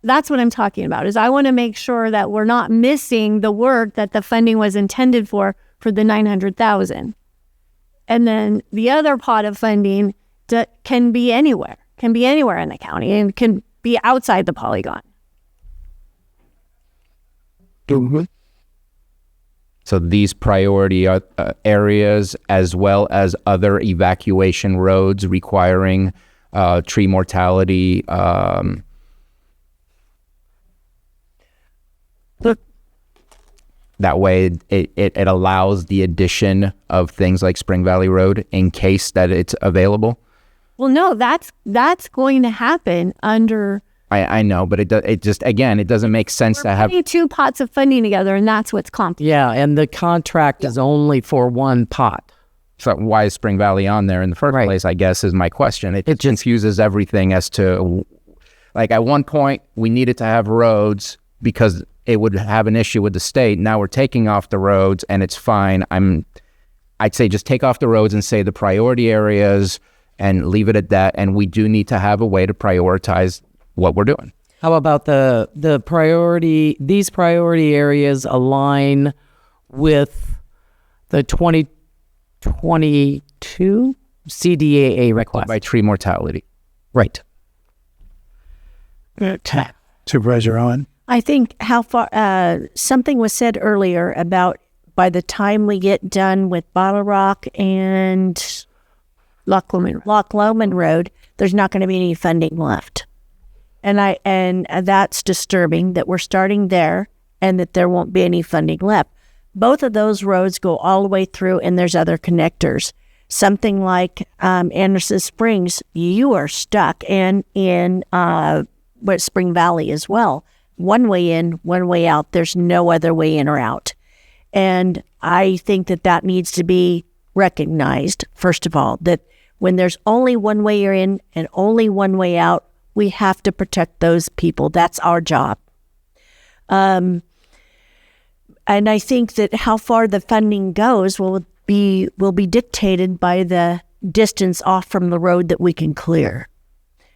[SPEAKER 3] I'm talking about, is I want to make sure that we're not missing the work that the funding was intended for the $900,000. And then the other pot of funding can be anywhere in the county and can be outside the polygon.
[SPEAKER 8] Mm-hmm. So these priority areas, as well as other evacuation roads requiring tree mortality. That way, it allows the addition of things like Spring Valley Road in case that it's available.
[SPEAKER 3] Well, no, that's going to happen under.
[SPEAKER 8] I know, but it just again, it doesn't make sense to have
[SPEAKER 3] 2 pots of funding together, and that's what's complicated.
[SPEAKER 15] Yeah, and the contract is only for one pot.
[SPEAKER 8] So why is Spring Valley on there in the first place, I guess, is my question. It just confuses everything as to, like, at one point, we needed to have roads because it would have an issue with the state. Now we're taking off the roads, and it's fine. I'd say just take off the roads and say the priority areas and leave it at that, and we do need to have a way to prioritize what we're doing.
[SPEAKER 15] How about the priority? These priority areas align with the 2022 CDAA request
[SPEAKER 8] by tree mortality.
[SPEAKER 15] Right.
[SPEAKER 1] Supervisor Owen.
[SPEAKER 7] I think how far something was said earlier about by the time we get done with Bottle Rock and Loch Lomond Road, there's not going to be any funding left. And that's disturbing that we're starting there and that there won't be any funding left. Both of those roads go all the way through, and there's other connectors. Something like Anderson Springs, you are stuck in Spring Valley as well. One way in, one way out. There's no other way in or out. And I think that needs to be recognized, first of all, that when there's only one way in and only one way out, we have to protect those people. That's our job. And I think that how far the funding goes will be dictated by the distance off from the road that we can clear.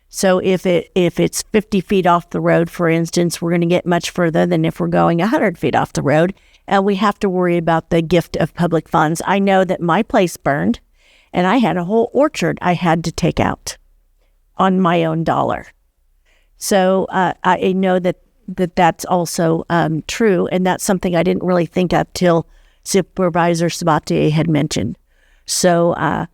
[SPEAKER 7] So if it's 50 feet off the road, for instance, we're going to get much further than if we're going 100 feet off the road. and we have to worry about the gift of public funds. I know that my place burned, and I had a whole orchard I had to take out on my own dollar. So I know that's also true, and that's something I didn't really think of till Supervisor Sabatier had mentioned. So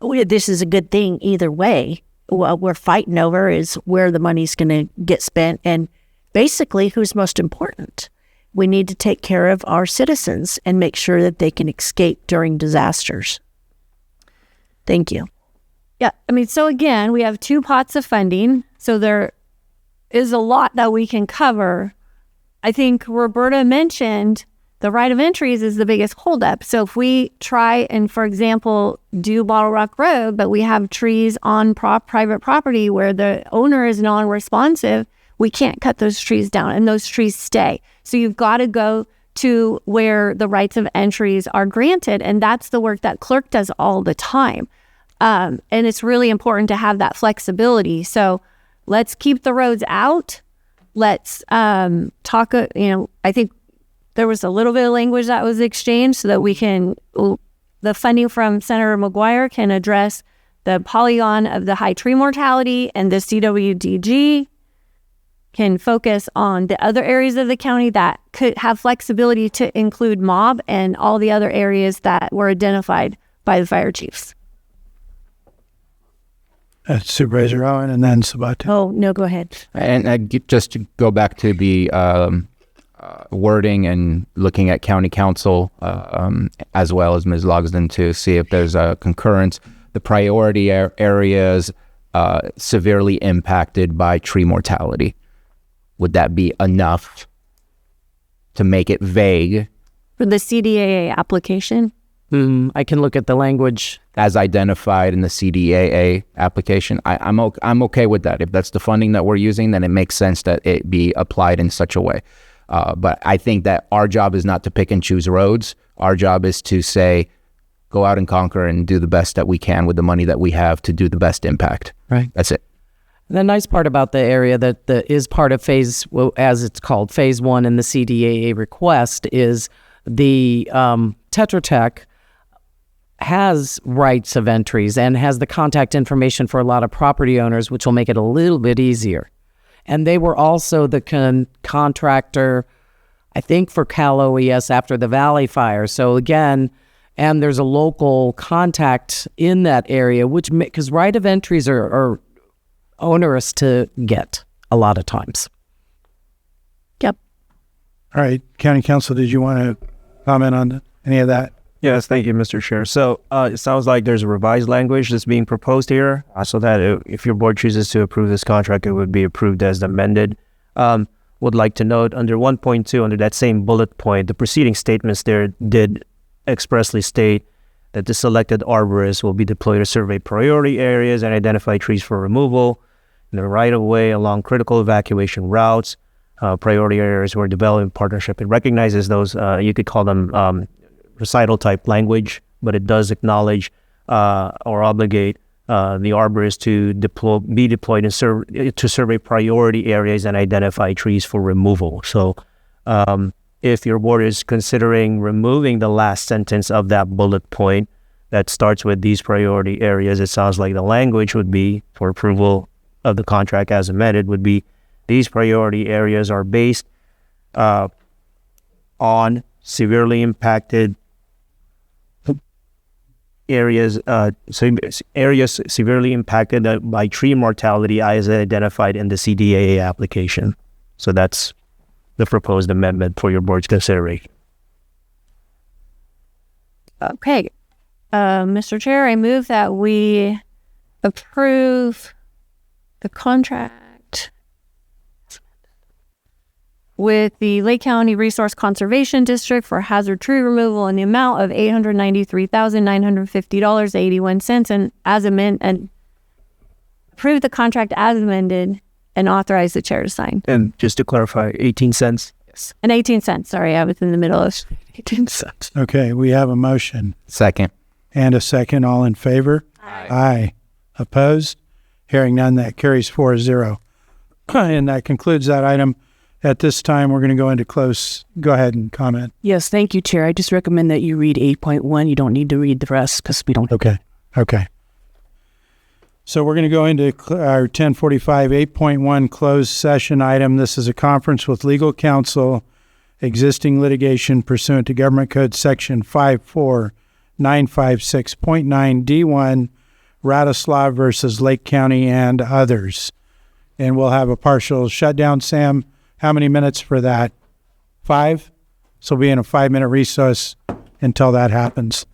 [SPEAKER 7] this is a good thing either way. What we're fighting over is where the money's going to get spent and basically who's most important. We need to take care of our citizens and make sure that they can escape during disasters. Thank you.
[SPEAKER 3] Yeah, I mean, so again, we have 2 pots of funding, so there is a lot that we can cover. I think Roberta mentioned the right of entries is the biggest holdup. So if we try and, for example, do Bottle Rock Road, but we have trees on private property where the owner is non-responsive, we can't cut those trees down and those trees stay. So you've got to go to where the rights of entries are granted. And that's the work that clerk does all the time. And it's really important to have that flexibility. So let's keep the roads out. Let's talk, I think there was a little bit of language that was exchanged so that we can, the funding from Senator McGuire can address the polygon of the high tree mortality, and the CWDG can focus on the other areas of the county that could have flexibility to include mob and all the other areas that were identified by the fire chiefs.
[SPEAKER 1] Supervisor Owen and then Sabatier.
[SPEAKER 7] Oh, no, go ahead.
[SPEAKER 8] And just to go back to the wording and looking at county council as well as Ms. Logsdon to see if there's a concurrence. The priority areas severely impacted by tree mortality. Would that be enough to make it vague?
[SPEAKER 3] For the CDAA application?
[SPEAKER 15] I can look at the language.
[SPEAKER 8] As identified in the CDAA application. I'm okay with that. If that's the funding that we're using, then it makes sense that it be applied in such a way. But I think that our job is not to pick and choose roads. Our job is to say, go out and conquer and do the best that we can with the money that we have to do the best impact.
[SPEAKER 15] Right.
[SPEAKER 8] That's it.
[SPEAKER 15] The nice part about the area that is part of as it's called, phase 1 in the CDAA request is the Tetra Tech has rights of entries and has the contact information for a lot of property owners, which will make it a little bit easier. And they were also the contractor, I think, for Cal OES after the Valley Fire. So again, and there's a local contact in that area, which because right of entries are onerous to get a lot of times.
[SPEAKER 3] Yep.
[SPEAKER 1] All right, County Council, did you want to comment on any of that?
[SPEAKER 16] Yes, thank you, Mr. Chair. So it sounds like there's a revised language that's being proposed here, so that if your board chooses to approve this contract, it would be approved as amended. Would like to note under 1.2, under that same bullet point, the preceding statements there did expressly state that the selected arborists will be deployed to survey priority areas and identify trees for removal in the right-of-way along critical evacuation routes. Priority areas were developed in partnership. It recognizes those, you could call them recital type language, but it does acknowledge or obligate the arborists to be deployed to survey priority areas and identify trees for removal. So if your board is considering removing the last sentence of that bullet point that starts with these priority areas, it sounds like the language would be for approval of the contract as amended would be these priority areas are based on severely impacted areas severely impacted by tree mortality as identified in the CDAA application. So that's the proposed amendment for your board's consideration.
[SPEAKER 3] Okay. Mr. Chair, I move that we approve the contract with the Lake County Resource Conservation District for hazard tree removal in the amount of $893,950.81 and as amended, and approve the contract as amended and authorize the chair to sign.
[SPEAKER 16] And just to clarify, 18 cents?
[SPEAKER 3] Yes. And 18 cents. Sorry, I was in the middle of 18 cents.
[SPEAKER 1] Okay, we have a motion.
[SPEAKER 8] Second.
[SPEAKER 1] And a second. All in favor?
[SPEAKER 3] Aye.
[SPEAKER 1] Aye. Opposed? Hearing none, that carries 4-0. And that concludes that item. At this time, we're going to go into close. Go ahead and comment.
[SPEAKER 2] Yes, thank you, Chair. I just recommend that you read 8.1. You don't need to read the rest because we don't.
[SPEAKER 1] Okay. So we're going to go into our 1045 8.1 closed session item. This is a conference with legal counsel, existing litigation pursuant to Government Code Section 54956.9 D1, Radislaw versus Lake County and others. And we'll have a partial shutdown. Sam, how many minutes for that? 5? So we'll be in a 5-minute recess until that happens.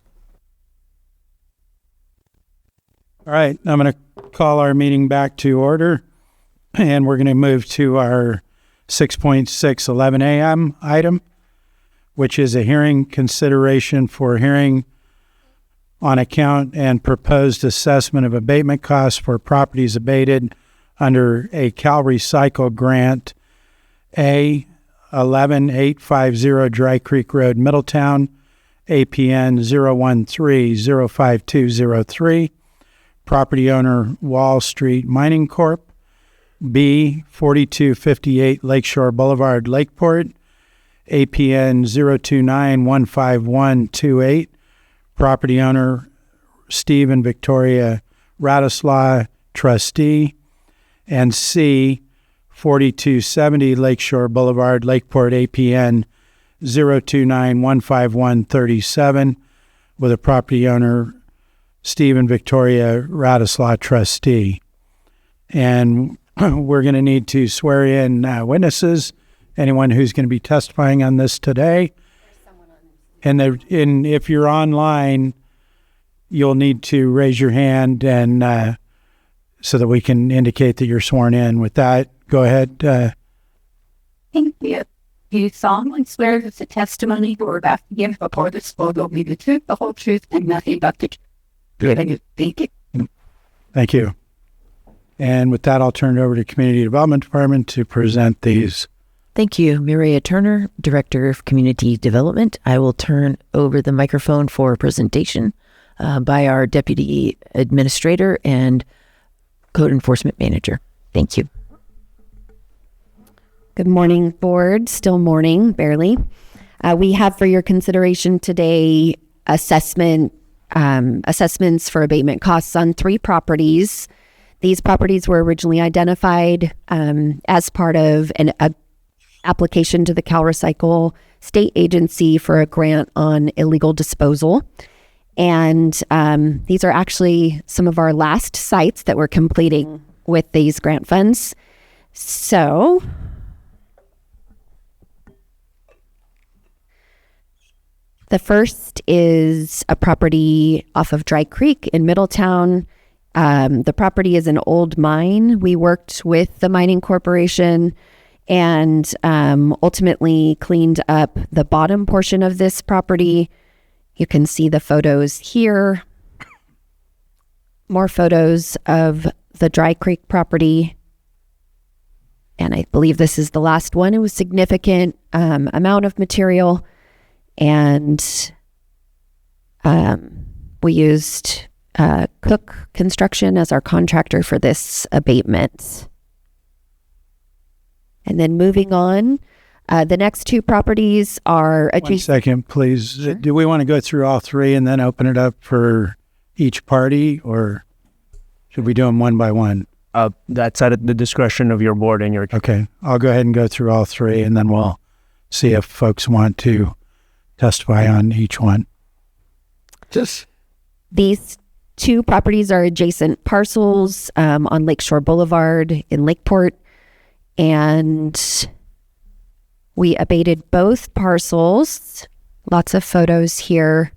[SPEAKER 1] All right, I'm going to call our meeting back to order, and we're going to move to our 6.611 a.m. item, which is a hearing consideration for hearing on account and proposed assessment of abatement costs for properties abated under a Cal Recycle grant, A 11850 Dry Creek Road, Middletown, APN 013-05203, property owner Wall Street Mining Corp., B 4258 Lakeshore Boulevard, Lakeport, APN 029-15128, property owner Steve and Victoria Radislaw, trustee, and C 4270 Lakeshore Boulevard, Lakeport, APN 029-15137, with a property owner Steve and Victoria Radislaw, trustee. And we're going to need to swear in witnesses, anyone who's going to be testifying on this today. And if you're online, you'll need to raise your hand and so that we can indicate that you're sworn in. With that, go ahead.
[SPEAKER 21] Thank you. Do you solemnly swear that the testimony you are about to give before this board will be the truth, the whole truth, and nothing but the truth? Thank you.
[SPEAKER 1] Thank you. And with that, I'll turn it over to Community Development Department to present these.
[SPEAKER 22] Thank you, Mireya Turner, Director of Community Development. I will turn over the microphone for a presentation by our Deputy Administrator and Code Enforcement Manager. Thank you.
[SPEAKER 23] Good morning, Board. Still morning, barely. We have for your consideration today assessments for abatement costs on 3 properties. These properties were originally identified as part of an application to the Cal Recycle State Agency for a grant on illegal disposal. And these are actually some of our last sites that we're completing with these grant funds. So the first is a property off of Dry Creek in Middletown. The property is an old mine. We worked with the mining corporation and ultimately cleaned up the bottom portion of this property. You can see the photos here. More photos of the Dry Creek property. And I believe this is the last one. It was significant amount of material. And we used Cook Construction as our contractor for this abatement. And then moving on, the next 2 properties are...
[SPEAKER 1] 1 second, please. Sure. Do we want to go through all 3 and then open it up for each party, or should we do them one by one?
[SPEAKER 16] That's at the discretion of your board and your...
[SPEAKER 1] Okay, I'll go ahead and go through all 3, and then we'll see if folks want to testify on each one.
[SPEAKER 23] These 2 properties are adjacent parcels on Lakeshore Boulevard in Lakeport, and we abated both parcels. Lots of photos here.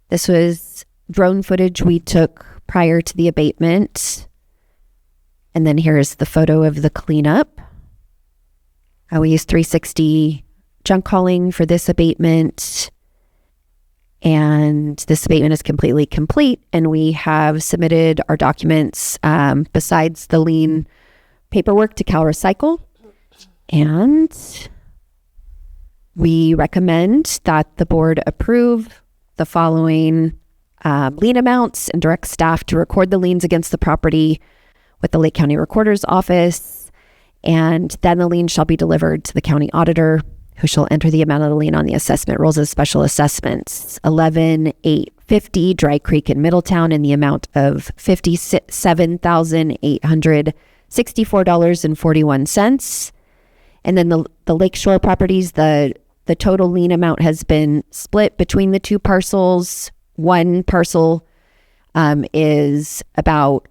[SPEAKER 23] This was drone footage we took prior to the abatement. And then here's the photo of the cleanup. We used 360 junk hauling for this abatement. And this abatement is completely complete. And we have submitted our documents besides the lien paperwork to Cal Recycle. And we recommend that the board approve the following lien amounts and direct staff to record the liens against the property with the Lake County Recorder's Office, And then the lien shall be delivered to the county auditor, who shall enter the amount of the lien on the assessment rolls as special assessments. 11,850 Dry Creek in Middletown in the amount of $57,864.41. And then the Lakeshore properties, the total lien amount has been split between the two parcels. One parcel is about,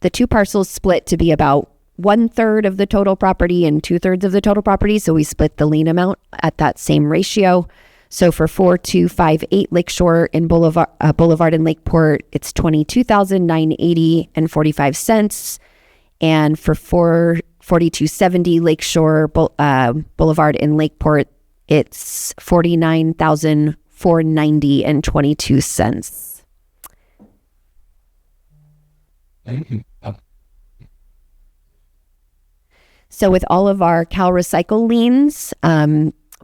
[SPEAKER 23] the two parcels split to be about 1/3 of the total property and 2/3 of the total property. So we split the lien amount at that same ratio. So for 4258 Lakeshore in Boulevard in Lakeport, it's $22,980.45. And for 4270 Lakeshore Boulevard in Lakeport, it's $49,490.22. So with all of our Cal Recycle liens,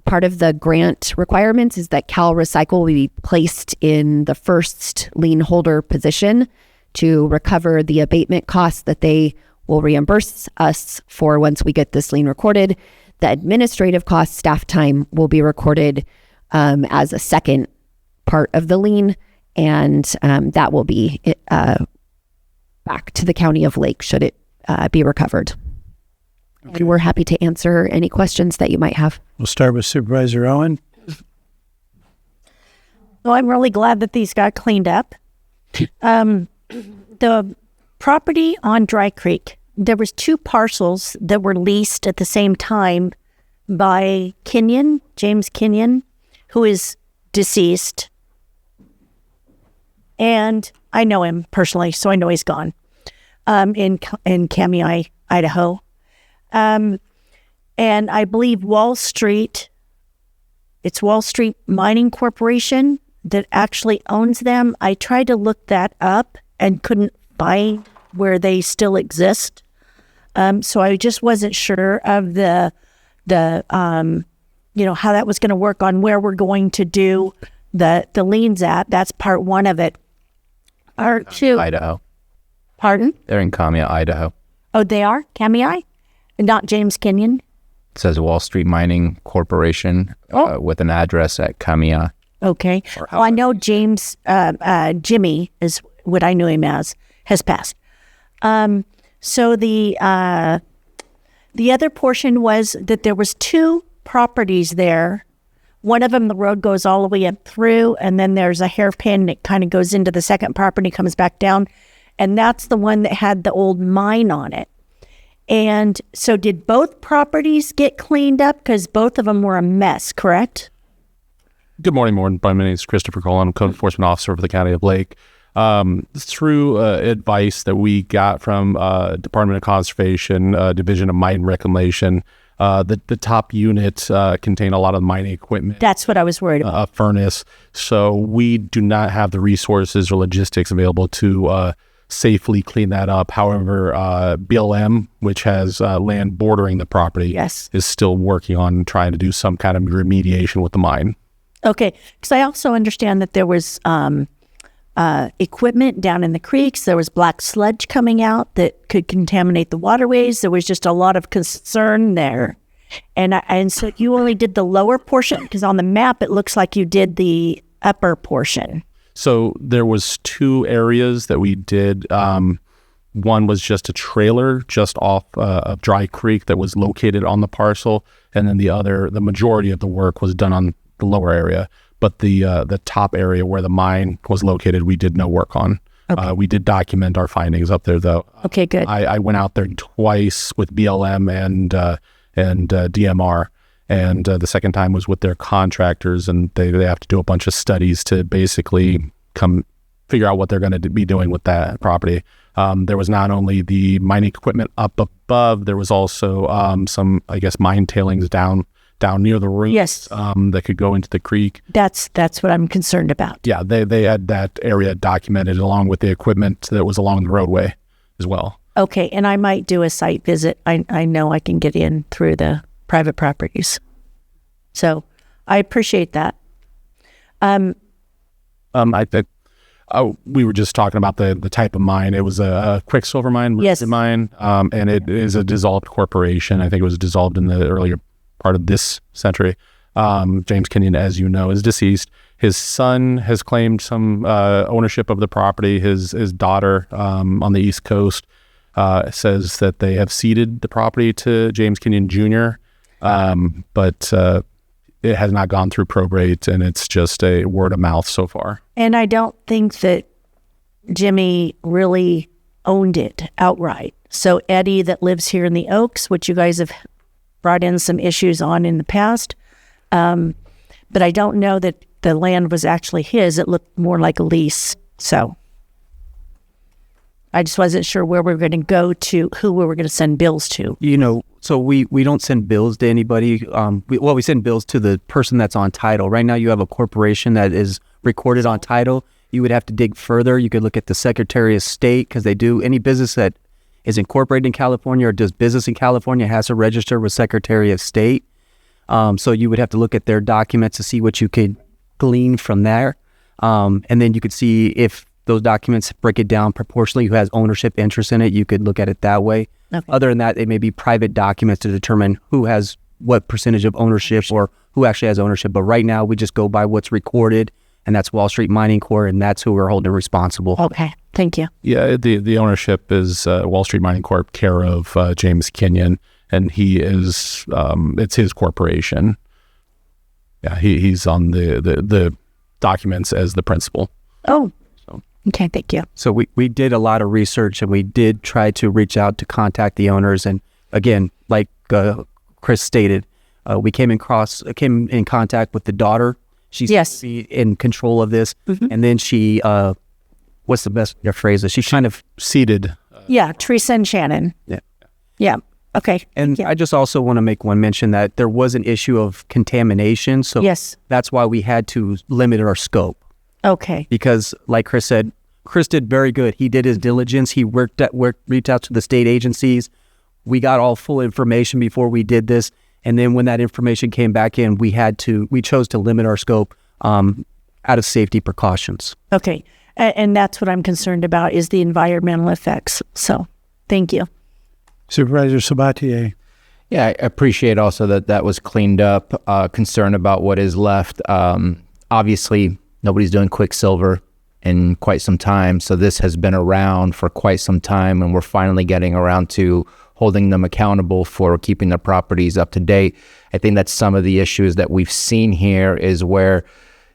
[SPEAKER 23] part of the grant requirements is that Cal Recycle will be placed in the first lien holder position to recover the abatement costs that they will reimburse us for once we get this lien recorded. The administrative cost, staff time, will be recorded as a second part of the lien, and that will be back to the County of Lake should it be recovered. Okay. And we're happy to answer any questions that you might have.
[SPEAKER 1] We'll start with Supervisor Owen.
[SPEAKER 4] Well, I'm really glad that these got cleaned up. The property on Dry Creek, there was 2 parcels that were leased at the same time by Kenyon, James Kenyon, who is deceased. And I know him personally, so I know he's gone, in Kamei, Idaho. And I believe Wall Street Mining Corporation that actually owns them. I tried to look that up and couldn't find where they still exist. So I just wasn't sure of the how that was going to work on where we're going to do the liens at. That's part one of it. Part two.
[SPEAKER 8] Idaho.
[SPEAKER 4] Pardon?
[SPEAKER 8] They're in Kamei, Idaho.
[SPEAKER 4] Oh, they are? Kamei? Not James Kenyon?
[SPEAKER 8] It says Wall Street Mining Corporation with an address at Kamei.
[SPEAKER 4] Okay. Well, I know James, Jimmy is what I knew him as, has passed. So the other portion was that there was 2 properties there. One of them, the road goes all the way up through, and then there's a hairpin that kind of goes into the second property, comes back down. And that's the one that had the old mine on it. And so did both properties get cleaned up? Because both of them were a mess, correct?
[SPEAKER 9] Good morning, Morton. My name is Christopher Cole. I'm a code enforcement officer for the County of Lake. Through advice that we got from Department of Conservation, Division of Mine Reclamation, the top unit contain a lot of mining equipment.
[SPEAKER 4] That's what I was worried about.
[SPEAKER 9] A furnace. So we do not have the resources or logistics available to safely clean that up. However, BLM, which has land bordering the property,
[SPEAKER 4] yes,
[SPEAKER 9] is still working on trying to do some kind of remediation with the mine.
[SPEAKER 4] Okay, because I also understand that there was equipment down in the creeks. There was black sludge coming out that could contaminate the waterways. There was just a lot of concern there. And so you only did the lower portion? Because on the map, it looks like you did the upper portion.
[SPEAKER 9] So there was 2 areas that we did. One was just a trailer just off of Dry Creek that was located on the parcel. And then the majority of the work was done on the lower area. But the top area where the mine was located, we did no work on. Okay. We did document our findings up there, though.
[SPEAKER 4] Okay, good.
[SPEAKER 9] I went out there twice with BLM and DMR. And the second time was with their contractors, and they have to do a bunch of studies to basically come figure out what they're going to be doing with that property. There was not only the mining equipment up above, there was also some, I guess, mine tailings down near the roots.
[SPEAKER 4] Yes.
[SPEAKER 9] That could go into the creek.
[SPEAKER 4] That's what I'm concerned about.
[SPEAKER 9] Yeah, they had that area documented along with the equipment that was along the roadway as well.
[SPEAKER 4] Okay, and I might do a site visit. I know I can get in through the private properties. So I appreciate that.
[SPEAKER 9] we were just talking about the type of mine. It was a quicksilver mine,
[SPEAKER 4] yes,
[SPEAKER 9] mine, and it is a dissolved corporation. I think it was dissolved in the earlier part of this century. James Kenyon, as you know, is deceased. His son has claimed some ownership of the property. His daughter on the East Coast says that they have ceded the property to James Kenyon Jr., but it has not gone through probate, and it's just a word of mouth so far.
[SPEAKER 4] And I don't think that Jimmy really owned it outright. So Eddie, that lives here in the Oaks, which you guys have brought in some issues on in the past, but I don't know that the land was actually his. It looked more like a lease. So I just wasn't sure where we were going to go to, who we were going to send bills to.
[SPEAKER 10] You know, so we don't send bills to anybody. We send bills to the person that's on title. Right now you have a corporation that is recorded on title. You would have to dig further. You could look at the Secretary of State, because they do, any business that is incorporated in California or does business in California has to register with Secretary of State. So you would have to look at their documents to see what you could glean from there. And then you could see if those documents break it down proportionally, who has ownership interest in it. You could look at it that way.
[SPEAKER 4] Okay.
[SPEAKER 10] Other than that, it may be private documents to determine who has what percentage of ownership or who actually has ownership. But right now, we just go by what's recorded, and that's Wall Street Mining Corp., and that's who we're holding responsible.
[SPEAKER 4] Okay, thank you.
[SPEAKER 9] Yeah, the ownership is Wall Street Mining Corp., care of James Kenyon, and he is, it's his corporation. Yeah, he's on the documents as the principal.
[SPEAKER 4] Oh, okay, thank you.
[SPEAKER 10] So we did a lot of research, and we did try to reach out to contact the owners. And again, like Chris stated, we came in contact with the daughter. She's
[SPEAKER 4] yes,
[SPEAKER 10] in control of this.
[SPEAKER 4] Mm-hmm.
[SPEAKER 10] And then she, what's the best phrase? She kind of
[SPEAKER 9] ceded.
[SPEAKER 4] Yeah, Teresa and Shannon.
[SPEAKER 10] Yeah.
[SPEAKER 4] Yeah. Okay.
[SPEAKER 10] And I just also want to make one mention that there was an issue of contamination. So
[SPEAKER 4] yes,
[SPEAKER 10] that's why we had to limit our scope.
[SPEAKER 4] Okay.
[SPEAKER 10] Because like Chris said, Chris did very good. He did his diligence. He reached out to the state agencies. We got all full information before we did this. And then when that information came back in, we chose to limit our scope out of safety precautions.
[SPEAKER 4] Okay. And that's what I'm concerned about, is the environmental effects. So thank you.
[SPEAKER 1] Supervisor Sabatier.
[SPEAKER 8] Yeah, I appreciate also that was cleaned up. Concern about what is left. Obviously, nobody's doing Quicksilver in quite some time, so this has been around for quite some time, and we're finally getting around to holding them accountable for keeping their properties up to date. I think that some of the issues that we've seen here is where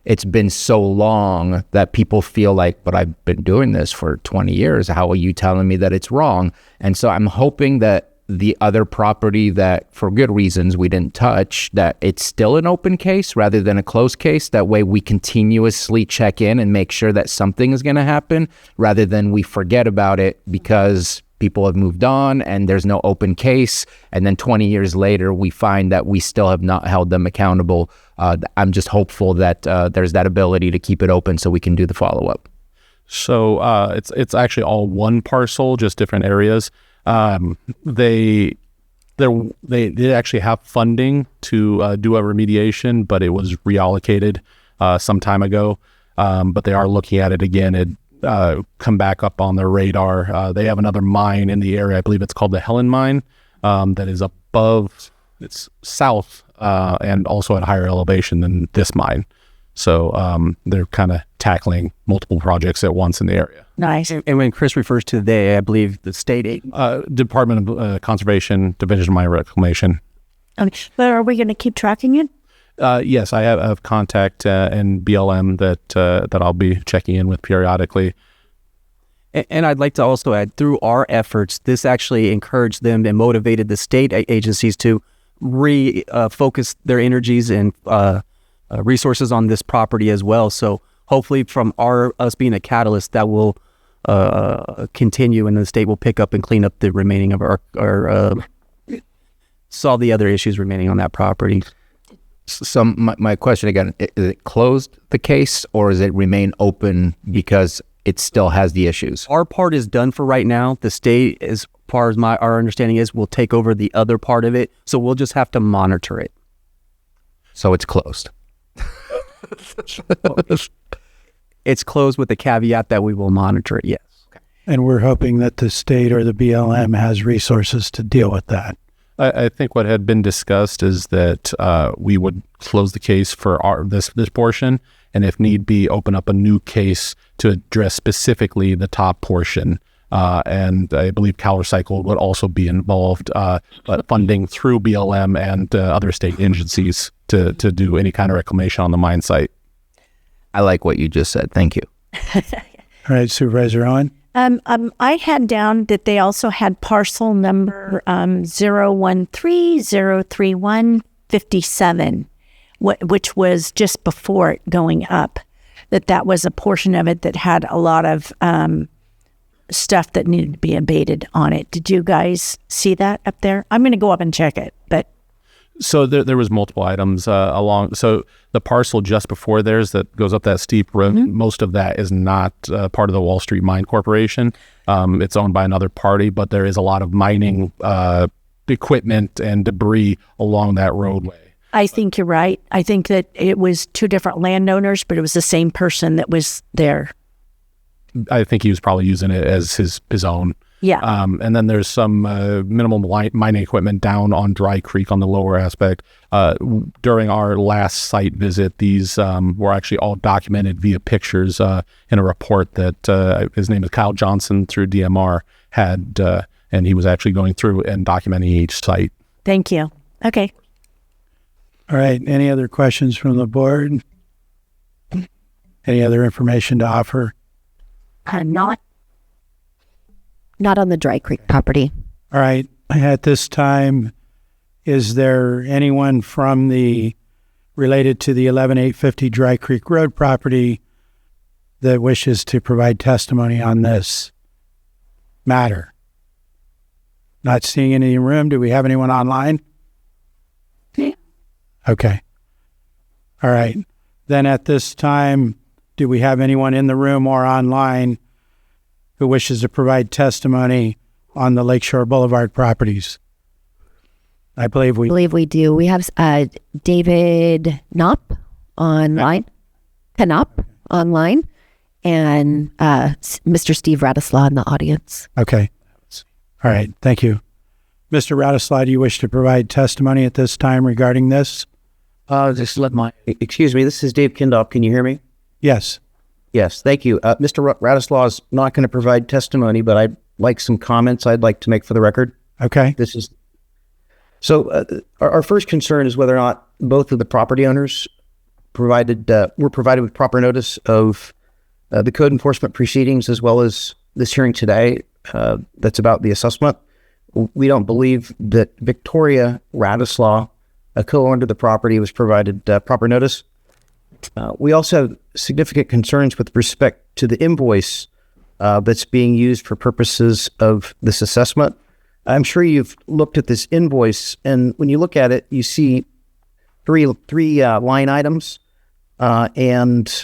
[SPEAKER 8] it's been so long that people feel like, but I've been doing this for 20 years. How are you telling me that it's wrong? And so I'm hoping that the other property that, for good reasons, we didn't touch, that it's still an open case rather than a closed case. That way we continuously check in and make sure that something is going to happen rather than we forget about it because people have moved on and there's no open case. And then 20 years later, we find that we still have not held them accountable. I'm just hopeful that there's that ability to keep it open so we can do the follow-up.
[SPEAKER 9] So it's actually all one parcel, just different areas. They did actually have funding to do a remediation, but it was reallocated some time ago. But they are looking at it again. It come back up on their radar. They have another mine in the area. I believe it's called the Helen Mine, that is above. It's south and also at higher elevation than this mine. So they're kind of tackling multiple projects at once in the area.
[SPEAKER 4] Nice.
[SPEAKER 10] And when Chris refers to they, I believe the state
[SPEAKER 9] Department of Conservation, Division of Mine Reclamation.
[SPEAKER 4] Okay. But are we going to keep tracking it?
[SPEAKER 9] Yes, I have contact and BLM that I'll be checking in with periodically.
[SPEAKER 10] And I'd like to also add, through our efforts, this actually encouraged them and motivated the state agencies to focus their energies and resources on this property as well. So hopefully from us being a catalyst, that will continue and the state will pick up and clean up the remaining of our solve the other issues remaining on that property.
[SPEAKER 8] So my question again, is it closed the case or does it remain open because it still has the issues?
[SPEAKER 10] Our part is done for right now. The state, as far as our understanding is, will take over the other part of it. So we'll just have to monitor it.
[SPEAKER 8] So it's closed.
[SPEAKER 10] It's closed with the caveat that we will monitor it, yes.
[SPEAKER 1] And we're hoping that the state or the BLM has resources to deal with that.
[SPEAKER 9] I think what had been discussed is that we would close the case for this portion, and if need be, open up a new case to address specifically the top portion. And I believe CalRecycle would also be involved, funding through BLM and other state agencies to do any kind of reclamation on the mine site.
[SPEAKER 8] I like what you just said. Thank you.
[SPEAKER 1] All right, Supervisor Owen.
[SPEAKER 4] I had down that they also had parcel number 013-031-57, which was just before it going up. That was a portion of it that had a lot of stuff that needed to be abated on it. Did you guys see that up there? I'm going to go up and check it, but
[SPEAKER 9] So there was multiple items along. So the parcel just before theirs that goes up that steep road, most of that is not part of the Wall Street Mine Corporation. It's owned by another party, but there is a lot of mining equipment and debris along that roadway.
[SPEAKER 4] I think you're right. I think that it was two different landowners, but it was the same person that was there.
[SPEAKER 9] I think he was probably using it as his own.
[SPEAKER 4] Yeah.
[SPEAKER 9] And then there's some minimal mining equipment down on Dry Creek on the lower aspect. During our last site visit, these were actually all documented via pictures in a report that his name is Kyle Johnson through DMR had, and he was actually going through and documenting each site.
[SPEAKER 4] Thank you. Okay.
[SPEAKER 1] All right. Any other questions from the board? Any other information to offer?
[SPEAKER 23] Not on the Dry Creek property.
[SPEAKER 1] All right. At this time, is there anyone from related to the 11850 Dry Creek Road property that wishes to provide testimony on this matter? Not seeing any in the room. Do we have anyone online?
[SPEAKER 21] Yeah.
[SPEAKER 1] Okay. All right. Then at this time, do we have anyone in the room or online who wishes to provide testimony on the Lakeshore Boulevard properties? I believe we
[SPEAKER 23] do. We have David Knopp online, Knopp online, and Mr. Steve Radislaw in the audience.
[SPEAKER 1] Okay. All right. Thank you. Mr. Radislaw, do you wish to provide testimony at this time regarding this?
[SPEAKER 5] Excuse me, this is Dave Kindop. Can you hear me?
[SPEAKER 1] Yes.
[SPEAKER 5] Yes, thank you. Mr. Radislaw is not going to provide testimony, but I'd like some comments I'd like to make for the record.
[SPEAKER 1] Okay.
[SPEAKER 5] Our first concern is whether or not both of the property owners were provided with proper notice of the code enforcement proceedings as well as this hearing today that's about the assessment. We don't believe that Victoria Radislaw, a co-owner of the property, was provided proper notice. We also have significant concerns with respect to the invoice that's being used for purposes of this assessment. I'm sure you've looked at this invoice, and when you look at it, you see three line items, and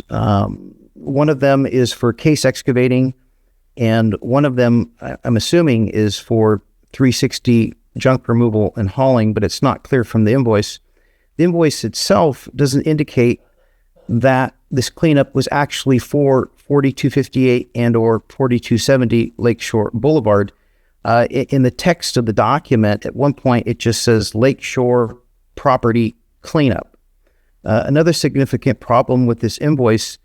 [SPEAKER 5] one of them is for case excavating, and one of them, I'm assuming, is for 360 junk removal and hauling, but it's not clear from the invoice. The invoice itself doesn't indicate that this cleanup was actually for 4258 and or 4270 Lakeshore Boulevard. In the text of the document, at one point, it just says Lakeshore Property Cleanup. Another significant problem with this invoice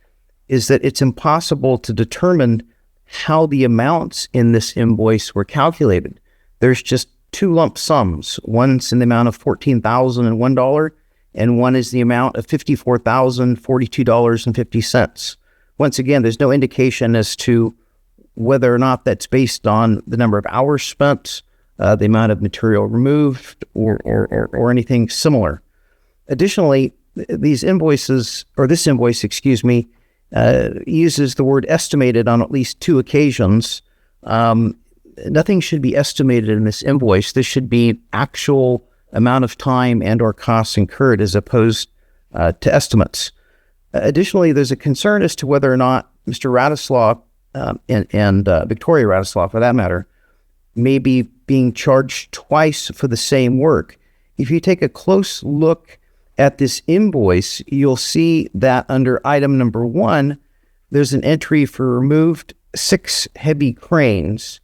[SPEAKER 5] is that it's impossible to determine how the amounts in this invoice were calculated. There's just two lump sums. One's in the amount of $14,001, and one is the amount of $54,042.50. Once again, there's no indication as to whether or not that's based on the number of hours spent, the amount of material removed, or anything similar. Additionally, this invoice, uses the word estimated on at least two occasions. Nothing should be estimated in this invoice. This should be actual amount of time and or costs incurred as opposed to estimates. Additionally, there's a concern as to whether or not Mr. Radislaw and Victoria Radislaw, for that matter, may be being charged twice for the same work. If you take a close look at this invoice, you'll see that under item number 1, there's an entry for removed 6 heavy cranes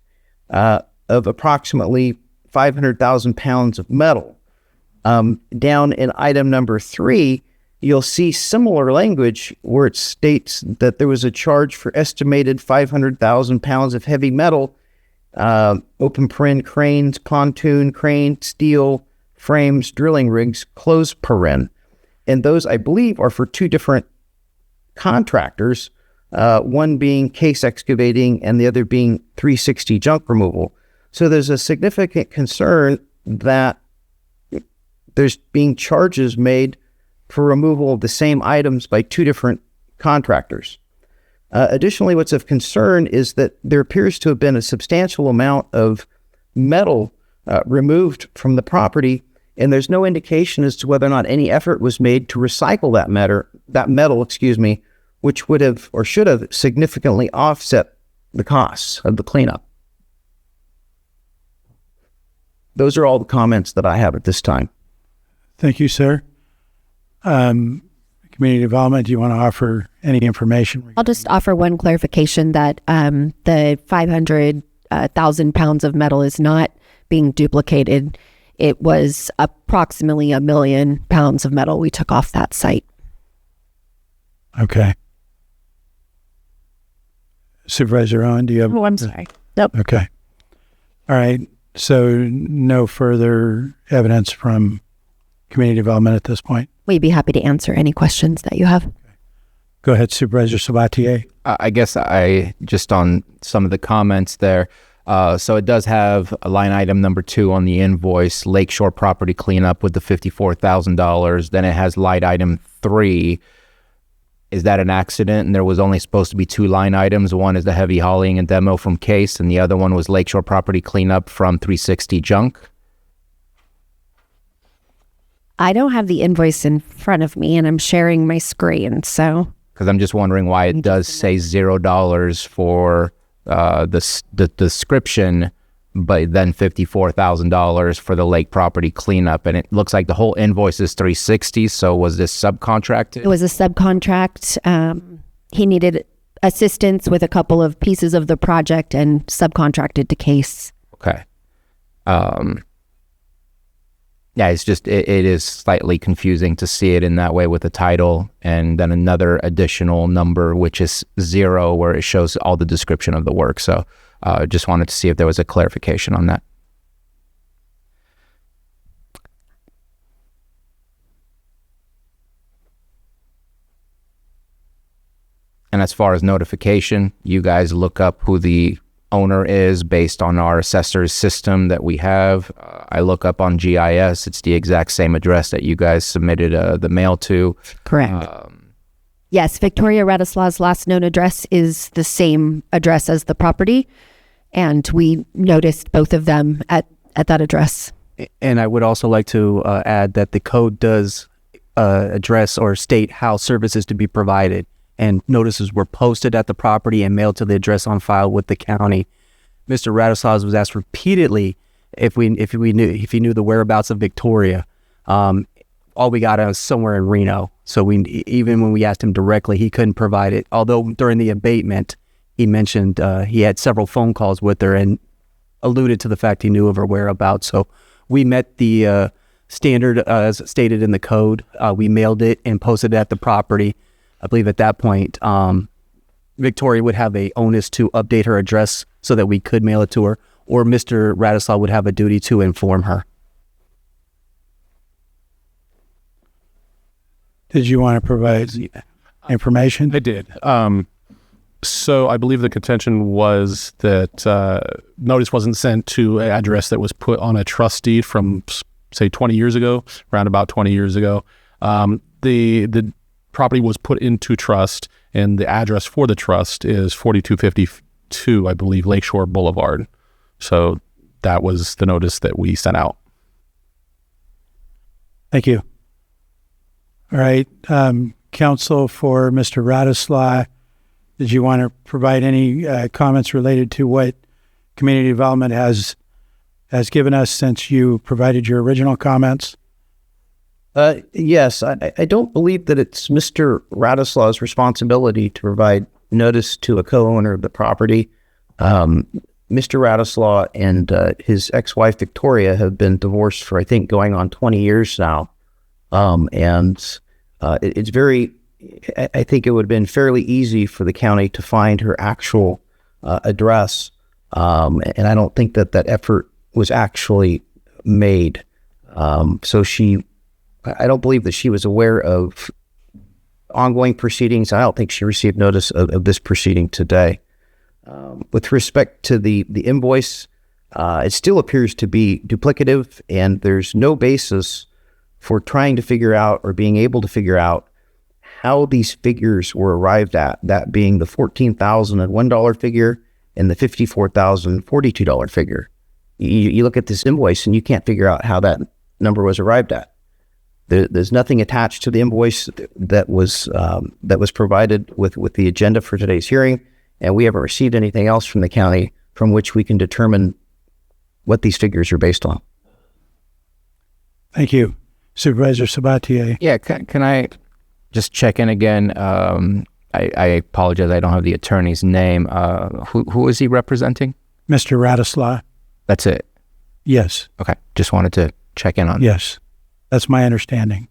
[SPEAKER 5] of approximately 500,000 pounds of metal. Down in item number 3, you'll see similar language where it states that there was a charge for estimated 500,000 pounds of heavy metal, open paren, cranes, pontoon crane, steel frames, drilling rigs, close paren. And those, I believe, are for 2 different contractors, one being Case Excavating and the other being 360 Junk Removal. So there's a significant concern that there's being charges made for removal of the same items by 2 different contractors. Additionally, what's of concern is that there appears to have been a substantial amount of metal removed from the property, and there's no indication as to whether or not any effort was made to recycle that metal, which would have or should have significantly offset the costs of the cleanup. Those are all the comments that I have at this time.
[SPEAKER 1] Thank you, sir. Community Development, do you want to offer any information?
[SPEAKER 23] I'll just offer one clarification that the 500,000 pounds of metal is not being duplicated. It was approximately 1 million pounds of metal we took off that site.
[SPEAKER 1] Okay. Supervisor Owen, do you have?
[SPEAKER 2] Oh, I'm sorry. Nope.
[SPEAKER 1] Okay. All right. So no further evidence from Community Development at this point?
[SPEAKER 23] We'd be happy to answer any questions that you have.
[SPEAKER 1] Go ahead, Supervisor Sabatier.
[SPEAKER 8] I guess I just on some of the comments there. So it does have a line item number 2 on the invoice, Lakeshore Property Cleanup with the $54,000. Then it has line item 3. Is that an accident? And there was only supposed to be 2 line items. One is the heavy hauling and demo from Case, and the other one was Lakeshore Property Cleanup from 360 Junk.
[SPEAKER 23] I don't have the invoice in front of me, and I'm sharing my screen, so.
[SPEAKER 8] Because I'm just wondering why it does say $0 for the description, but then $54,000 for the lake property cleanup. And it looks like the whole invoice is $360. So was this subcontracted?
[SPEAKER 23] It was a subcontract. He needed assistance with a couple of pieces of the project and subcontracted to Case.
[SPEAKER 8] Okay. Yeah, it's just, it is slightly confusing to see it in that way with the title and then another additional number, which is 0, where it shows all the description of the work. So just wanted to see if there was a clarification on that. And as far as notification, you guys look up who the owner is based on our assessor's system that we have. I look up on GIS. It's the exact same address that you guys submitted the mail to.
[SPEAKER 23] Correct. Yes, Victoria Radislaw's last known address is the same address as the property, and we noticed both of them at that address.
[SPEAKER 10] And I would also like to add that the code does address or state how services to be provided, and notices were posted at the property and mailed to the address on file with the county. Mr. Radislaw was asked repeatedly if he knew the whereabouts of Victoria. All we got was somewhere in Reno. So even when we asked him directly, he couldn't provide it. Although during the abatement, he mentioned he had several phone calls with her and alluded to the fact he knew of her whereabouts. So we met the standard as stated in the code. We mailed it and posted it at the property. I believe at that point, Victoria would have a onus to update her address so that we could mail it to her, or Mr. Radislaw would have a duty to inform her.
[SPEAKER 1] Did you want to provide information?
[SPEAKER 9] I did. So I believe the contention was that notice wasn't sent to an address that was put on a trust deed from, say, 20 years ago, around about 20 years ago. The property was put into trust, and the address for the trust is 4252, I believe, Lakeshore Boulevard. So that was the notice that we sent out.
[SPEAKER 1] Thank you. All right. Counsel for Mr. Radislaw, did you want to provide any comments related to what Community Development has given us since you provided your original comments?
[SPEAKER 5] Yes, I don't believe that it's Mr. Radislaw's responsibility to provide notice to a co-owner of the property. Mr. Radislaw and his ex-wife Victoria have been divorced for, I think, going on 20 years now. It's very, I think it would have been fairly easy for the county to find her actual address. And I don't think that effort was actually made. I don't believe that she was aware of ongoing proceedings. I don't think she received notice of this proceeding today. With respect to the invoice, it still appears to be duplicative, and there's no basis for trying to figure out or being able to figure out how these figures were arrived at, that being the $14,001 figure and the $54,042 figure. You look at this invoice and you can't figure out how that number was arrived at. There's nothing attached to the invoice that was provided with the agenda for today's hearing, and we haven't received anything else from the county from which we can determine what these figures are based on.
[SPEAKER 1] Thank you. Supervisor Sabatier.
[SPEAKER 8] Yeah, can I just check in again? I apologize, I don't have the attorney's name. Who is he representing?
[SPEAKER 1] Mr. Radislaw.
[SPEAKER 8] That's it?
[SPEAKER 1] Yes.
[SPEAKER 8] Okay, just wanted to check in on
[SPEAKER 1] Yes, that's my understanding.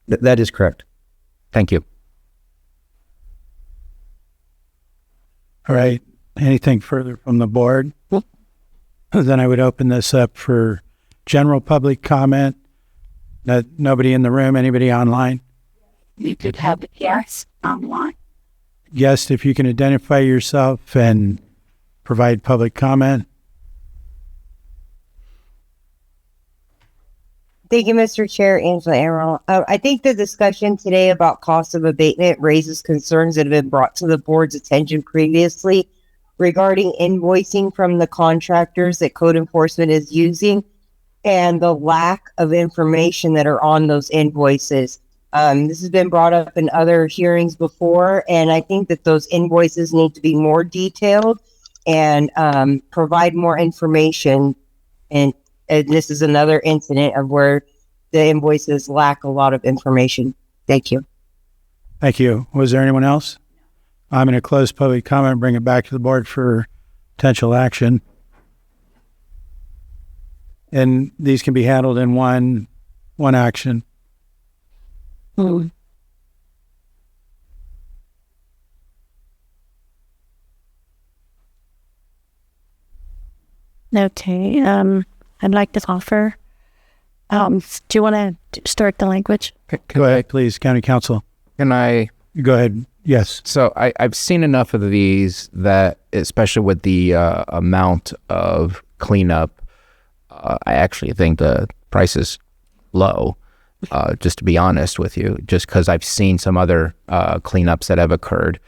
[SPEAKER 5] That is correct.
[SPEAKER 8] Thank you.
[SPEAKER 1] All right. Anything further from the board? Then I would open this up for general public comment. Nobody in the room, anybody online?
[SPEAKER 21] You could have yes online.
[SPEAKER 1] Guest, if you can identify yourself and provide public comment.
[SPEAKER 12] Thank you, Mr. Chair. Angela Arrow. I think the discussion today about cost of abatement raises concerns that have been brought to the board's attention previously regarding invoicing from the contractors that code enforcement is using and the lack of information that are on those invoices. This has been brought up in other hearings before, and I think that those invoices need to be more detailed and provide more information. And this is another incident of where the invoices lack a lot of information. Thank you.
[SPEAKER 1] Thank you. Was there anyone else? I'm going to close public comment and bring it back to the board for potential action. And these can be handled in one action.
[SPEAKER 17] Okay. I'd like to offer. Do you want to start the language?
[SPEAKER 1] Go ahead, please, County Council.
[SPEAKER 8] Can I?
[SPEAKER 1] Go ahead. Yes.
[SPEAKER 8] So I've seen enough of these that, especially with the amount of cleanup, I actually think the price is low, just to be honest with you, just because I've seen some other cleanups that have occurred.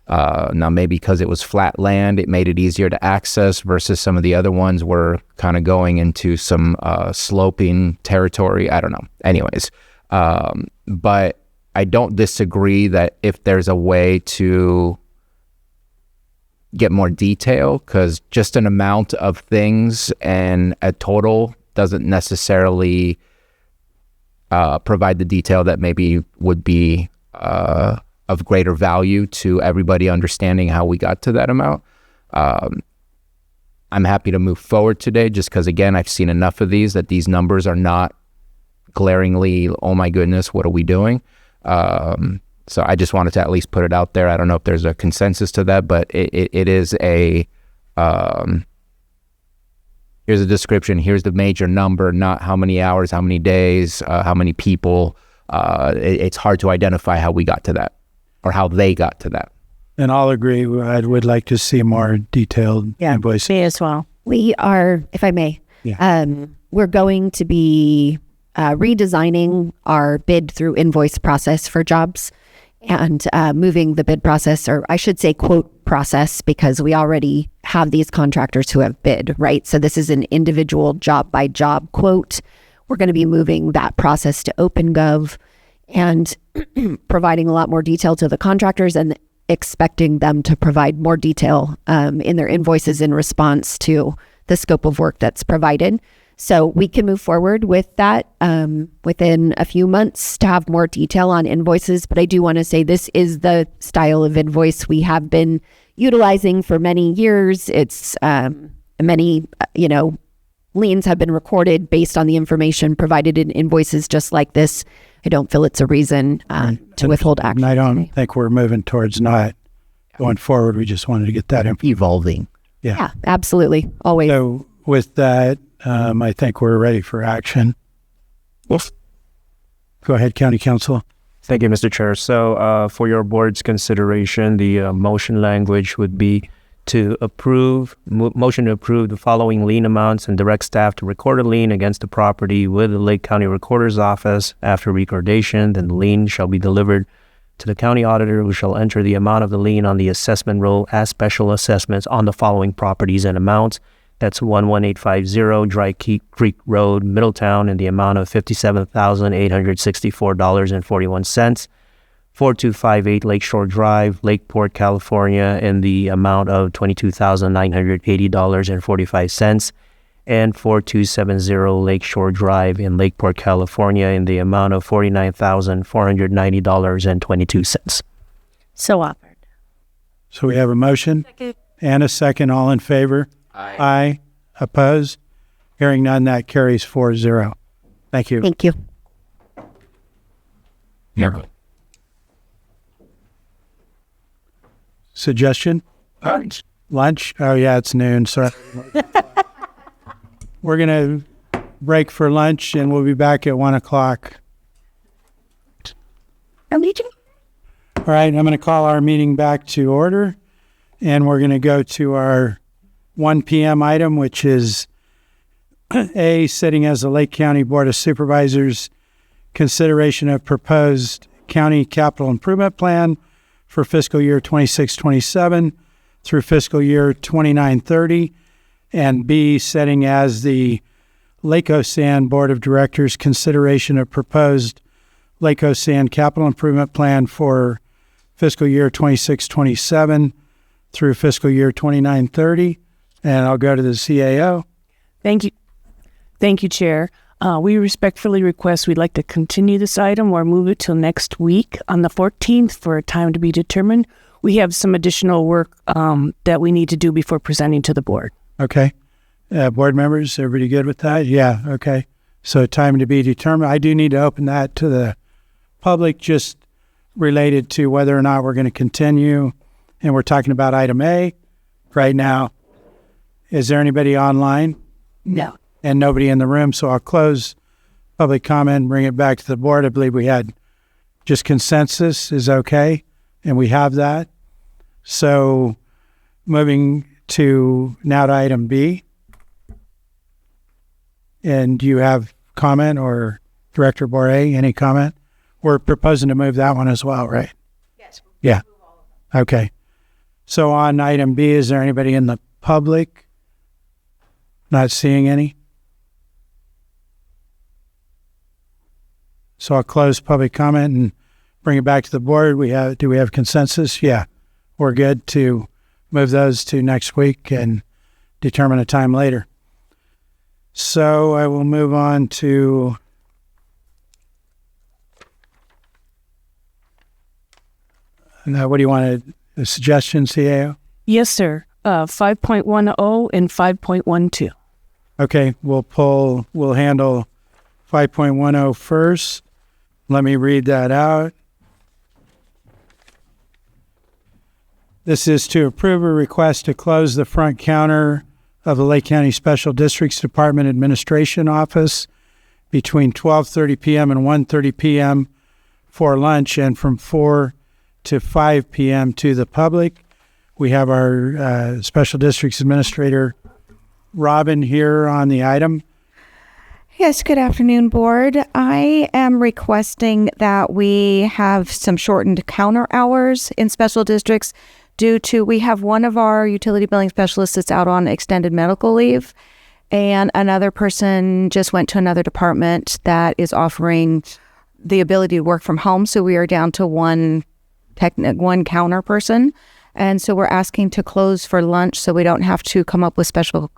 [SPEAKER 8] Now, maybe because it was flat land, it made it easier to access versus some of the other ones were kind of going into some sloping territory. I don't know. Anyways, but I don't disagree that if there's a way to get more detail, because just an amount of things and a total doesn't necessarily provide the detail that maybe would be of greater value to everybody understanding how we got to that amount. I'm happy to move forward today just because, again, I've seen enough of these that these numbers are not glaringly, oh my goodness, what are we doing? So I just wanted to at least put it out there. I don't know if there's a consensus to that, but it is a, here's a description, here's the major number, not how many hours, how many days, how many people. It's hard to identify how we got to that or how they got to that.
[SPEAKER 1] And I'll agree. I would like to see more detailed invoices.
[SPEAKER 17] Me as well.
[SPEAKER 23] We are, if I may, we're going to be redesigning our bid through invoice process for jobs and moving the bid process, or I should say quote process, because we already have these contractors who have bid, right? So this is an individual job by job quote. We're going to be moving that process to OpenGov and providing a lot more detail to the contractors and expecting them to provide more detail in their invoices in response to the scope of work that's provided. So we can move forward with that within a few months to have more detail on invoices. But I do want to say this is the style of invoice we have been utilizing for many years. It's many, liens have been recorded based on the information provided in invoices just like this. I don't feel it's a reason to withhold action.
[SPEAKER 1] And I don't think we're moving towards not going forward. We just wanted to get that
[SPEAKER 22] evolving.
[SPEAKER 23] Yeah, absolutely. Always.
[SPEAKER 1] So with that, I think we're ready for action. Go ahead, County Council.
[SPEAKER 16] Thank you, Mr. Chair. So for your board's consideration, the motion language would be to motion to approve the following lien amounts and direct staff to record a lien against the property with the Lake County Recorder's Office. After recordation, then the lien shall be delivered to the county auditor, who shall enter the amount of the lien on the assessment roll as special assessments on the following properties and amounts. That's 11850 Dry Creek Road, Middletown, in the amount of $57,864.41. 4258 Lakeshore Drive, Lakeport, California, in the amount of $22,980.45. And 4270 Lakeshore Drive in Lakeport, California, in the amount of $49,490.22.
[SPEAKER 17] So offered.
[SPEAKER 1] So we have a motion and a second. All in favor? Aye. Opposed? Hearing none, that carries 4-0. Thank you.
[SPEAKER 23] Thank you.
[SPEAKER 1] Yeah. Suggestion? Lunch? Oh, yeah, it's noon. Sorry. We're going to break for lunch, and we'll be back at 1 o'clock. All right, I'm going to call our meeting back to order, and we're going to go to our 1 p.m. item, which is A, sitting as the Lake County Board of Supervisors, consideration of proposed county capital improvement plan for fiscal year 26-27 through fiscal year 29-30, and B, setting as the Lake Osan Board of Directors, consideration of proposed Lake Osan capital improvement plan for fiscal year 26-27 through fiscal year 29-30. And I'll go to the CAO.
[SPEAKER 2] Thank you. Thank you, Chair. We respectfully request we'd like to continue this item or move it till next week on the 14th for a time to be determined. We have some additional work that we need to do before presenting to the board.
[SPEAKER 1] Okay. Board members, everybody good with that? Yeah, okay. So time to be determined. I do need to open that to the public, just related to whether or not we're going to continue. And we're talking about item A right now. Is there anybody online?
[SPEAKER 17] No.
[SPEAKER 1] And nobody in the room, so I'll close public comment and bring it back to the board. I believe we had just consensus is okay, and we have that. So moving to now to item B. And do you have comment, or Director Boré, any comment? We're proposing to move that one as well, right?
[SPEAKER 17] Yes.
[SPEAKER 1] Yeah. Okay. So on item B, is there anybody in the public? Not seeing any? So I'll close public comment and bring it back to the board. Do we have consensus? Yeah, we're good to move those to next week and determine a time later. So I will move on to what do you want a suggestion, CAO?
[SPEAKER 2] Yes, sir. 5.10 and 5.12.
[SPEAKER 1] Okay, we'll handle 5.10 first. Let me read that out. This is to approve a request to close the front counter of the Lake County Special Districts Department Administration Office between 12:30 p.m. and 1:30 p.m. for lunch, and from 4 to 5 p.m. to the public. We have our Special Districts Administrator, Robin, here on the item.
[SPEAKER 13] Yes, good afternoon, Board. I am requesting that we have some shortened counter hours in special districts due to we have one of our utility billing specialists that's out on extended medical leave, and another person just went to another department that is offering the ability to work from home. So we are down to one counter person. And so we're asking to close for lunch so we don't have to come up with special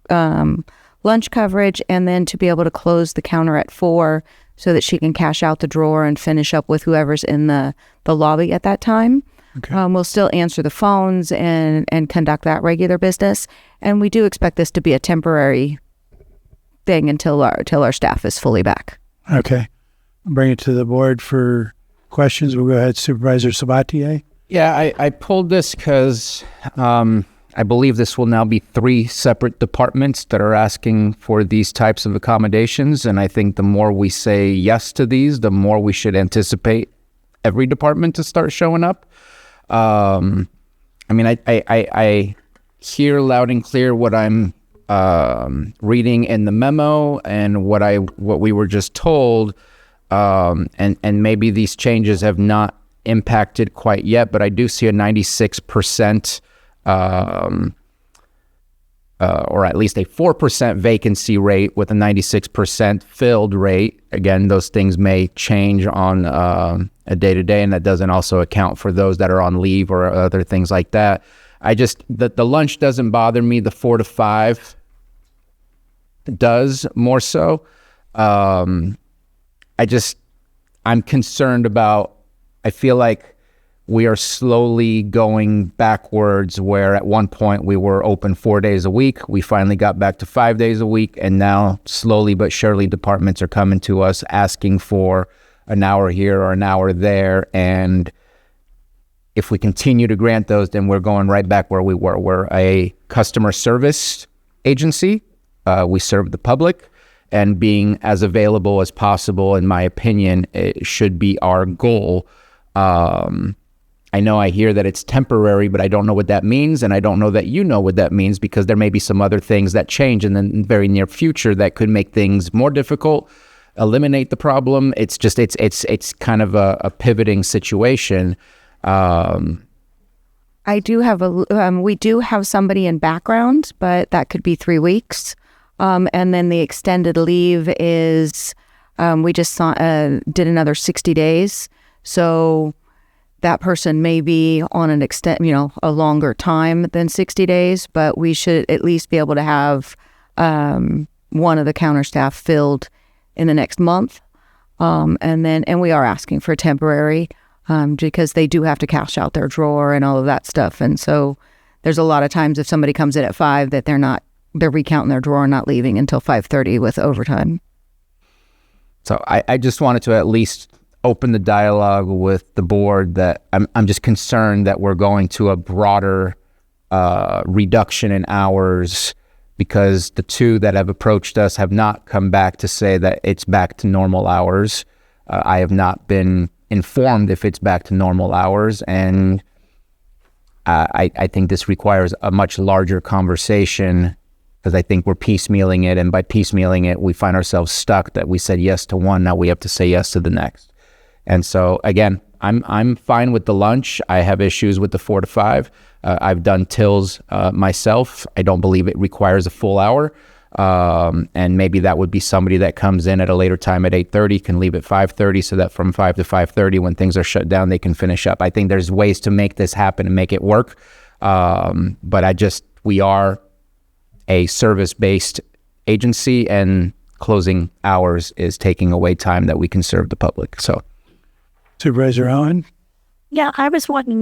[SPEAKER 13] lunch coverage, and then to be able to close the counter at 4 so that she can cash out the drawer and finish up with whoever's in the lobby at that time.
[SPEAKER 1] Okay.
[SPEAKER 13] We'll still answer the phones and conduct that regular business. And we do expect this to be a temporary thing until our staff is fully back.
[SPEAKER 1] Okay. I'll bring it to the board for questions. We'll go ahead, Supervisor Sabatier.
[SPEAKER 8] Yeah, I pulled this because I believe this will now be 3 separate departments that are asking for these types of accommodations. And I think the more we say yes to these, the more we should anticipate every department to start showing up. I hear loud and clear what I'm reading in the memo and what we were just told. And maybe these changes have not impacted quite yet, but I do see a 96%, or at least a 4% vacancy rate with a 96% filled rate. Again, those things may change on a day-to-day, and that doesn't also account for those that are on leave or other things like that. The lunch doesn't bother me. The 4 to 5 does more so. I'm concerned about, I feel like we are slowly going backwards, where at one point we were open 4 days a week. We finally got back to 5 days a week. And now slowly but surely departments are coming to us asking for an hour here or an hour there. And if we continue to grant those, then we're going right back where we were. We're a customer service agency. We serve the public, and being as available as possible, in my opinion, it should be our goal. I know I hear that it's temporary, but I don't know what that means, and I don't know that you know what that means, because there may be some other things that change in the very near future that could make things more difficult, eliminate the problem. It's just it's kind of a pivoting situation.
[SPEAKER 13] We do have somebody in background, but that could be 3 weeks. And then the extended leave is, we just did another 60 days. So that person may be on a longer time than 60 days, but we should at least be able to have one of the counter staff filled in the next month. And we are asking for temporary, because they do have to cash out their drawer and all of that stuff. And so there's a lot of times if somebody comes in at 5 that they're recounting their drawer and not leaving until 5:30 with overtime.
[SPEAKER 8] So I just wanted to at least open the dialogue with the board that I'm just concerned that we're going to a broader reduction in hours, because the 2 that have approached us have not come back to say that it's back to normal hours. I have not been informed if it's back to normal hours, and I think this requires a much larger conversation, because I think we're piecemealing it, and by piecemealing it, we find ourselves stuck that we said yes to one, now we have to say yes to the next. And so, again, I'm fine with the lunch. I have issues with the 4 to 5. I've done tills myself. I don't believe it requires a full hour. And maybe that would be somebody that comes in at a later time at 8:30, can leave at 5:30, so that from 5 to 5:30, when things are shut down, they can finish up. I think there's ways to make this happen and make it work. But we are a service-based agency, and closing hours is taking away time that we can serve the public. So,
[SPEAKER 1] Supervisor Owen?
[SPEAKER 4] Yeah, I was wanting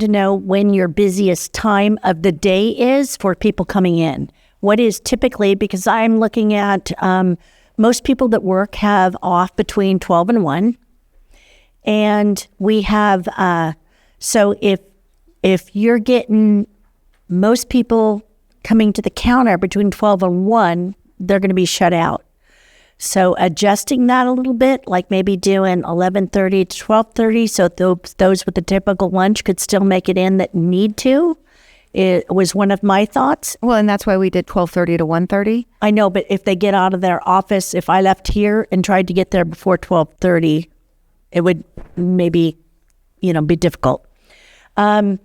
[SPEAKER 4] to know when your busiest time of the day is for people coming in. What is typically, because I'm looking at most people that work have off between 12 and 1. And we have, so if you're getting most people coming to the counter between 12 and 1, they're going to be shut out. So adjusting that a little bit, like maybe doing 11:30 to 12:30, so those with the typical lunch could still make it in that need to, it was one of my thoughts.
[SPEAKER 13] Well, and that's why we did 12:30 to 1:30.
[SPEAKER 4] I know, but if they get out of their office, if I left here and tried to get there before 12:30, it would maybe, be difficult. The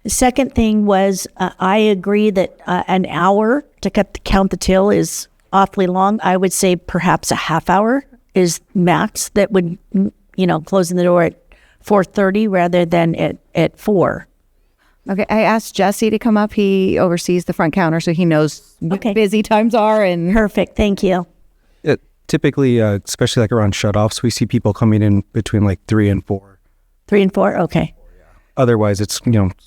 [SPEAKER 4] second thing was, I agree that an hour to count the till is awfully long. I would say perhaps a half hour is max. That would, closing the door at 4:30 rather than at 4.
[SPEAKER 13] Okay, I asked Jesse to come up. He oversees the front counter, so he knows what busy times are. And
[SPEAKER 4] perfect, thank you.
[SPEAKER 10] Typically, especially like around shutoffs, we see people coming in between like 3 and 4.
[SPEAKER 4] 3 and 4, okay.
[SPEAKER 10] Otherwise, it's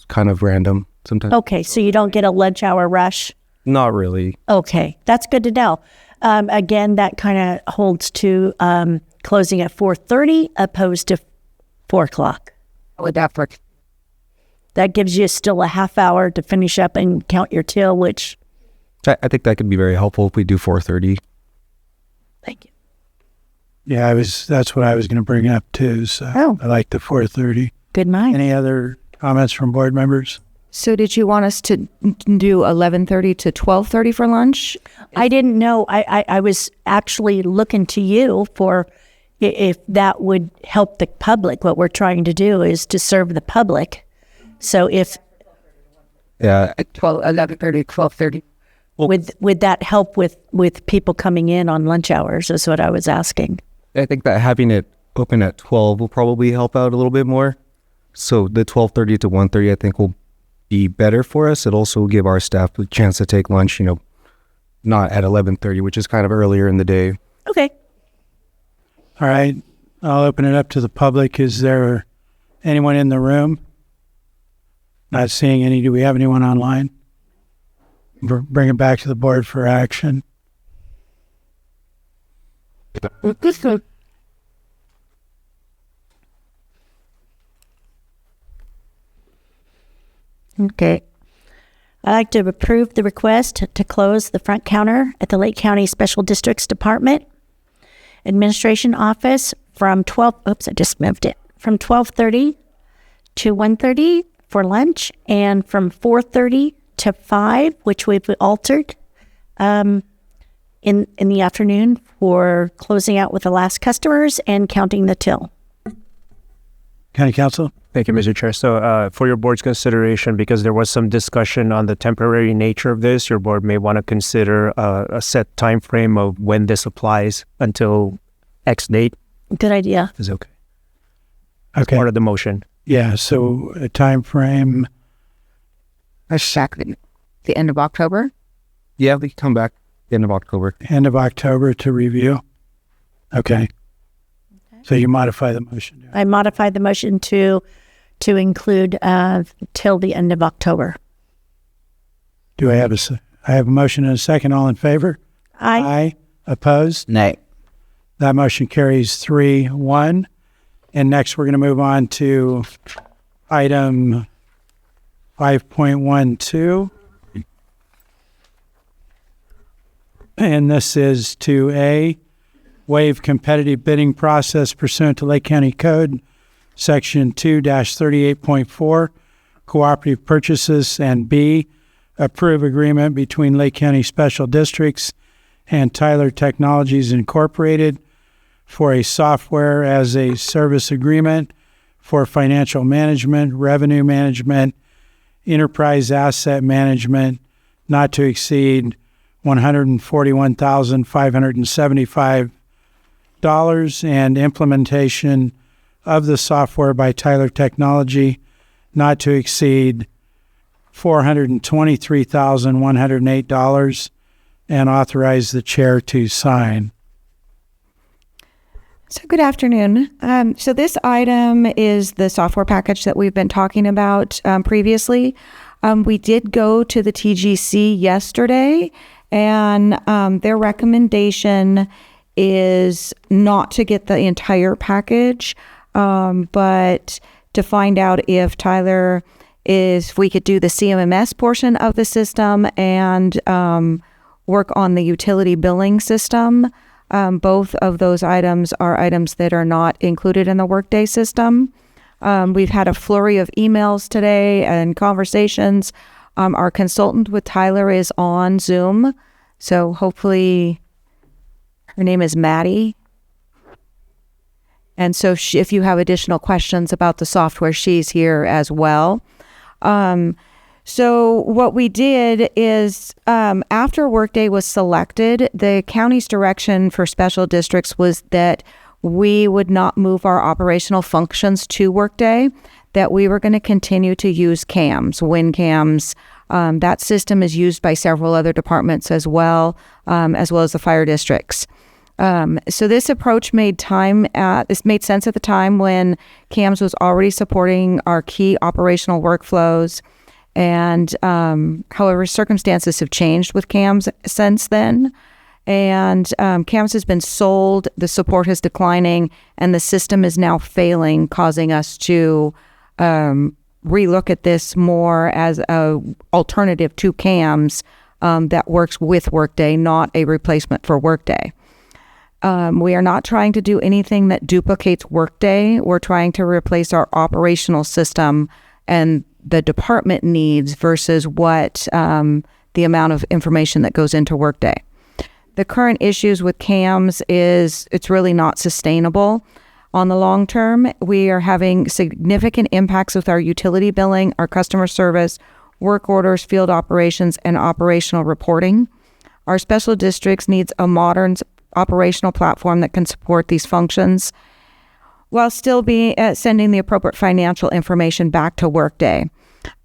[SPEAKER 10] kind of random sometimes.
[SPEAKER 4] Okay, so you don't get a lunch hour rush?
[SPEAKER 10] Not really.
[SPEAKER 4] Okay, that's good to know. Again, that kind of holds to closing at 4:30 opposed to 4 o'clock.
[SPEAKER 21] Would that work?
[SPEAKER 4] That gives you still a half hour to finish up and count your till, which...
[SPEAKER 10] I think that could be very helpful if we do 4:30.
[SPEAKER 4] Thank you.
[SPEAKER 1] Yeah, that's what I was going to bring up too. So I like the 4:30.
[SPEAKER 4] Good mind.
[SPEAKER 1] Any other comments from board members?
[SPEAKER 13] So did you want us to do 11:30 to 12:30 for lunch?
[SPEAKER 4] I didn't know. I was actually looking to you for if that would help the public. What we're trying to do is to serve the public. So if
[SPEAKER 21] 11:30, 12:30.
[SPEAKER 4] Would that help with people coming in on lunch hours is what I was asking.
[SPEAKER 10] I think that having it open at 12 will probably help out a little bit more. So the 12:30 to 1:30 I think will be better for us. It'll also give our staff a chance to take lunch, not at 11:30, which is kind of earlier in the day.
[SPEAKER 4] Okay.
[SPEAKER 1] All right. I'll open it up to the public. Is there anyone in the room? Not seeing any. Do we have anyone online? Bring it back to the board for action.
[SPEAKER 4] Okay. I'd like to approve the request to close the front counter at the Lake County Special Districts Department Administration Office from 12:30 to 1:30 for lunch, and from 4:30 to 5, which we've altered in the afternoon for closing out with the last customers and counting the till.
[SPEAKER 1] County Council?
[SPEAKER 16] Thank you, Mr. Chair. So for your board's consideration, because there was some discussion on the temporary nature of this, your board may want to consider a set time frame of when this applies until X date.
[SPEAKER 4] Good idea.
[SPEAKER 16] Is okay.
[SPEAKER 1] Okay.
[SPEAKER 16] Part of the motion.
[SPEAKER 1] Yeah, so a time frame.
[SPEAKER 13] Exactly. The end of October?
[SPEAKER 10] Yeah, we can come back end of October.
[SPEAKER 1] End of October to review. Okay. So you modify the motion.
[SPEAKER 4] I modified the motion to include till the end of October.
[SPEAKER 1] Do I have I have a motion and a second. All in favor?
[SPEAKER 4] Aye.
[SPEAKER 1] Aye. Opposed?
[SPEAKER 22] Nay.
[SPEAKER 1] That motion carries 3-1. And next we're going to move on to item 5.12. And this is to A, waive competitive bidding process pursuant to Lake County Code, Section 2-38.4, cooperative purchases, and B, approve agreement between Lake County Special Districts and Tyler Technologies Incorporated for a software as a service agreement for financial management, revenue management, enterprise asset management, not to exceed $141,575, and implementation of the software by Tyler Technology, not to exceed $423,108, and authorize the chair to sign.
[SPEAKER 13] So good afternoon. So this item is the software package that we've been talking about previously. We did go to the TGC yesterday, and their recommendation is not to get the entire package, but to find out if Tyler if we could do the CMMS portion of the system and work on the utility billing system. Both of those items are items that are not included in the Workday system. We've had a flurry of emails today and conversations. Our consultant with Tyler is on Zoom, so hopefully her name is Maddie. And so if you have additional questions about the software, she's here as well. So what we did is after Workday was selected, the county's direction for special districts was that we would not move our operational functions to Workday, that we were going to continue to use CAMs, WinCams. That system is used by several other departments as well as the fire districts. So this approach made sense at the time when CAMS was already supporting our key operational workflows. And however, circumstances have changed with CAMS since then. And CAMS has been sold, the support is declining, and the system is now failing, causing us to relook at this more as an alternative to CAMS that works with Workday, not a replacement for Workday. We are not trying to do anything that duplicates Workday. We're trying to replace our operational system and the department needs versus what the amount of information that goes into Workday. The current issues with CAMS is it's really not sustainable. On the long term, we are having significant impacts with our utility billing, our customer service, work orders, field operations, and operational reporting. Our special districts needs a modern operational platform that can support these functions while still sending the appropriate financial information back to Workday.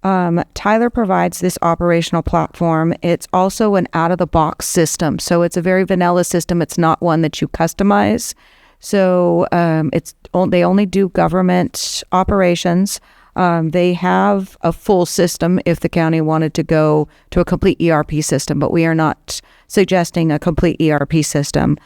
[SPEAKER 13] Tyler provides this operational platform. It's also an out-of-the-box system, so it's a very vanilla system. It's not one that you customize. So they only do government operations. They have a full system if the county wanted to go to a complete ERP system, but we are not suggesting a complete ERP system.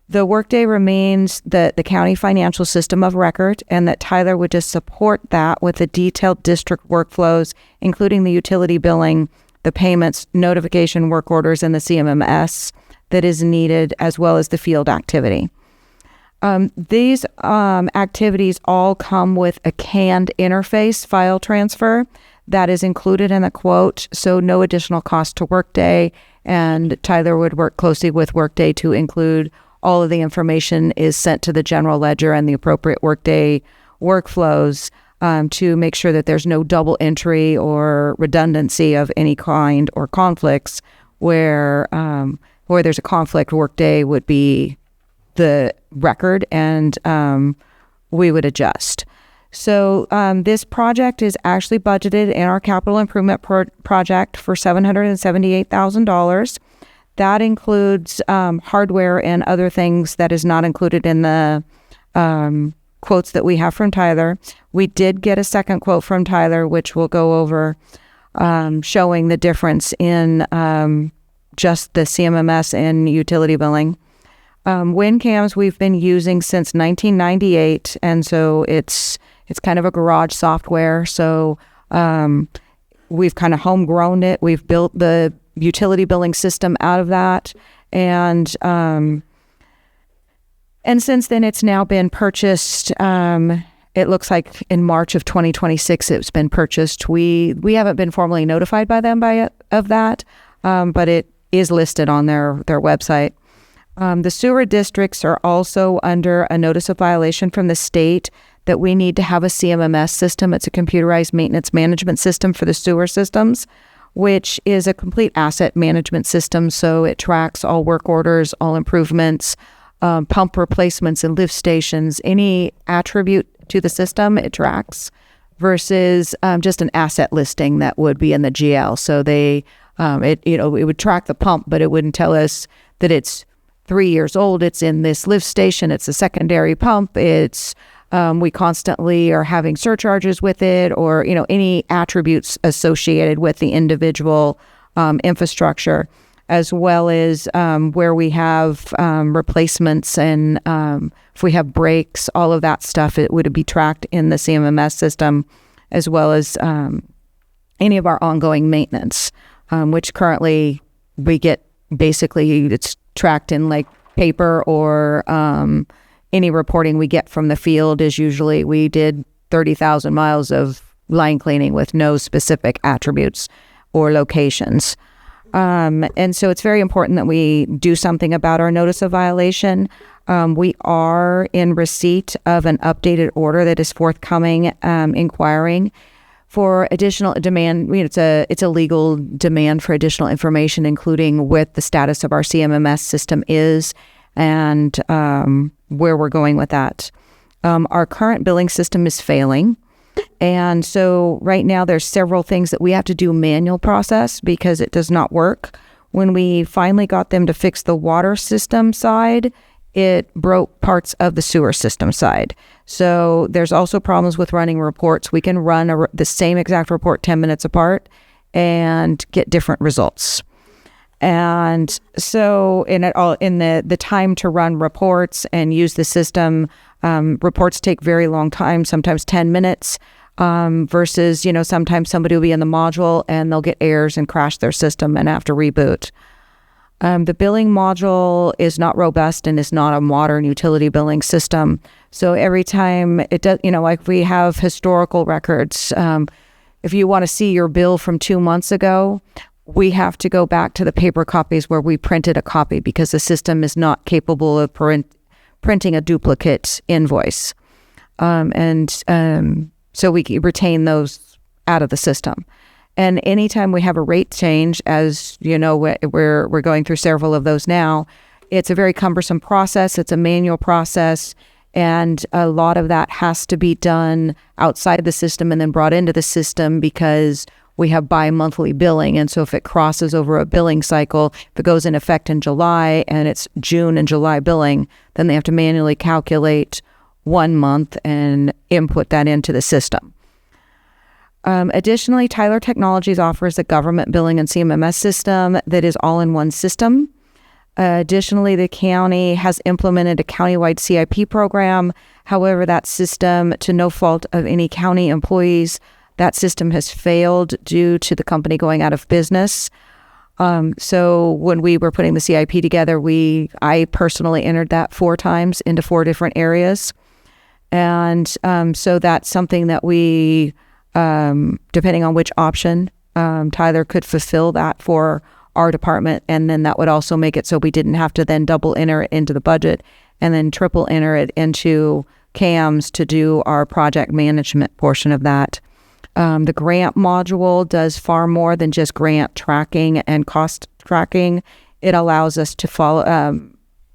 [SPEAKER 13] The Workday remains the county financial system of record, and that Tyler would just support that with the detailed district workflows, including the utility billing, the payments, notification work orders, and the CMMS that is needed, as well as the field activity. These activities all come with a canned interface file transfer that is included in the quote, so no additional cost to Workday, and Tyler would work closely with Workday to include all of the information is sent to the general ledger and the appropriate Workday workflows to make sure that there's no double entry or redundancy of any kind or conflicts where there's a conflict. Workday would be the record, and we would adjust. So this project is actually budgeted in our capital improvement project for $778,000. That includes hardware and other things that is not included in the quotes that we have from Tyler. We did get a second quote from Tyler, which we'll go over, showing the difference in just the CMMS and utility billing. WinCams we've been using since 1998, and so it's kind of a garage software. So we've kind of homegrown it. We've built the utility billing system out of that, and since then it's now been purchased. It looks like in March of 2026 it's been purchased. We haven't been formally notified by them of that, but it is listed on their website. The sewer districts are also under a notice of violation from the state that we need to have a CMMS system. It's a computerized maintenance management system for the sewer systems, which is a complete asset management system. So it tracks all work orders, all improvements, pump replacements and lift stations, any attribute to the system it tracks versus just an asset listing that would be in the GL. So it would track the pump, but it wouldn't tell us that it's 3 years old. It's in this lift station. It's a secondary pump. It's we constantly are having surcharges with it, or any attributes associated with the individual infrastructure, as well as where we have replacements and if we have breaks, all of that stuff, it would be tracked in the CMMS system, as well as any of our ongoing maintenance, which currently we get basically it's tracked in like paper, or any reporting we get from the field is usually we did 30,000 miles of line cleaning with no specific attributes or locations. And so it's very important that we do something about our notice of violation. We are in receipt of an updated order that is forthcoming, inquiring for additional demand. It's a legal demand for additional information, including what the status of our CMMS system is and where we're going with that. Our current billing system is failing. And so right now there's several things that we have to do manual process because it does not work. When we finally got them to fix the water system side, it broke parts of the sewer system side. So there's also problems with running reports. We can run the same exact report 10 minutes apart and get different results. And so in the time to run reports and use the system, reports take very long time, sometimes 10 minutes, versus, sometimes somebody will be in the module and they'll get errors and crash their system and have to reboot. The billing module is not robust and is not a modern utility billing system. So every time it does, like we have historical records, if you want to see your bill from 2 months ago, we have to go back to the paper copies where we printed a copy because the system is not capable of printing a duplicate invoice. So we retain those out of the system. And anytime we have a rate change, as you know, we're going through several of those now, it's a very cumbersome process. It's a manual process. And a lot of that has to be done outside the system and then brought into the system because we have bi-monthly billing. And so if it crosses over a billing cycle, if it goes in effect in July and it's June and July billing, then they have to manually calculate 1 month and input that into the system. Additionally, Tyler Technologies offers a government billing and CMMS system that is all in one system. Additionally, the county has implemented a countywide CIP program. However, that system, to no fault of any county employees, that system has failed due to the company going out of business. So when we were putting the CIP together, I personally entered that 4 times into 4 different areas. And so that's something that we, depending on which option, Tyler could fulfill that for our department. And then that would also make it so we didn't have to then double enter it into the budget and then triple enter it into CAMS to do our project management portion of that. The grant module does far more than just grant tracking and cost tracking. It allows us to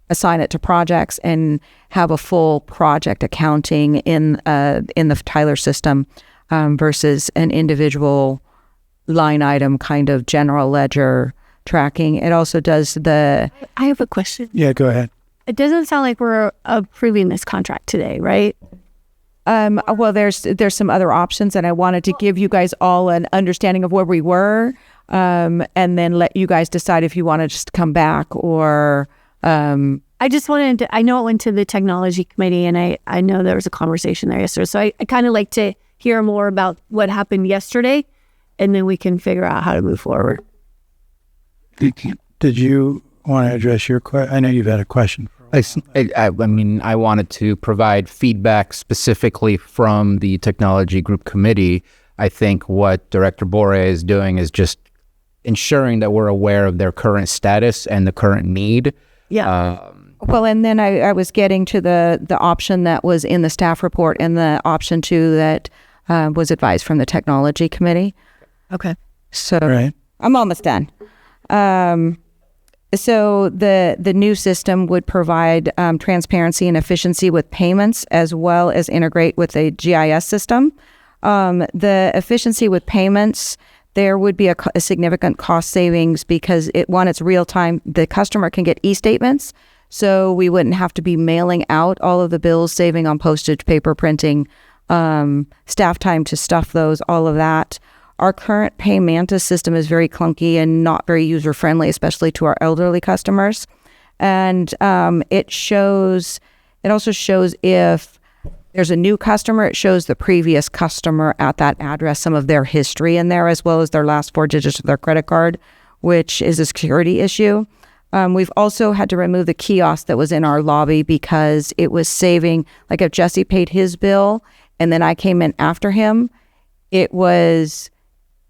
[SPEAKER 13] assign it to projects and have a full project accounting in the Tyler system versus an individual line item kind of general ledger tracking. It also does
[SPEAKER 2] I have a question.
[SPEAKER 1] Yeah, go ahead.
[SPEAKER 2] It doesn't sound like we're approving this contract today, right?
[SPEAKER 13] Well, there's some other options, and I wanted to give you guys all an understanding of where we were, and then let you guys decide if you want to just come back or.
[SPEAKER 2] I just wanted to, I know it went to the technology committee, and I know there was a conversation there yesterday. So I kind of like to hear more about what happened yesterday, and then we can figure out how to move forward.
[SPEAKER 1] Did you want to address your question? I know you've had a question.
[SPEAKER 8] I mean, I wanted to provide feedback specifically from the technology group committee. I think what Director Bore is doing is just ensuring that we're aware of their current status and the current need.
[SPEAKER 13] Yeah. Well, and then I was getting to the option that was in the staff report and the option 2 that was advised from the technology committee.
[SPEAKER 2] Okay.
[SPEAKER 13] So
[SPEAKER 1] right.
[SPEAKER 13] I'm almost done. So the new system would provide transparency and efficiency with payments as well as integrate with a GIS system. The efficiency with payments, there would be a significant cost savings because it's real time. The customer can get e-statements, so we wouldn't have to be mailing out all of the bills, saving on postage, paper printing, staff time to stuff those, all of that. Our current Pay Mantis system is very clunky and not very user-friendly, especially to our elderly customers. And it also shows if there's a new customer, it shows the previous customer at that address, some of their history in there, as well as their last 4 digits of their credit card, which is a security issue. We've also had to remove the kiosk that was in our lobby because it was saving, like if Jesse paid his bill and then I came in after him, it was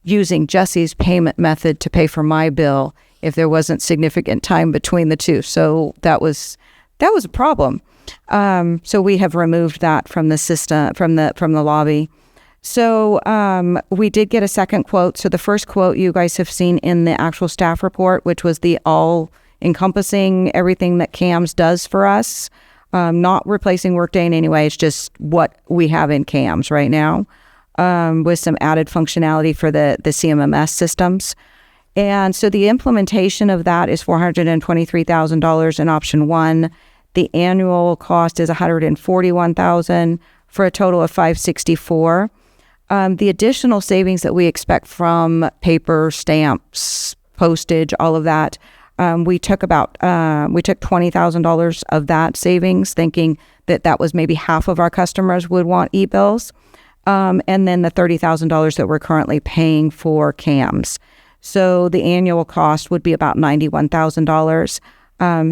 [SPEAKER 13] using Jesse's payment method to pay for my bill if there wasn't significant time between the two. So that was a problem. So we have removed that from the system, from the lobby. So we did get a second quote. So the first quote you guys have seen in the actual staff report, which was the all-encompassing everything that CAMS does for us, not replacing Workday in any way. It's just what we have in CAMS right now. with some added functionality for the CMMS systems. And so the implementation of that is $423,000 in option 1. The annual cost is $141,000 for a total of $564,000. The additional savings that we expect from paper, stamps, postage, all of that, we took $20,000 of that savings, thinking that was maybe half of our customers would want e-bills, and then the $30,000 that we're currently paying for CAMs. So the annual cost would be about $91,000.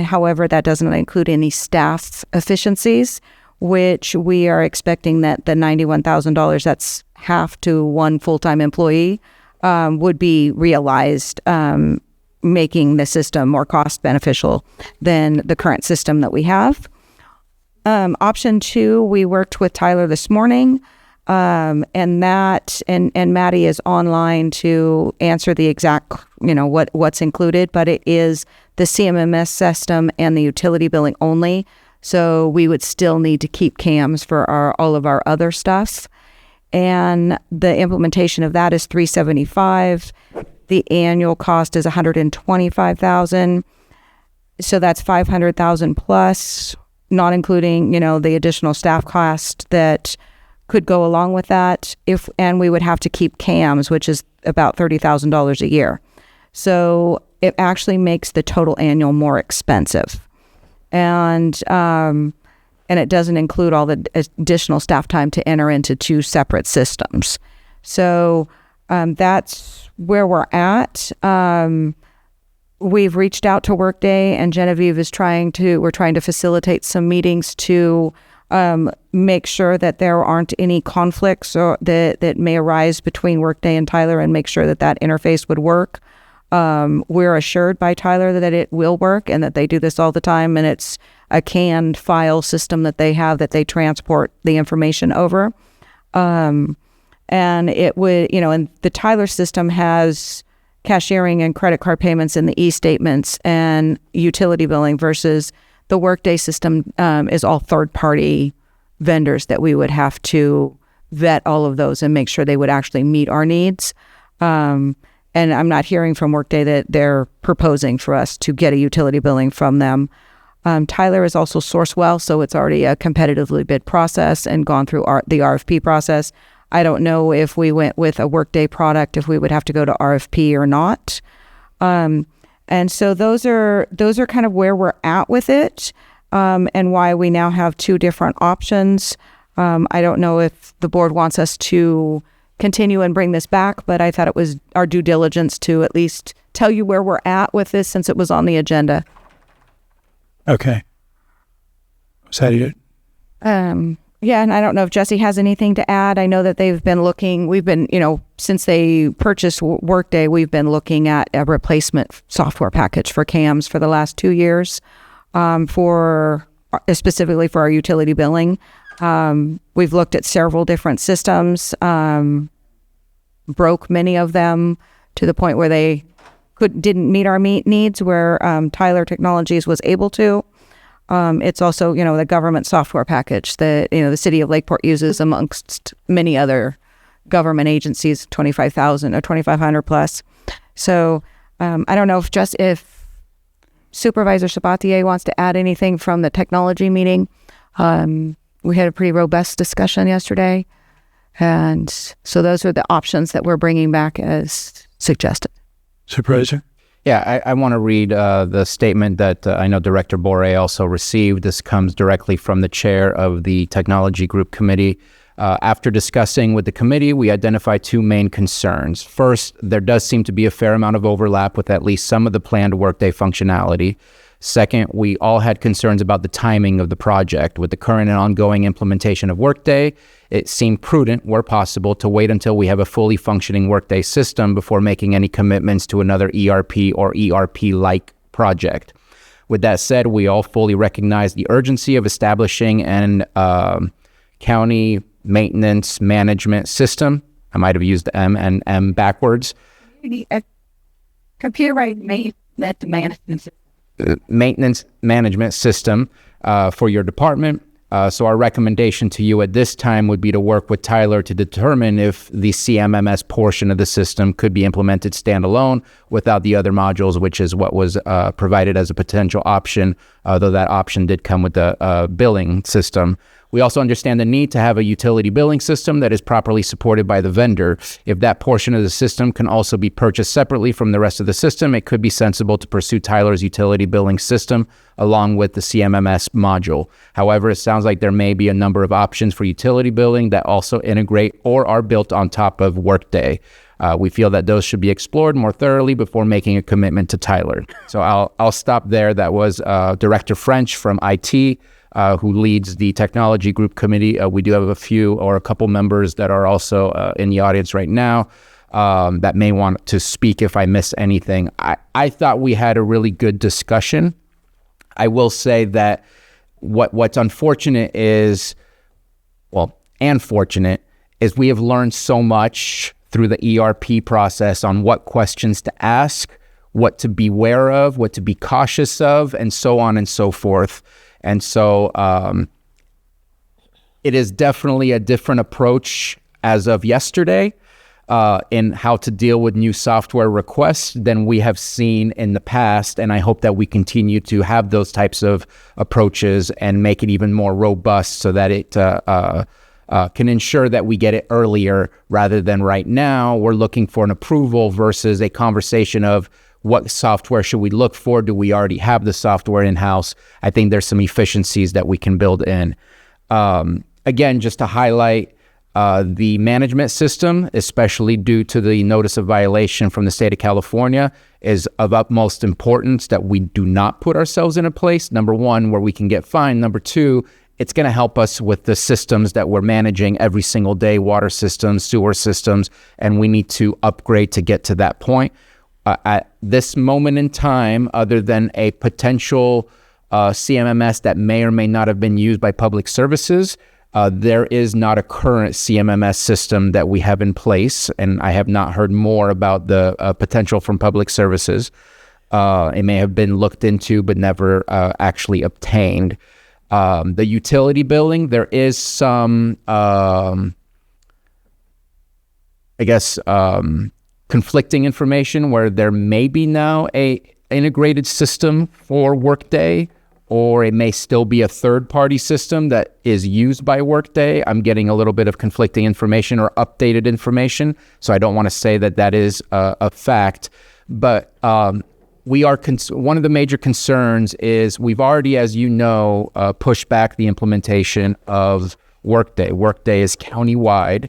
[SPEAKER 13] However, that doesn't include any staff efficiencies, which we are expecting that the $91,000, that's half to one full-time employee, would be realized, making the system more cost beneficial than the current system that we have. Option 2, we worked with Tyler this morning, and Maddie is online to answer the exact, what's included, but it is the CMMS system and the utility billing only. So we would still need to keep CAMs for all of our other stuff. And the implementation of that is $375,000. The annual cost is $125,000. So that's $500,000 plus, not including, the additional staff cost that could go along with that. And we would have to keep CAMs, which is about $30,000 a year. So it actually makes the total annual more expensive. And it doesn't include all the additional staff time to enter into 2 separate systems. So that's where we're at. We've reached out to Workday, and Genevieve we're trying to facilitate some meetings to make sure that there aren't any conflicts or that may arise between Workday and Tyler, and make sure that interface would work. We're assured by Tyler that it will work and that they do this all the time, and it's a canned file system that they have that they transport the information over. And it would, and the Tyler system has cashiering and credit card payments in the e-statements and utility billing, versus the Workday system is all third-party vendors that we would have to vet all of those and make sure they would actually meet our needs. And I'm not hearing from Workday that they're proposing for us to get a utility billing from them. Tyler is also Sourcewell, so it's already a competitively bid process and gone through the RFP process. I don't know if we went with a Workday product, if we would have to go to RFP or not. And so those are kind of where we're at with it, and why we now have 2 different options. I don't know if the board wants us to continue and bring this back, but I thought it was our due diligence to at least tell you where we're at with this, since it was on the agenda.
[SPEAKER 1] Okay. Was that it?
[SPEAKER 13] Yeah, and I don't know if Jesse has anything to add. I know that we've been, since they purchased Workday, we've been looking at a replacement software package for CAMs for the last 2 years, specifically for our utility billing. We've looked at several different systems, broke many of them to the point where they didn't meet our needs, where Tyler Technologies was able to. It's also, the government software package that, the city of Lakeport uses amongst many other government agencies, 25,000 or 2,500 plus. So I don't know if Supervisor Sabatier wants to add anything from the technology meeting. We had a pretty robust discussion yesterday. And so those are the options that we're bringing back as suggested.
[SPEAKER 1] Supervisor?
[SPEAKER 8] Yeah, I want to read the statement that I know Director Boré also received. This comes directly from the chair of the Technology Group Committee. After discussing with the committee, we identified 2 main concerns. First, there does seem to be a fair amount of overlap with at least some of the planned Workday functionality. Second, we all had concerns about the timing of the project. With the current and ongoing implementation of Workday, it seemed prudent, where possible, to wait until we have a fully functioning Workday system before making any commitments to another ERP or ERP-like project. With that said, we all fully recognize the urgency of establishing an county maintenance management system. I might have used the M and M backwards.
[SPEAKER 21] Computerized maintenance management system.
[SPEAKER 8] Maintenance management system for your department. So our recommendation to you at this time would be to work with Tyler to determine if the CMMS portion of the system could be implemented standalone without the other modules, which is what was provided as a potential option, though that option did come with the billing system. We also understand the need to have a utility billing system that is properly supported by the vendor. If that portion of the system can also be purchased separately from the rest of the system, it could be sensible to pursue Tyler's utility billing system along with the CMMS module. However, it sounds like there may be a number of options for utility billing that also integrate or are built on top of Workday. We feel that those should be explored more thoroughly before making a commitment to Tyler. So I'll stop there. That was Director French from IT, who leads the technology group committee. We do have a couple members that are also in the audience right now that may want to speak if I miss anything. I thought we had a really good discussion. I will say that what's unfortunate is, and fortunate, is we have learned so much through the ERP process on what questions to ask, what to beware of, what to be cautious of, and so on and so forth. And so it is definitely a different approach as of yesterday in how to deal with new software requests than we have seen in the past. And I hope that we continue to have those types of approaches and make it even more robust so that it can ensure that we get it earlier rather than right now. We're looking for an approval versus a conversation of what software should we look for? Do we already have the software in-house? I think there's some efficiencies that we can build in. Again, just to highlight, the management system, especially due to the notice of violation from the state of California, is of utmost importance that we do not put ourselves in a place, number one, where we can get fined. Number two, it's going to help us with the systems that we're managing every single day, water systems, sewer systems, and we need to upgrade to get to that point. At this moment in time, other than a potential CMMS that may or may not have been used by public services, there is not a current CMMS system that we have in place, and I have not heard more about the potential from public services. It may have been looked into but never actually obtained. The utility billing, there is some, conflicting information where there may be now a integrated system for Workday, or it may still be a third-party system that is used by Workday. I'm getting a little bit of conflicting information or updated information, so I don't want to say that that is a fact. But we are one of the major concerns is we've already, as you know, pushed back the implementation of Workday. Workday is countywide.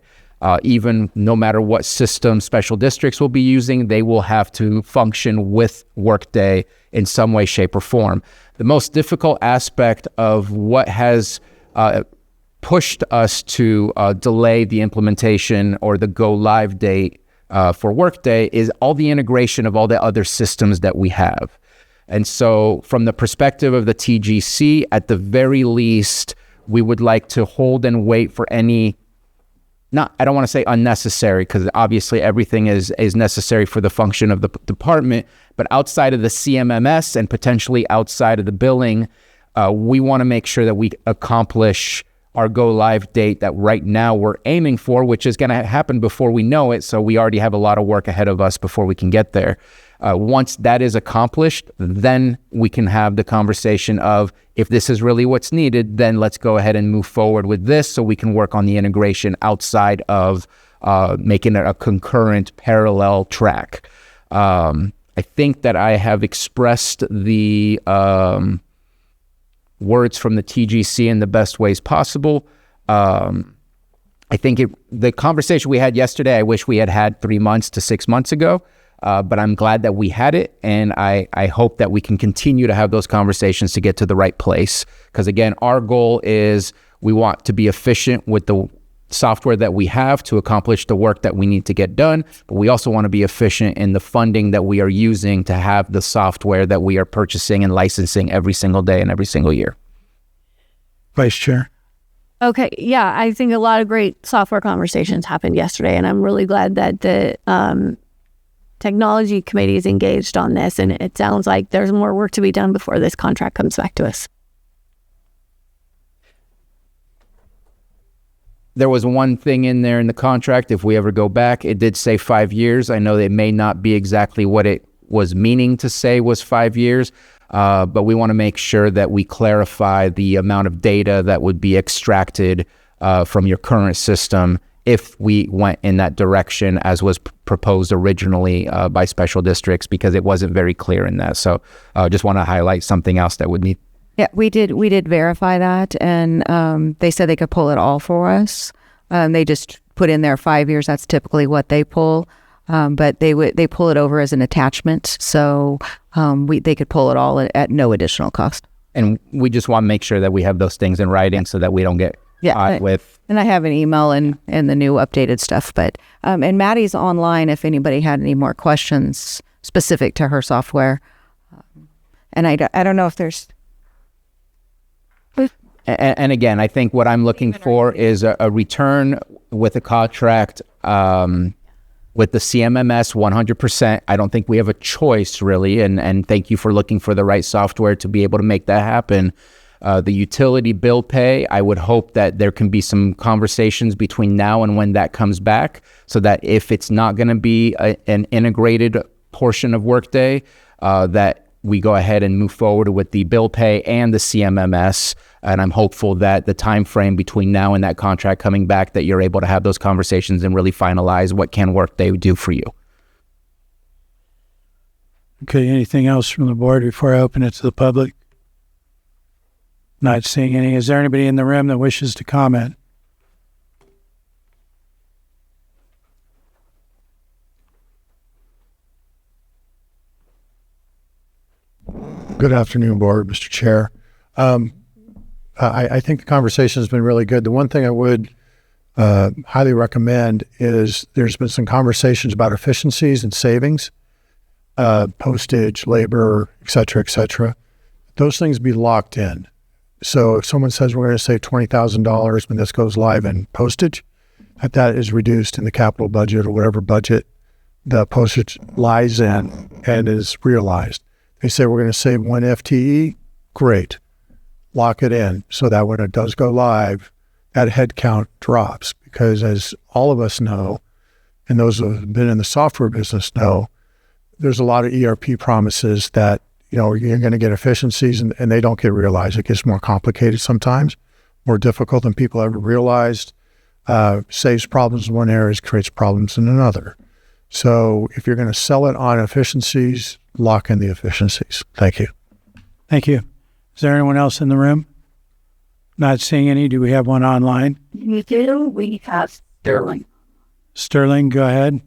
[SPEAKER 8] Even no matter what system special districts will be using, they will have to function with Workday in some way, shape, or form. The most difficult aspect of what has pushed us to delay the implementation or the go live date for Workday is all the integration of all the other systems that we have. And so from the perspective of the TGC, at the very least, we would like to hold and wait for any I don't want to say unnecessary, because obviously everything is necessary for the function of the department, but outside of the CMMS and potentially outside of the billing, we want to make sure that we accomplish our go live date that right now we're aiming for, which is going to happen before we know it. So we already have a lot of work ahead of us before we can get there. Once that is accomplished, then we can have the conversation of, if this is really what's needed, then let's go ahead and move forward with this so we can work on the integration outside of making it a concurrent parallel track. I think that I have expressed the words from the TGC in the best ways possible. I think the conversation we had yesterday, I wish we had 3 months to 6 months ago. But I'm glad that we had it, and I hope that we can continue to have those conversations to get to the right place. Because again, our goal is we want to be efficient with the software that we have to accomplish the work that we need to get done, but we also want to be efficient in the funding that we are using to have the software that we are purchasing and licensing every single day and every single year.
[SPEAKER 1] Vice Chair.
[SPEAKER 3] Okay, yeah, I think a lot of great software conversations happened yesterday, and I'm really glad that the technology committee is engaged on this, and it sounds like there's more work to be done before this contract comes back to us.
[SPEAKER 8] There was one thing in there in the contract, if we ever go back, it did say 5 years. I know it may not be exactly what it was meaning to say was 5 years, but we want to make sure that we clarify the amount of data that would be extracted from your current system if we went in that direction as was proposed originally by special districts, because it wasn't very clear in that. So just want to highlight something else that would need.
[SPEAKER 13] Yeah, we did verify that, and they said they could pull it all for us. They just put in there 5 years. That's typically what they pull, but they pull it over as an attachment, so they could pull it all at no additional cost.
[SPEAKER 8] And we just want to make sure that we have those things in writing so that we don't get caught with.
[SPEAKER 13] And I have an email and the new updated stuff, but and Maddie's online if anybody had any more questions specific to her software. And I don't know if there's.
[SPEAKER 8] And again, I think what I'm looking for is a return with a contract with the CMMS 100%. I don't think we have a choice really. And thank you for looking for the right software to be able to make that happen. The utility bill pay, I would hope that there can be some conversations between now and when that comes back, so that if it's not going to be an integrated portion of Workday, that we go ahead and move forward with the bill pay and the CMMS. And I'm hopeful that the time frame between now and that contract coming back, that you're able to have those conversations and really finalize what can Workday do for you.
[SPEAKER 1] Okay, anything else from the board before I open it to the public? Not seeing any. Is there anybody in the room that wishes to comment?
[SPEAKER 6] Good afternoon, Board, Mr. Chair. I think the conversation has been really good. The one thing I would highly recommend is there's been some conversations about efficiencies and savings, postage, labor, et cetera, those things be locked in. So if someone says we're going to save $20,000 when this goes live in postage, that is reduced in the capital budget or whatever budget the postage lies in and is realized. They say we're going to save 1 FTE, great. Lock it in so that when it does go live, that head count drops. Because as all of us know, and those who have been in the software business know, there's a lot of ERP promises that, you're going to get efficiencies and they don't get realized. It gets more complicated sometimes, more difficult than people ever realized. Saves problems in one area, creates problems in another. So if you're going to sell it on efficiencies, lock in the efficiencies. Thank you.
[SPEAKER 1] Thank you. Is there anyone else in the room? Not seeing any. Do we have one online?
[SPEAKER 21] We do. We have Sterling.
[SPEAKER 1] Sterling, go ahead.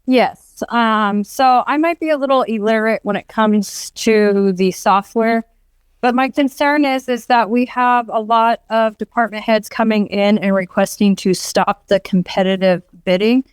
[SPEAKER 11] Yes. So I might be a little illiterate when it comes to the software, but my concern is that we have a lot of department heads coming in and requesting to stop the competitive bidding.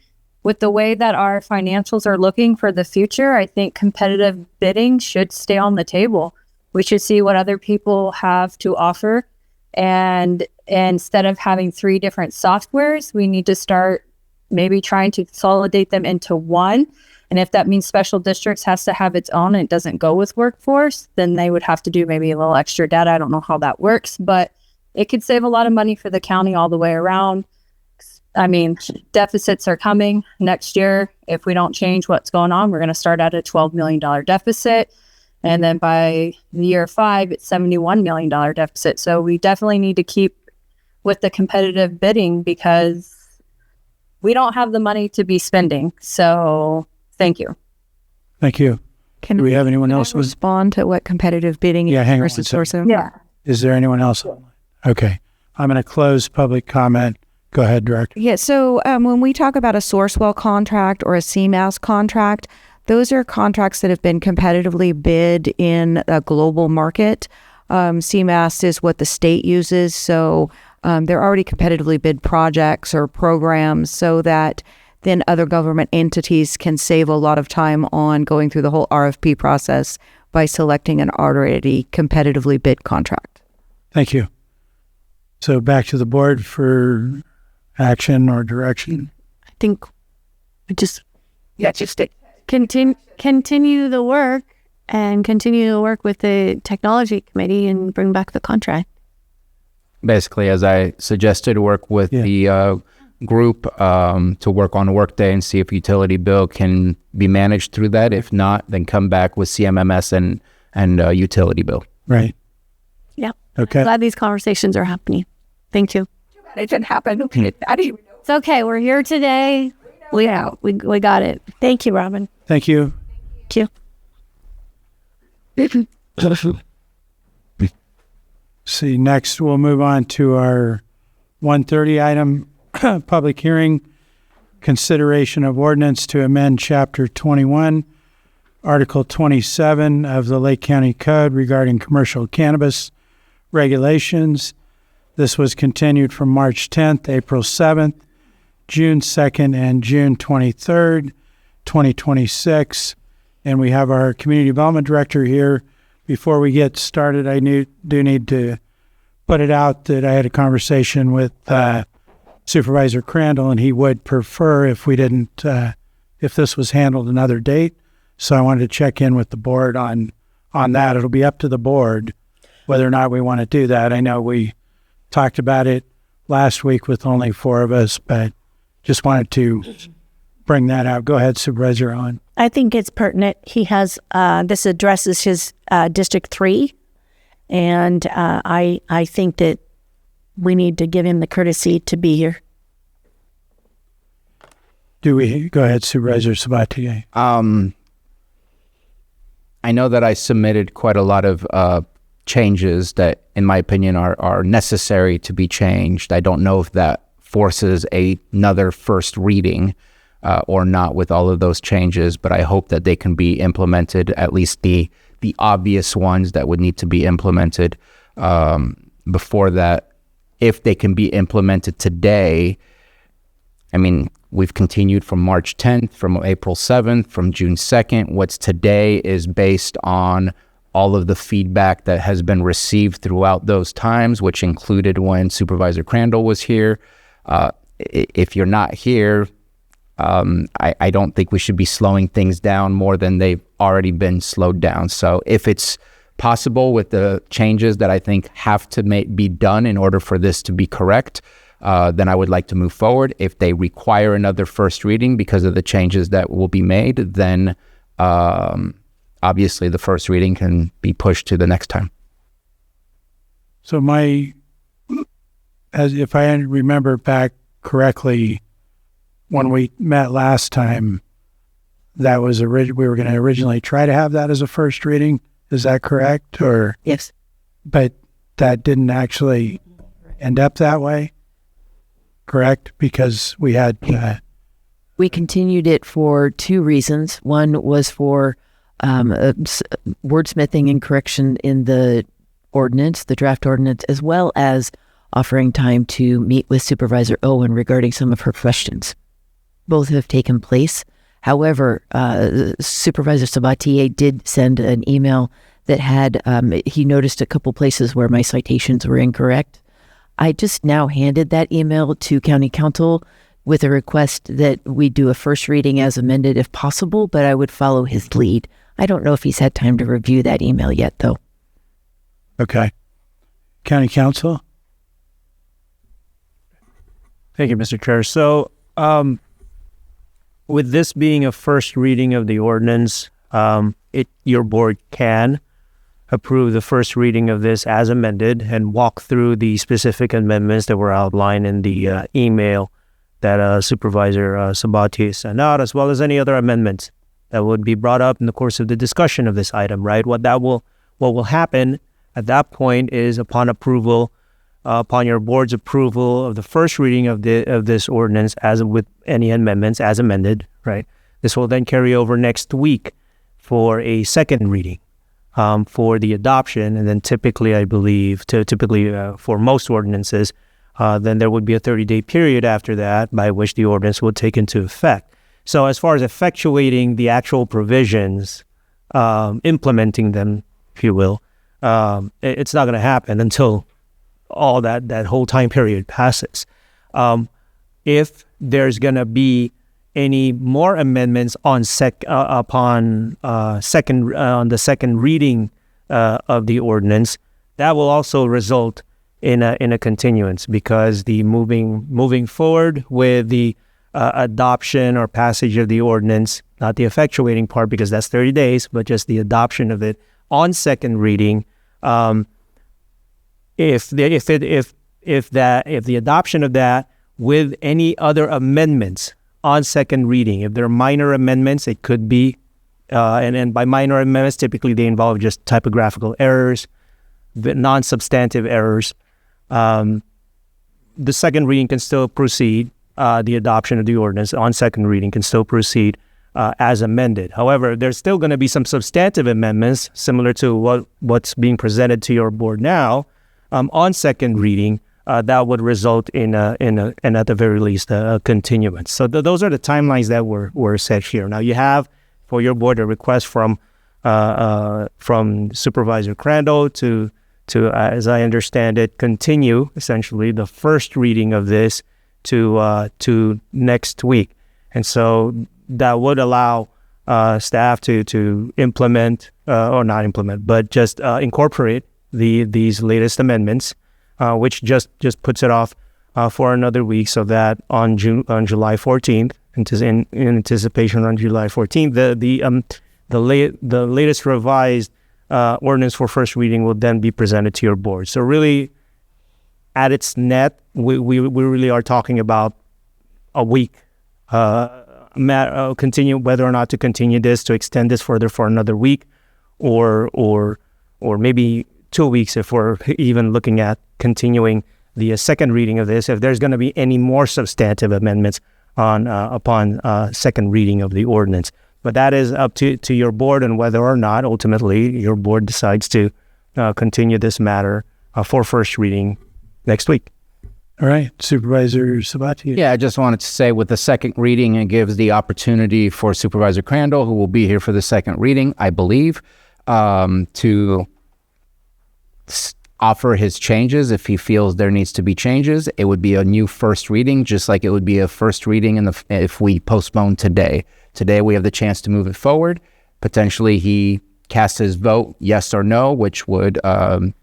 [SPEAKER 11] With the way that our financials are looking for the future, I think competitive bidding should stay on the table. We should see what other people have to offer. And instead of having 3 different softwares, we need to start maybe trying to consolidate them into one. And if that means special districts has to have its own and it doesn't go with workforce, then they would have to do maybe a little extra data. I don't know how that works, but it could save a lot of money for the county all the way around. I mean, deficits are coming next year. If we don't change what's going on, we're going to start at a $12 million deficit. And then by year 5, it's $71 million deficit. So we definitely need to keep with the competitive bidding because we don't have the money to be spending. So thank you.
[SPEAKER 1] Thank you. Do we have anyone else?
[SPEAKER 13] Respond to what competitive bidding
[SPEAKER 1] Yeah,
[SPEAKER 13] is
[SPEAKER 1] hang on
[SPEAKER 13] versus
[SPEAKER 1] one second.
[SPEAKER 13] sourcing?
[SPEAKER 11] Yeah.
[SPEAKER 1] Is there anyone else? Okay. I'm going to close public comment. Go ahead, Director.
[SPEAKER 13] Yeah, so when we talk about a Sourcewell contract or a CMAS contract, those are contracts that have been competitively bid in a global market. CMAS is what the state uses, so they're already competitively bid projects or programs so that then other government entities can save a lot of time on going through the whole RFP process by selecting an already competitively bid contract.
[SPEAKER 1] Thank you. So back to the board for action or direction.
[SPEAKER 2] I think we just continue the work and continue to work with the technology committee and bring back the contract.
[SPEAKER 8] basically, as I suggested, work with the group to work on a workday and see if utility bill can be managed through that. If not, then come back with CMMS and utility bill.
[SPEAKER 1] Right.
[SPEAKER 3] Yeah.
[SPEAKER 1] Okay.
[SPEAKER 3] Glad these conversations are happening. Thank you.
[SPEAKER 21] It didn't happen.
[SPEAKER 3] It's okay. We're here today. We got it. Thank you, Robin.
[SPEAKER 1] Thank you.
[SPEAKER 3] Thank you.
[SPEAKER 1] See, next we'll move on to our 1:30 item, public hearing, consideration of ordinance to amend Chapter 21, Article 27 of the Lake County Code regarding commercial cannabis regulations. This was continued from March 10th, April 7th, June 2nd, and June 23rd, 2026. And we have our Community Development Director here. Before we get started, I do need to put it out that I had a conversation with Supervisor Crandall, and he would prefer if we didn't, if this was handled another date. So I wanted to check in with the board on that. It'll be up to the board whether or not we want to do that. I know we talked about it last week with only 4 of us, but just wanted to bring that out. Go ahead, Supervisor Owen.
[SPEAKER 4] I think it's pertinent. He has, this addresses his District 3, and I think that we need to give him the courtesy to be here.
[SPEAKER 1] Do we? Go ahead, Supervisor Sabatier.
[SPEAKER 8] I know that I submitted quite a lot of changes that, in my opinion, are necessary to be changed. I don't know if that forces another first reading or not with all of those changes, but I hope that they can be implemented, at least the obvious ones that would need to be implemented before that. If they can be implemented today, I mean, we've continued from March 10th, from April 7th, from June 2nd. What's today is based on all of the feedback that has been received throughout those times, which included when Supervisor Crandall was here. If you're not here, I don't think we should be slowing things down more than they've already been slowed down. So if it's possible with the changes that I think have to be done in order for this to be correct, then I would like to move forward. If they require another first reading because of the changes that will be made, then obviously the first reading can be pushed to the next time.
[SPEAKER 1] So if I remember back correctly, when we met last time, that was we were going to originally try to have that as a first reading. Is that correct? Or
[SPEAKER 4] yes,
[SPEAKER 1] but that didn't actually end up that way. Correct, because we had.
[SPEAKER 22] We continued it for 2 reasons. One was for wordsmithing and correction in the ordinance, the draft ordinance, as well as offering time to meet with Supervisor Owen regarding some of her questions. Both have taken place. However, Supervisor Sabatier did send an email that had, he noticed a couple places where my citations were incorrect. I just now handed that email to County Council with a request that we do a first reading as amended if possible, but I would follow his lead. I don't know if he's had time to review that email yet, though.
[SPEAKER 1] Okay. County Council?
[SPEAKER 16] Thank you, Mr. Chair. So, with this being a first reading of the ordinance, your board can approve the first reading of this as amended and walk through the specific amendments that were outlined in the email that Supervisor Sabatier sent out, as well as any other amendments that would be brought up in the course of the discussion of this item, right? What will happen at that point is upon your board's approval of the first reading of this ordinance, as with any amendments as amended, right? This will then carry over next week for a second reading for the adoption, and then typically, I believe, for most ordinances, then there would be a 30-day period after that by which the ordinance would take into effect. So as far as effectuating the actual provisions, implementing them, if you will, it's not going to happen until all that whole time period passes. If there's going to be any more amendments on the second reading of the ordinance, that will also result in a continuance, because the moving forward with the adoption or passage of the ordinance, not the effectuating part because that's 30 days, but just the adoption of it on second reading. If the adoption of that with any other amendments on second reading, if there are minor amendments, it could be, and by minor amendments, typically they involve just typographical errors, non-substantive errors. The second reading can still proceed. The adoption of the ordinance on second reading can still proceed as amended. However, there's still going to be some substantive amendments similar to what's being presented to your board now on second reading that would result in at the very least a continuance. So those are the timelines that were set here. Now you have for your board a request from Supervisor Crandall to as I understand it, continue essentially the first reading of this to next week, and so that would allow staff to implement or not implement, but just incorporate these latest amendments, which just puts it off for another week, so that on July 14th, in anticipation on July 14th, the latest revised ordinance for first reading will then be presented to your board. So really, at its net, we really are talking about a week. Continue whether or not to continue this, to extend this further for another week, or maybe 2 weeks if we're even looking at continuing the second reading of this. If there's going to be any more substantive amendments upon second reading of the ordinance. But that is up to your board, and whether or not ultimately your board decides to continue this matter for first reading next week.
[SPEAKER 1] All right, Supervisor Sabatier.
[SPEAKER 8] Yeah, I just wanted to say with the second reading, it gives the opportunity for Supervisor Crandall, who will be here for the second reading, I believe, to offer his changes if he feels there needs to be changes. It would be a new first reading, just like it would be a first reading if we postpone today. Today we have the chance to move it forward. Potentially he casts his vote yes or no, which would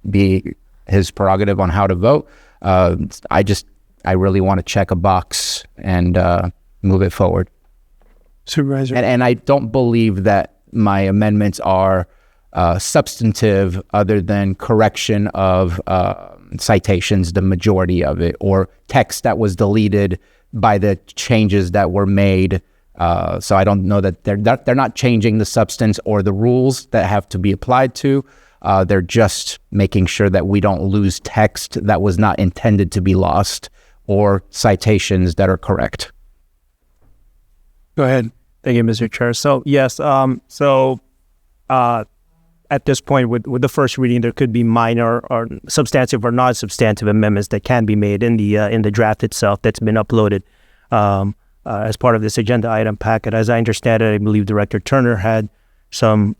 [SPEAKER 8] be his prerogative on how to vote. I really want to check a box and move it forward.
[SPEAKER 1] Supervisor.
[SPEAKER 8] And I don't believe that my amendments are substantive other than correction of citations, the majority of it, or text that was deleted by the changes that were made. So I don't know that they're not changing the substance or the rules that have to be applied to. They're just making sure that we don't lose text that was not intended to be lost, or citations that are correct.
[SPEAKER 1] Go ahead.
[SPEAKER 16] Thank you, Mr. Chair. So yes, at this point with the first reading, there could be minor or substantive or non-substantive amendments that can be made in the draft itself that's been uploaded as part of this agenda item packet. As I understand it, I believe Director Turner had some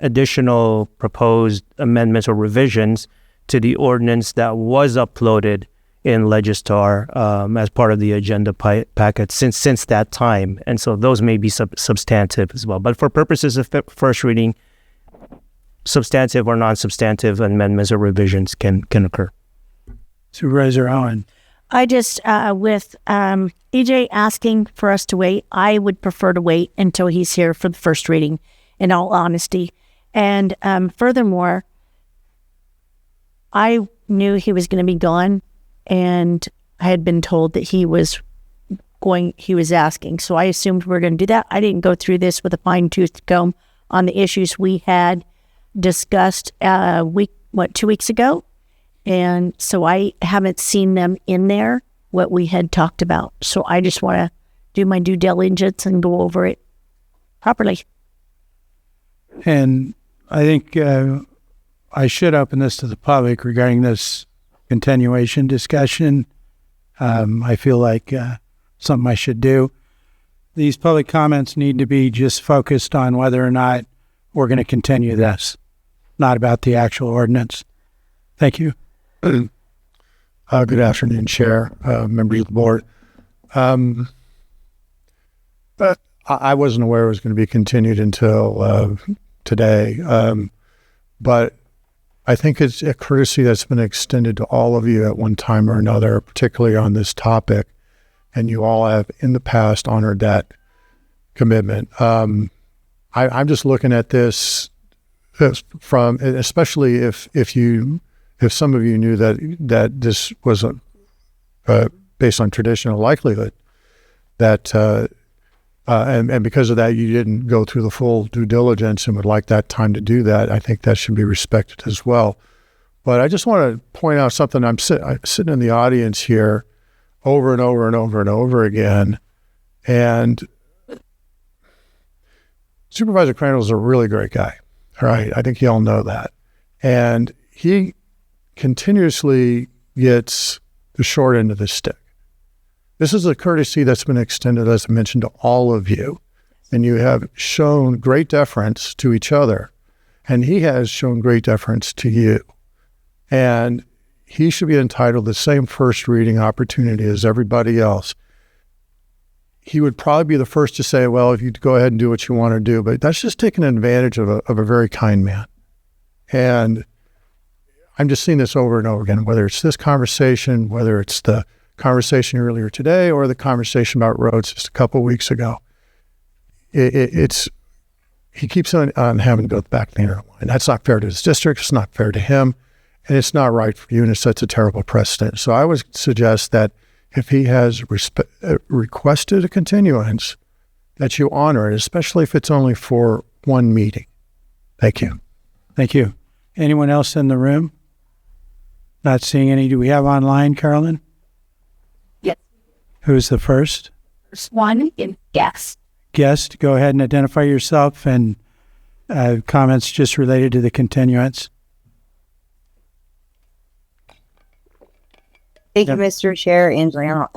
[SPEAKER 16] additional proposed amendments or revisions to the ordinance that was uploaded in Legistar as part of the agenda packet since that time. And so those may be substantive as well. But for purposes of first reading, substantive or non-substantive amendments or revisions can occur.
[SPEAKER 1] Supervisor Owen.
[SPEAKER 4] I just, with EJ asking for us to wait, I would prefer to wait until he's here for the first reading, in all honesty. And furthermore, I knew he was going to be gone, and I had been told that he was asking. So I assumed we were going to do that. I didn't go through this with a fine-tooth comb on the issues we had discussed 2 weeks ago. And so I haven't seen them in there, what we had talked about. So I just want to do my due diligence and go over it properly.
[SPEAKER 1] And I think I should open this to the public regarding this continuation discussion. I feel like something I should do. These public comments need to be just focused on whether or not we're going to continue this, not about the actual ordinance. Thank you.
[SPEAKER 6] Good afternoon, Chair, members of the board. But I wasn't aware it was going to be continued until today. But I think it's a courtesy that's been extended to all of you at one time or another, particularly on this topic, and you all have in the past honored that commitment. I'm just looking at this from, especially if some of you knew that this was based on traditional likelihood, that and because of that you didn't go through the full due diligence and would like that time to do that. I think that should be respected as well. But I just want to point out something. I'm sitting in the audience here over and over and over and over again, and Supervisor Crandall's a really great guy. All right, I think you all know that. And he continuously gets the short end of the stick. This is a courtesy that's been extended, as I mentioned, to all of you. And you have shown great deference to each other. And he has shown great deference to you. And he should be entitled to the same first reading opportunity as everybody else. He would probably be the first to say, well, if you go ahead and do what you want to do, but that's just taking advantage of a very kind man. And I'm just seeing this over and over again, whether it's this conversation, whether it's the conversation earlier today or the conversation about roads just a couple of weeks ago. He keeps on having to go back to the interline. That's not fair to his district. It's not fair to him. And it's not right for you, and it sets a terrible precedent. So I would suggest that if he has requested a continuance, that you honor it, especially if it's only for one meeting. Thank you.
[SPEAKER 1] Thank you. Anyone else in the room? Not seeing any. Do we have online, Carolyn?
[SPEAKER 21] Yes.
[SPEAKER 1] Who's the first?
[SPEAKER 21] First one is guest.
[SPEAKER 1] Guest, go ahead and identify yourself and comments just related to the continuance.
[SPEAKER 12] Thank you, Mr. Chair, Angela.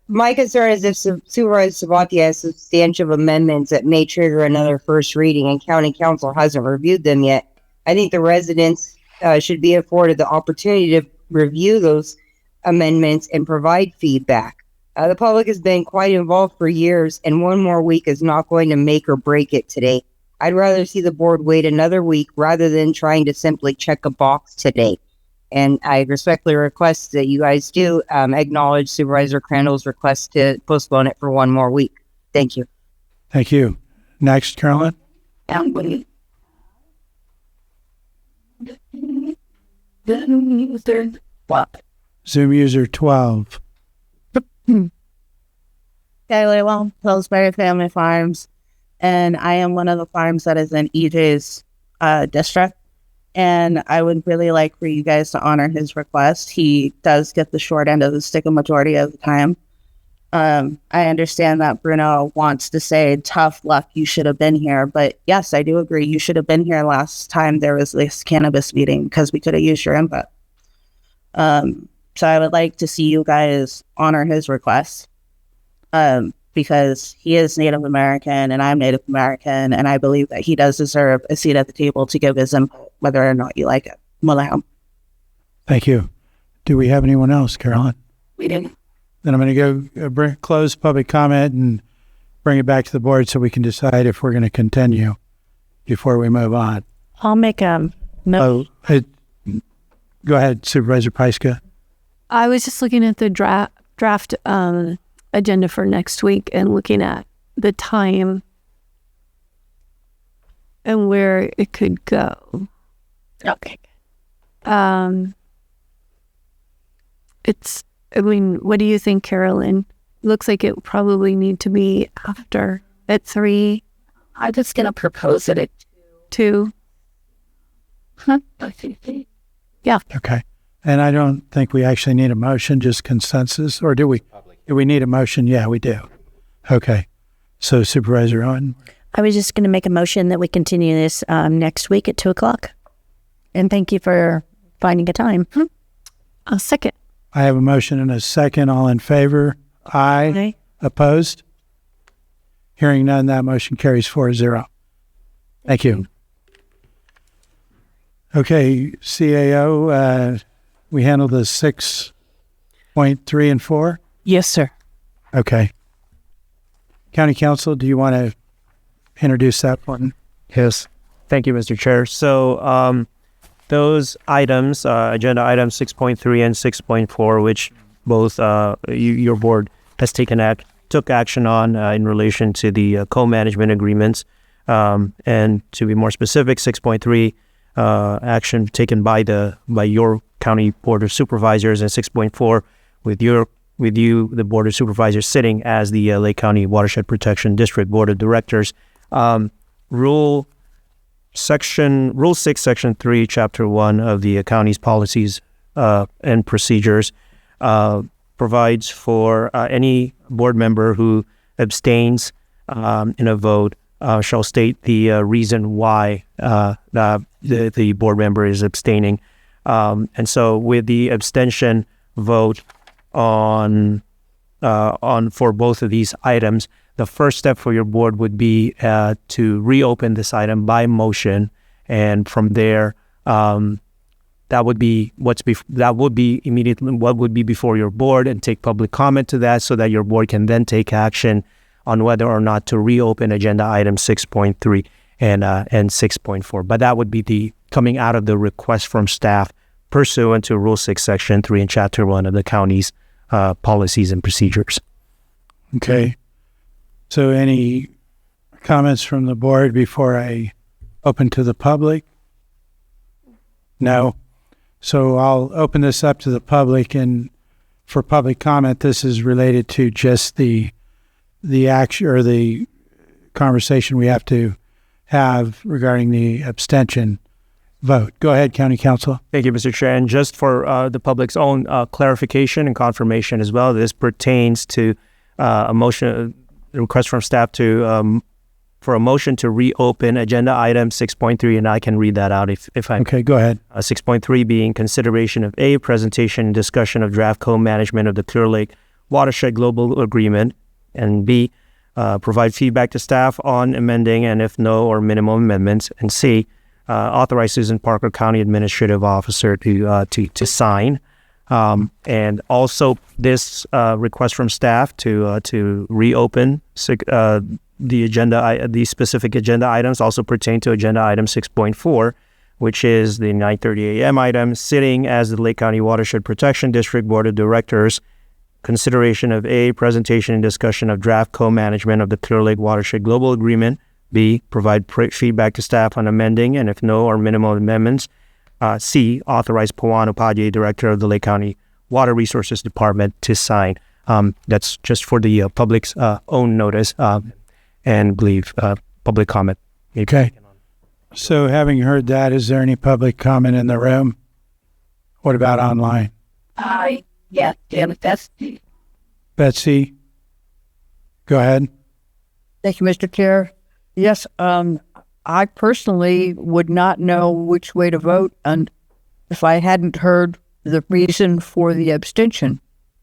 [SPEAKER 12] My concern is if Supervisor Sabatier has substantive amendments that may trigger another first reading and County Council hasn't reviewed them yet, I think the residents should be afforded the opportunity to review those amendments and provide feedback. The public has been quite involved for years, and one more week is not going to make or break it today. I'd rather see the board wait another week rather than trying to simply check a box today. And I respectfully request that you guys do acknowledge Supervisor Crandall's request to postpone it for one more week. Thank you.
[SPEAKER 1] Thank you. Next, Carolyn. Zoom user 12.
[SPEAKER 14] Skylar Well, Pillsbury Family Farms, and I am one of the farms that is in EJ's district. And I would really like for you guys to honor his request. He does get the short end of the stick a majority of the time. I understand that Bruno wants to say, tough luck, you should have been here. But yes, I do agree. You should have been here last time there was this cannabis meeting because we could have used your input. So I would like to see you guys honor his request because he is Native American and I'm Native American. And I believe that he does deserve a seat at the table to give his input, whether or not you like it.
[SPEAKER 1] Thank you. Do we have anyone else, Carolyn?
[SPEAKER 21] We didn't.
[SPEAKER 1] Then I'm going to go close public comment and bring it back to the board so we can decide if we're going to continue before we move on.
[SPEAKER 2] I'll make a note.
[SPEAKER 1] Go ahead, Supervisor Pyska.
[SPEAKER 18] I was just looking at the draft agenda for next week and looking at the time and where it could go.
[SPEAKER 2] Okay.
[SPEAKER 18] What do you think, Carolyn? Looks like it probably need to be after at 3.
[SPEAKER 21] I'm just going to propose it at
[SPEAKER 18] 2.
[SPEAKER 21] Huh?
[SPEAKER 18] Yeah.
[SPEAKER 1] Okay. And I don't think we actually need a motion, just consensus, or do we? Do we need a motion? Yeah, we do. Okay. So Supervisor Owen?
[SPEAKER 4] I was just going to make a motion that we continue this next week at 2:00. And thank you for finding a time.
[SPEAKER 18] A second.
[SPEAKER 1] I have a motion and a second. All in favor? Aye.
[SPEAKER 4] Aye.
[SPEAKER 1] Opposed? Hearing none, that motion carries 4-0. Thank you. Okay, CAO, we handled the 6.3 and 4?
[SPEAKER 2] Yes, sir.
[SPEAKER 1] Okay. County Council, do you want to introduce that one?
[SPEAKER 19] Yes.
[SPEAKER 16] Thank you, Mr. Chair. So those items, agenda items 6.3 and 6.4, which both your board has took action on in relation to the co-management agreements. And to be more specific, 6.3 action taken by your county board of supervisors, and 6.4 with you, the board of supervisors, sitting as the Lake County Watershed Protection District Board of Directors. Rule 6, Section 3, Chapter 1 of the county's policies and procedures provides for any board member who abstains in a vote shall state the reason why the board member is abstaining. And so with the abstention vote on for both of these items, the first step for your board would be to reopen this item by motion, and from there, that would be immediately what would be before your board, and take public comment to that, so that your board can then take action on whether or not to reopen agenda item 6.3 and 6.4. But that would be coming out of the request from staff pursuant to Rule 6, Section 3, and Chapter 1 of the county's policies and procedures.
[SPEAKER 1] Okay. So any comments from the board before I open to the public? No. So I'll open this up to the public, and for public comment, this is related to just the action or the conversation we have to have regarding the abstention vote. Go ahead, County Council.
[SPEAKER 16] Thank you, Mr. Chair. And just for the public's own clarification and confirmation as well, this pertains to a motion, request from staff for a motion to reopen agenda item 6.3, and I can read that out if I...
[SPEAKER 1] Okay, go ahead.
[SPEAKER 16] 6.3 being consideration of A, presentation and discussion of draft co-management of the Clear Lake Watershed Global Agreement, and B, provide feedback to staff on amending, and if no or minimum amendments, and C, authorize Susan Parker, County Administrative Officer, to sign. And also this request from staff to reopen the specific agenda items also pertain to agenda item 6.4, which is the 9:30 a.m. item, sitting as the Lake County Watershed Protection District Board of Directors. Consideration of A, presentation and discussion of draft co-management of the Clear Lake Watershed Global Agreement. B, provide feedback to staff on amending, and if no or minimal amendments. C, authorize Pawan Upadhyay, Director of the Lake County Water Resources Department, to sign. That's just for the public's own notice and believe public comment.
[SPEAKER 1] Okay. So having heard that, is there any public comment in the room? What about online?
[SPEAKER 21] Yes, Betsy.
[SPEAKER 1] Betsy, go ahead.
[SPEAKER 7] Thank you, Mr. Chair. Yes, I personally would not know which way to vote and if I hadn't heard the reason for the abstention.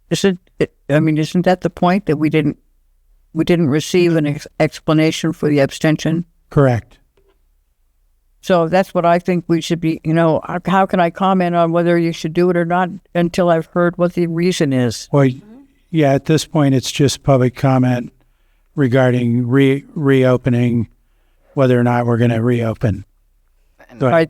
[SPEAKER 7] Isn't that the point, that we didn't receive an explanation for the abstention?
[SPEAKER 1] Correct.
[SPEAKER 7] So that's what I think we should be, how can I comment on whether you should do it or not until I've heard what the reason is?
[SPEAKER 1] Well, yeah, at this point, it's just public comment regarding reopening, whether or not we're going to reopen.
[SPEAKER 8] I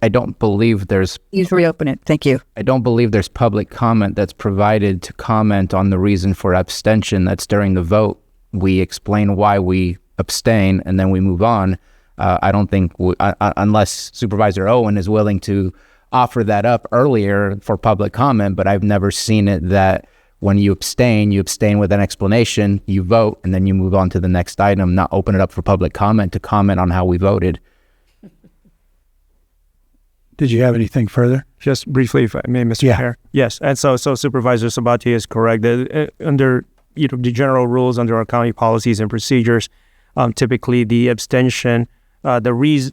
[SPEAKER 8] don't believe there's...
[SPEAKER 7] Please reopen it. Thank you.
[SPEAKER 8] I don't believe there's public comment that's provided to comment on the reason for abstention. That's during the vote. We explain why we abstain, and then we move on. I don't think, unless Supervisor Owen is willing to offer that up earlier for public comment, but I've never seen it that when you abstain with an explanation, you vote, and then you move on to the next item, not open it up for public comment to comment on how we voted.
[SPEAKER 1] Did you have anything further?
[SPEAKER 16] Just briefly, if I may, Mr. Chair. Yes, and so Supervisor Sabatier is correct. Under the general rules, under our county policies and procedures, typically the abstention,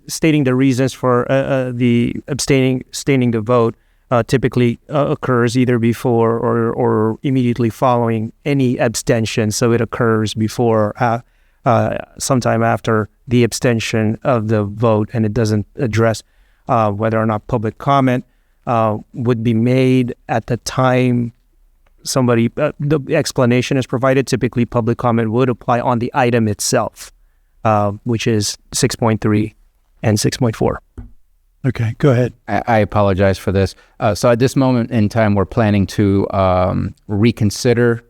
[SPEAKER 16] stating the reasons for the abstaining the vote typically occurs either before or immediately following any abstention. So it occurs before, sometime after the abstention of the vote, and it doesn't address whether or not public comment would be made at the time the explanation is provided. Typically, public comment would apply on the item itself, which is 6.3 and 6.4.
[SPEAKER 1] Okay, go ahead.
[SPEAKER 8] I apologize for this. So at this moment in time, we're planning to reconsider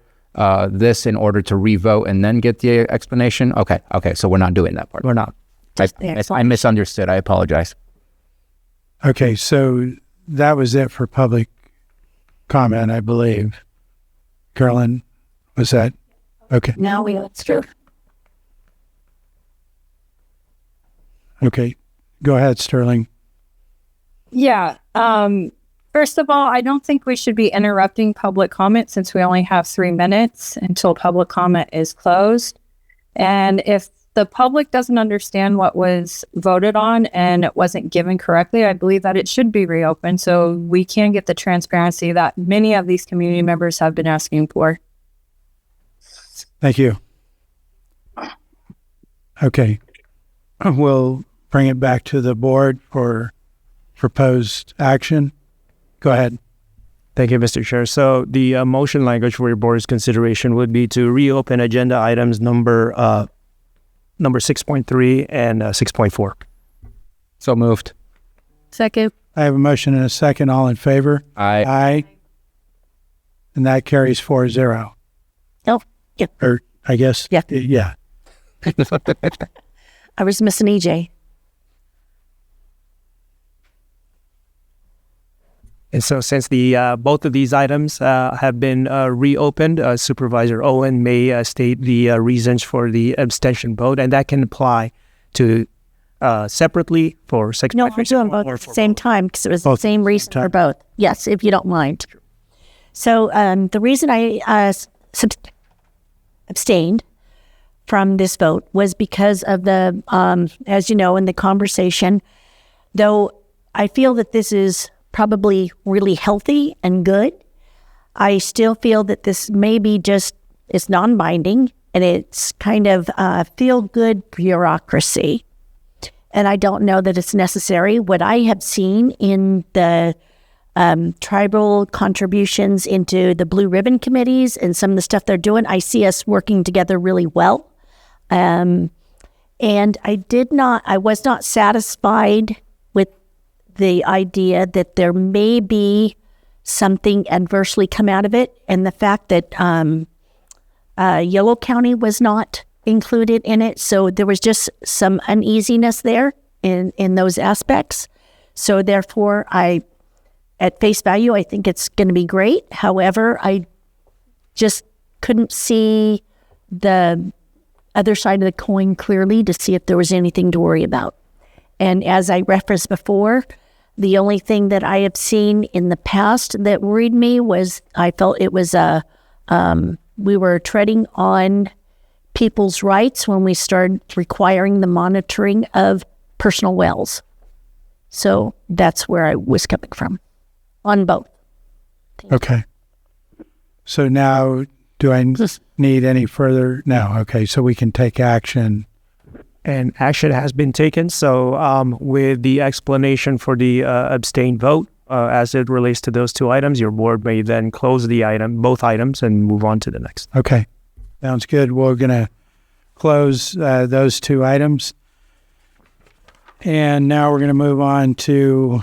[SPEAKER 8] this in order to revote and then get the explanation. Okay. So we're not doing that part.
[SPEAKER 16] We're not.
[SPEAKER 8] I misunderstood. I apologize.
[SPEAKER 1] Okay, so that was it for public comment, I believe. Carolyn, was that? Okay.
[SPEAKER 21] Now it's true.
[SPEAKER 1] Okay, go ahead, Sterling.
[SPEAKER 11] Yeah. First of all, I don't think we should be interrupting public comment since we only have 3 minutes until public comment is closed. And if the public doesn't understand what was voted on and it wasn't given correctly, I believe that it should be reopened so we can get the transparency that many of these community members have been asking for.
[SPEAKER 1] Thank you. Okay, we'll bring it back to the board for proposed action. Go ahead.
[SPEAKER 16] Thank you, Mr. Chair. So the motion language for your board's consideration would be to reopen agenda items number 6.3 and 6.4.
[SPEAKER 8] So moved.
[SPEAKER 18] Second.
[SPEAKER 1] I have a motion and a second. All in favor?
[SPEAKER 8] Aye.
[SPEAKER 1] And that carries 4-0.
[SPEAKER 4] Oh, yeah.
[SPEAKER 1] Or I guess.
[SPEAKER 4] Yeah.
[SPEAKER 1] Yeah.
[SPEAKER 4] I was missing EJ.
[SPEAKER 16] And so since the both of these items have been reopened, Supervisor Owen may state the reasons for the abstention vote, and that can apply to separately for 6.3.
[SPEAKER 4] No, we're doing both at the same time because it was the same reason for both. Yes, if you don't mind. So the reason I abstained from this vote was because of the, as you know, in the conversation, though I feel that this is probably really healthy and good, I still feel that this maybe just is non-binding and it's kind of feel-good bureaucracy. And I don't know that it's necessary. What I have seen in the tribal contributions into the Blue Ribbon committees and some of the stuff they're doing, I see us working together really well. And I was not satisfied with the idea that there may be something adversely come out of it. And the fact that Yellow County was not included in it. So there was just some uneasiness there in those aspects. So therefore, at face value, I think it's going to be great. However, I just couldn't see the other side of the coin clearly to see if there was anything to worry about. And as I referenced before, the only thing that I have seen in the past that worried me was I felt it was we were treading on people's rights when we started requiring the monitoring of personal wells. So that's where I was coming from on both.
[SPEAKER 1] Okay. So now, do I need any further? No. Okay. So we can take action.
[SPEAKER 16] And action has been taken. So with the explanation for the abstain vote, as it relates to those two items, your board may then close both items and move on to the next.
[SPEAKER 1] Okay. Sounds good. We're going to close those two items. And now we're going to move on to,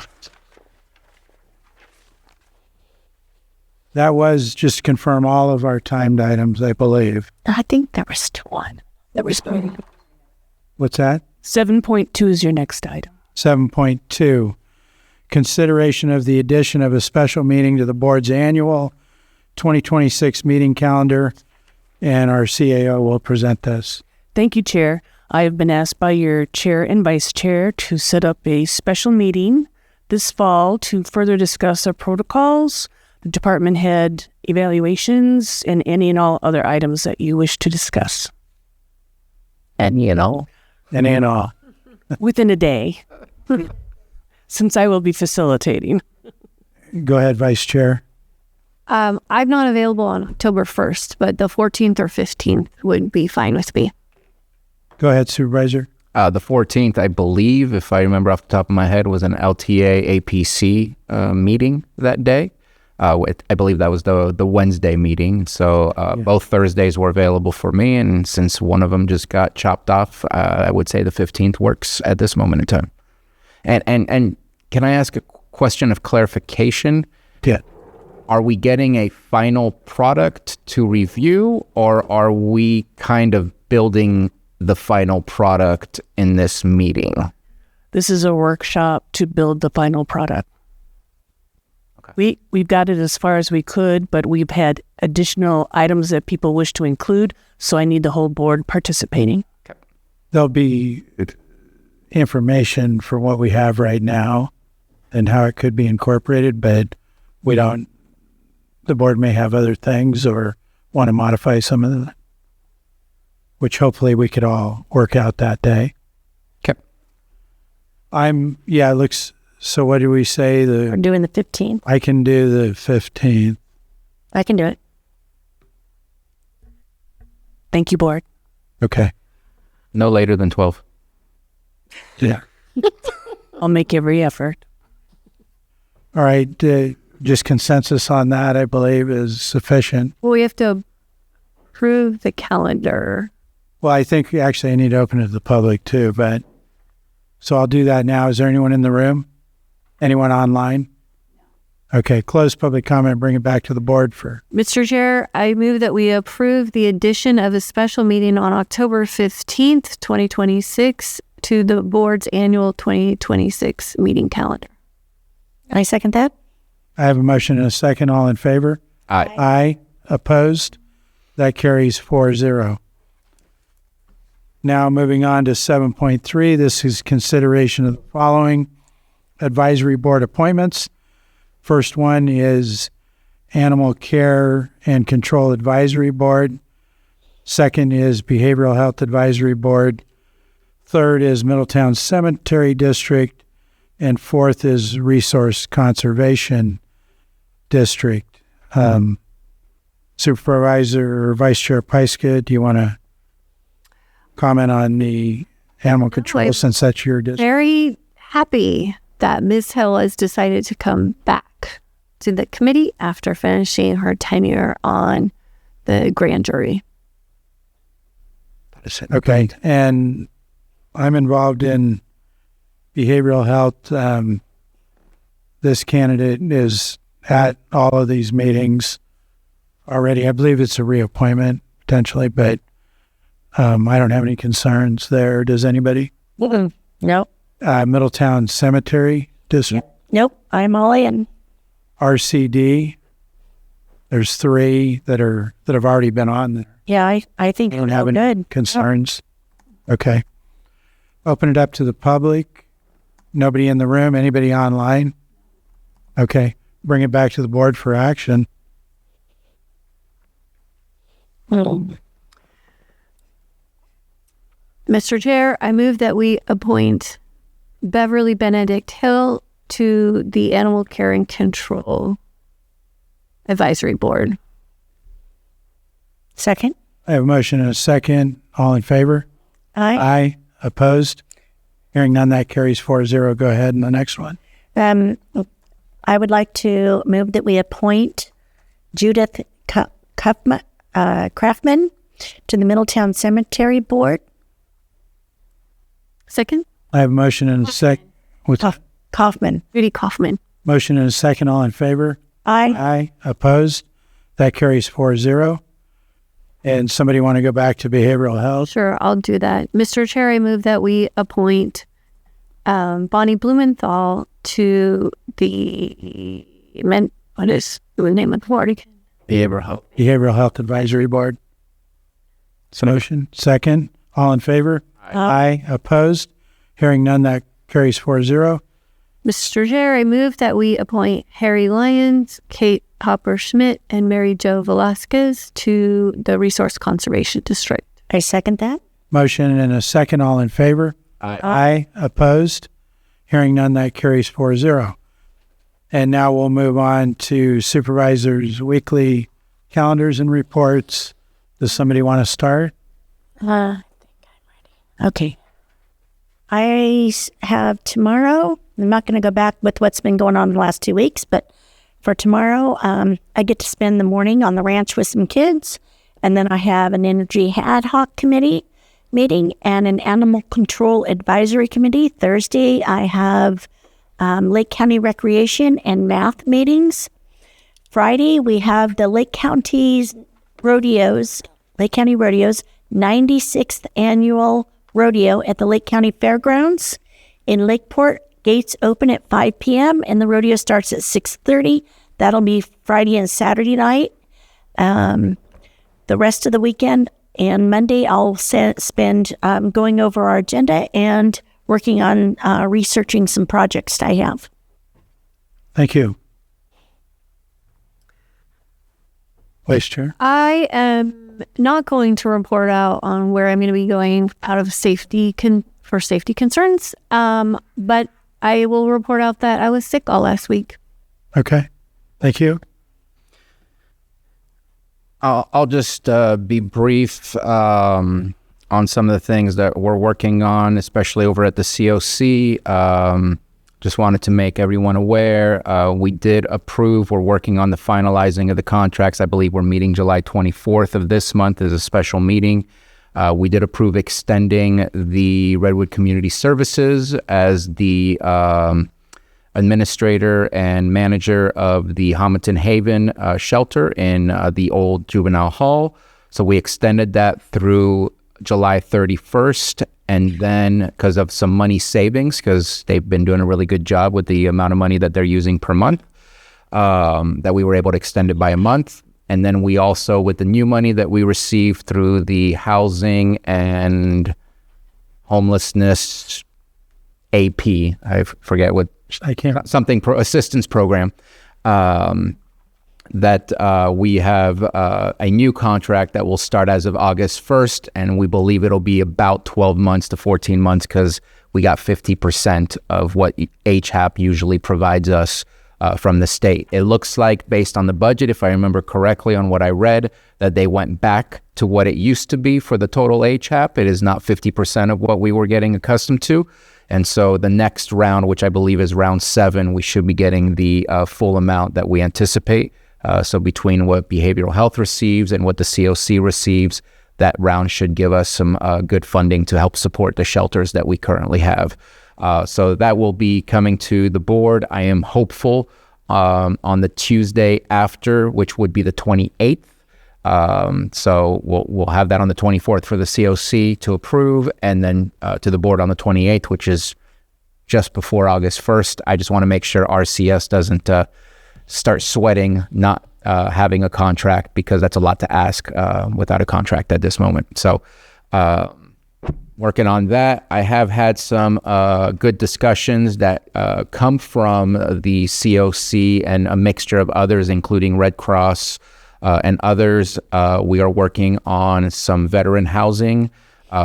[SPEAKER 1] that was just to confirm all of our timed items, I believe.
[SPEAKER 4] I think there was one.
[SPEAKER 18] That was
[SPEAKER 1] What's that?
[SPEAKER 2] 7.2 is your next item.
[SPEAKER 1] 7.2, consideration of the addition of a special meeting to the board's annual 2026 meeting calendar, and our CAO will present this.
[SPEAKER 2] Thank you, Chair. I have been asked by your Chair and Vice Chair to set up a special meeting this fall to further discuss our protocols, the department head evaluations, and any and all other items that you wish to discuss.
[SPEAKER 5] Any and all?
[SPEAKER 1] Any and all.
[SPEAKER 2] Within a day, since I will be facilitating.
[SPEAKER 1] Go ahead, Vice Chair.
[SPEAKER 18] I'm not available on October 1st, but the 14th or 15th would be fine with me.
[SPEAKER 1] Go ahead, Supervisor.
[SPEAKER 8] The 14th, I believe, if I remember off the top of my head, was an LTA APC meeting that day. I believe that was the Wednesday meeting. So both Thursdays were available for me, and since one of them just got chopped off, I would say the 15th works at this moment in time. And can I ask a question of clarification?
[SPEAKER 6] Yeah.
[SPEAKER 8] Are we getting a final product to review, or are we kind of building the final product in this meeting?
[SPEAKER 2] This is a workshop to build the final product. Okay. We've got it as far as we could, but we've had additional items that people wish to include, so I need the whole board participating.
[SPEAKER 8] Okay.
[SPEAKER 1] There'll be information for what we have right now and how it could be incorporated, but the board may have other things or want to modify some of them, which hopefully we could all work out that day.
[SPEAKER 8] Okay.
[SPEAKER 1] It looks, so what do we say?
[SPEAKER 17] We're doing the 15th.
[SPEAKER 1] I can do the 15th.
[SPEAKER 17] I can do it.
[SPEAKER 2] Thank you, board.
[SPEAKER 1] Okay.
[SPEAKER 8] No later than 12.
[SPEAKER 1] Yeah.
[SPEAKER 2] I'll make every effort.
[SPEAKER 1] All right. Just consensus on that, I believe, is sufficient.
[SPEAKER 18] Well, we have to approve the calendar.
[SPEAKER 1] Well, I think actually I need to open it to the public too, but so I'll do that now. Is there anyone in the room? Anyone online? Okay, close public comment, bring it back to the board for...
[SPEAKER 18] Mr. Chair, I move that we approve the addition of a special meeting on October 15th, 2026 to the board's annual 2026 meeting calendar.
[SPEAKER 4] I second that.
[SPEAKER 1] I have a motion and a second. All in favor?
[SPEAKER 8] Aye.
[SPEAKER 1] Aye. Opposed? That carries 4-0. Now moving on to 7.3. This is consideration of the following advisory board appointments. First one is Animal Care and Control Advisory Board. Second is Behavioral Health Advisory Board. Third is Middletown Cemetery District. And fourth is Resource Conservation District. Supervisor or Vice Chair Pyska, do you want to comment on the animal control since that's your district?
[SPEAKER 18] Very happy that Ms. Hill has decided to come back to the committee after finishing her tenure on the grand jury.
[SPEAKER 1] Okay, and I'm involved in behavioral health. This candidate is at all of these meetings already. I believe it's a reappointment potentially, but I don't have any concerns there. Does anybody?
[SPEAKER 4] No.
[SPEAKER 1] Middletown Cemetery District.
[SPEAKER 4] Nope. I'm all in.
[SPEAKER 1] RCD. There's 3 that have already been on there.
[SPEAKER 4] Yeah, I think
[SPEAKER 1] I don't have any
[SPEAKER 4] good.
[SPEAKER 1] concerns. Okay. Open it up to the public. Nobody in the room? Anybody online? Okay. Bring it back to the board for action.
[SPEAKER 18] Mr. Chair, I move that we appoint Beverly Benedict Hill to the Animal Care and Control Advisory Board.
[SPEAKER 4] Second.
[SPEAKER 1] I have a motion and a second. All in favor?
[SPEAKER 4] Aye.
[SPEAKER 1] Aye. Opposed? Hearing none, that carries 4-0. Go ahead and the next one.
[SPEAKER 4] I would like to move that we appoint Judith Craftman to the Middletown Cemetery Board.
[SPEAKER 18] Second.
[SPEAKER 1] I have a motion and a second.
[SPEAKER 4] Kaufman.
[SPEAKER 18] Judy Kaufman.
[SPEAKER 1] Motion and a second. All in favor?
[SPEAKER 4] Aye.
[SPEAKER 1] Aye. Opposed? That carries 4-0. And somebody want to go back to behavioral health?
[SPEAKER 18] Sure, I'll do that. Mr. Chair, I move that we appoint Bonnie Blumenthal to the what is the name of the board again?
[SPEAKER 1] Behavioral Health Advisory Board. Motion. Second. All in favor? Aye. Opposed? Hearing none, that carries 4-0.
[SPEAKER 18] Mr. Chair, I move that we appoint Harry Lyons, Kate Hopper-Schmidt, and Mary Jo Velasquez to the Resource Conservation District.
[SPEAKER 4] I second that.
[SPEAKER 1] Motion and a second. All in favor?
[SPEAKER 8] Aye.
[SPEAKER 1] Aye. Opposed? Hearing none, that carries 4-0. And now we'll move on to Supervisors' weekly calendars and reports. Does somebody want to start?
[SPEAKER 4] I think I'm ready. Okay. I have tomorrow. I'm not going to go back with what's been going on the last 2 weeks, but for tomorrow. I get to spend the morning on the ranch with some kids, and then I have an energy ad hoc committee meeting and an animal control advisory committee. Thursday, I have Lake County Recreation and math meetings. Friday, we have the Lake County Rodeos 96th annual rodeo at the Lake County Fairgrounds in Lakeport. Gates open at 5 p.m. and the rodeo starts at 6:30. That'll be Friday and Saturday night. The rest of the weekend and Monday, I'll spend going over our agenda and working on researching some projects I have.
[SPEAKER 1] Thank you. Vice Chair?
[SPEAKER 18] I am not going to report out on where I'm going to be going out of safety for safety concerns, but I will report out that I was sick all last week.
[SPEAKER 1] Okay. Thank you.
[SPEAKER 8] I'll just be brief on some of the things that we're working on, especially over at the COC. Just wanted to make everyone aware. We did approve. We're working on the finalizing of the contracts. I believe we're meeting July 24th of this month as a special meeting. We did approve extending the Redwood Community Services as the administrator and manager of the Homerton Haven shelter in the old juvenile hall. So we extended that through July 31st. And then because of some money savings, because they've been doing a really good job with the amount of money that they're using per month, that we were able to extend it by a month. And then we also, with the new money that we received through the Housing and Homelessness AP, I forget what, assistance program, that we have a new contract that will start as of August 1st, and we believe it'll be about 12 months to 14 months because we got 50% of what HAP usually provides us from the state. It looks like, based on the budget, if I remember correctly on what I read, that they went back to what it used to be for the total HAP. It is not 50% of what we were getting accustomed to. And so the next round, which I believe is round 7, we should be getting the full amount that we anticipate. So between what behavioral health receives and what the COC receives, that round should give us some good funding to help support the shelters that we currently have. So that will be coming to the board. I am hopeful on the Tuesday after, which would be the 28th. So we'll have that on the 24th for the COC to approve, and then to the board on the 28th, which is just before August 1st. I just want to make sure RCS doesn't start sweating not having a contract, because that's a lot to ask without a contract at this moment. So working on that. I have had some good discussions that come from the COC and a mixture of others, including Red Cross and others. We are working on some veteran housing.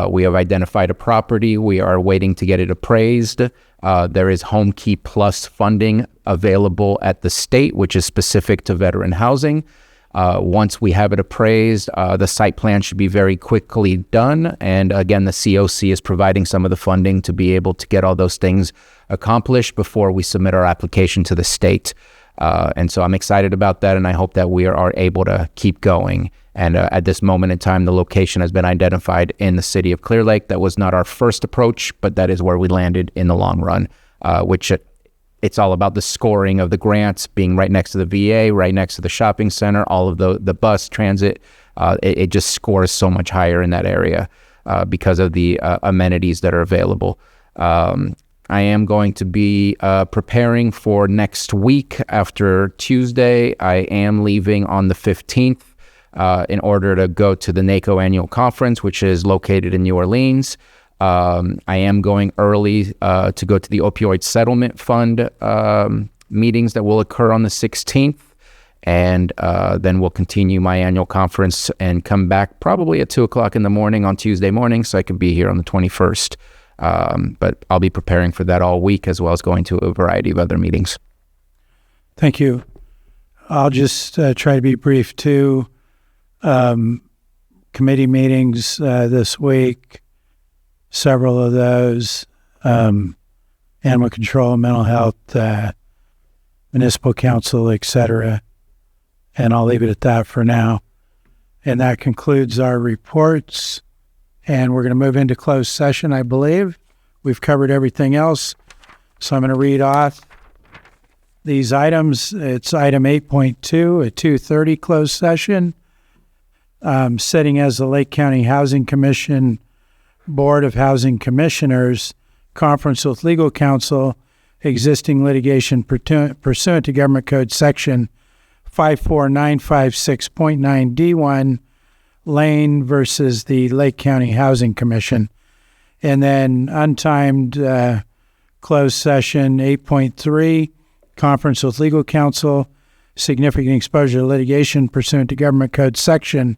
[SPEAKER 8] We have identified a property. We are waiting to get it appraised. There is Home Key Plus funding available at the state, which is specific to veteran housing. Once we have it appraised, the site plan should be very quickly done. And again, the COC is providing some of the funding to be able to get all those things accomplished before we submit our application to the state. And so I'm excited about that, and I hope that we are able to keep going. And at this moment in time, the location has been identified in the city of Clear Lake. That was not our first approach, but that is where we landed in the long run, which it's all about the scoring of the grants, being right next to the VA, right next to the shopping center, all of the bus transit. It just scores so much higher in that area because of the amenities that are available. I am going to be preparing for next week after Tuesday. I am leaving on the 15th in order to go to the NACO annual conference, which is located in New Orleans. I am going early to go to the Opioid Settlement Fund meetings that will occur on the 16th. And then we'll continue my annual conference and come back probably at 2 o'clock in the morning on Tuesday morning, so I can be here on the 21st. But I'll be preparing for that all week, as well as going to a variety of other meetings.
[SPEAKER 1] Thank you. I'll just try to be brief too. Committee meetings this week, several of those, animal control, mental health, municipal council, etc. And I'll leave it at that for now. And that concludes our reports. And we're going to move into closed session, I believe. We've covered everything else. So I'm going to read off these items. It's item 8.2, a 2:30 closed session. Sitting as the Lake County Housing Commission Board of Housing Commissioners, conference with legal counsel, existing litigation pursuant to Government Code Section 54956.9D1, Lane versus the Lake County Housing Commission. And then untimed closed session 8.3, conference with legal counsel, significant exposure to litigation pursuant to Government Code Section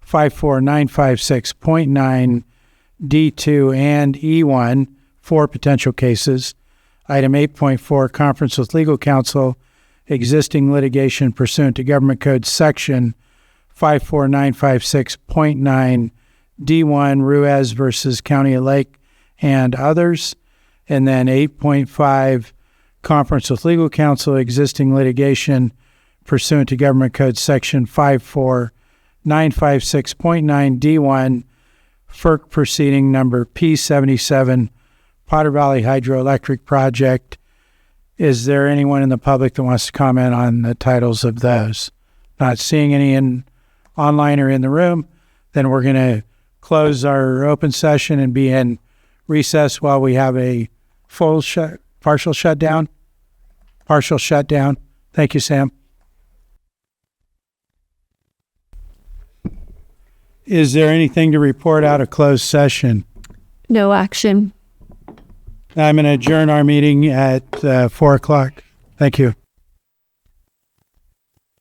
[SPEAKER 1] 54956.9 D2 and E1 for potential cases. Item 8.4, conference with legal counsel, existing litigation pursuant to Government Code Section 54956.9 D1 Ruiz versus County of Lake and others. And then 8.5, conference with legal counsel, existing litigation pursuant to Government Code Section 54956.9 D1 FERC proceeding number P77 Potter Valley Hydroelectric Project. Is there anyone in the public that wants to comment on the titles of those? Not seeing any online or in the room, then we're going to close our open session and be in recess while we have a partial shutdown. Thank you, Sam. Is there anything to report out of closed session?
[SPEAKER 18] No action.
[SPEAKER 1] I'm going to adjourn our meeting at 4 o'clock. Thank you.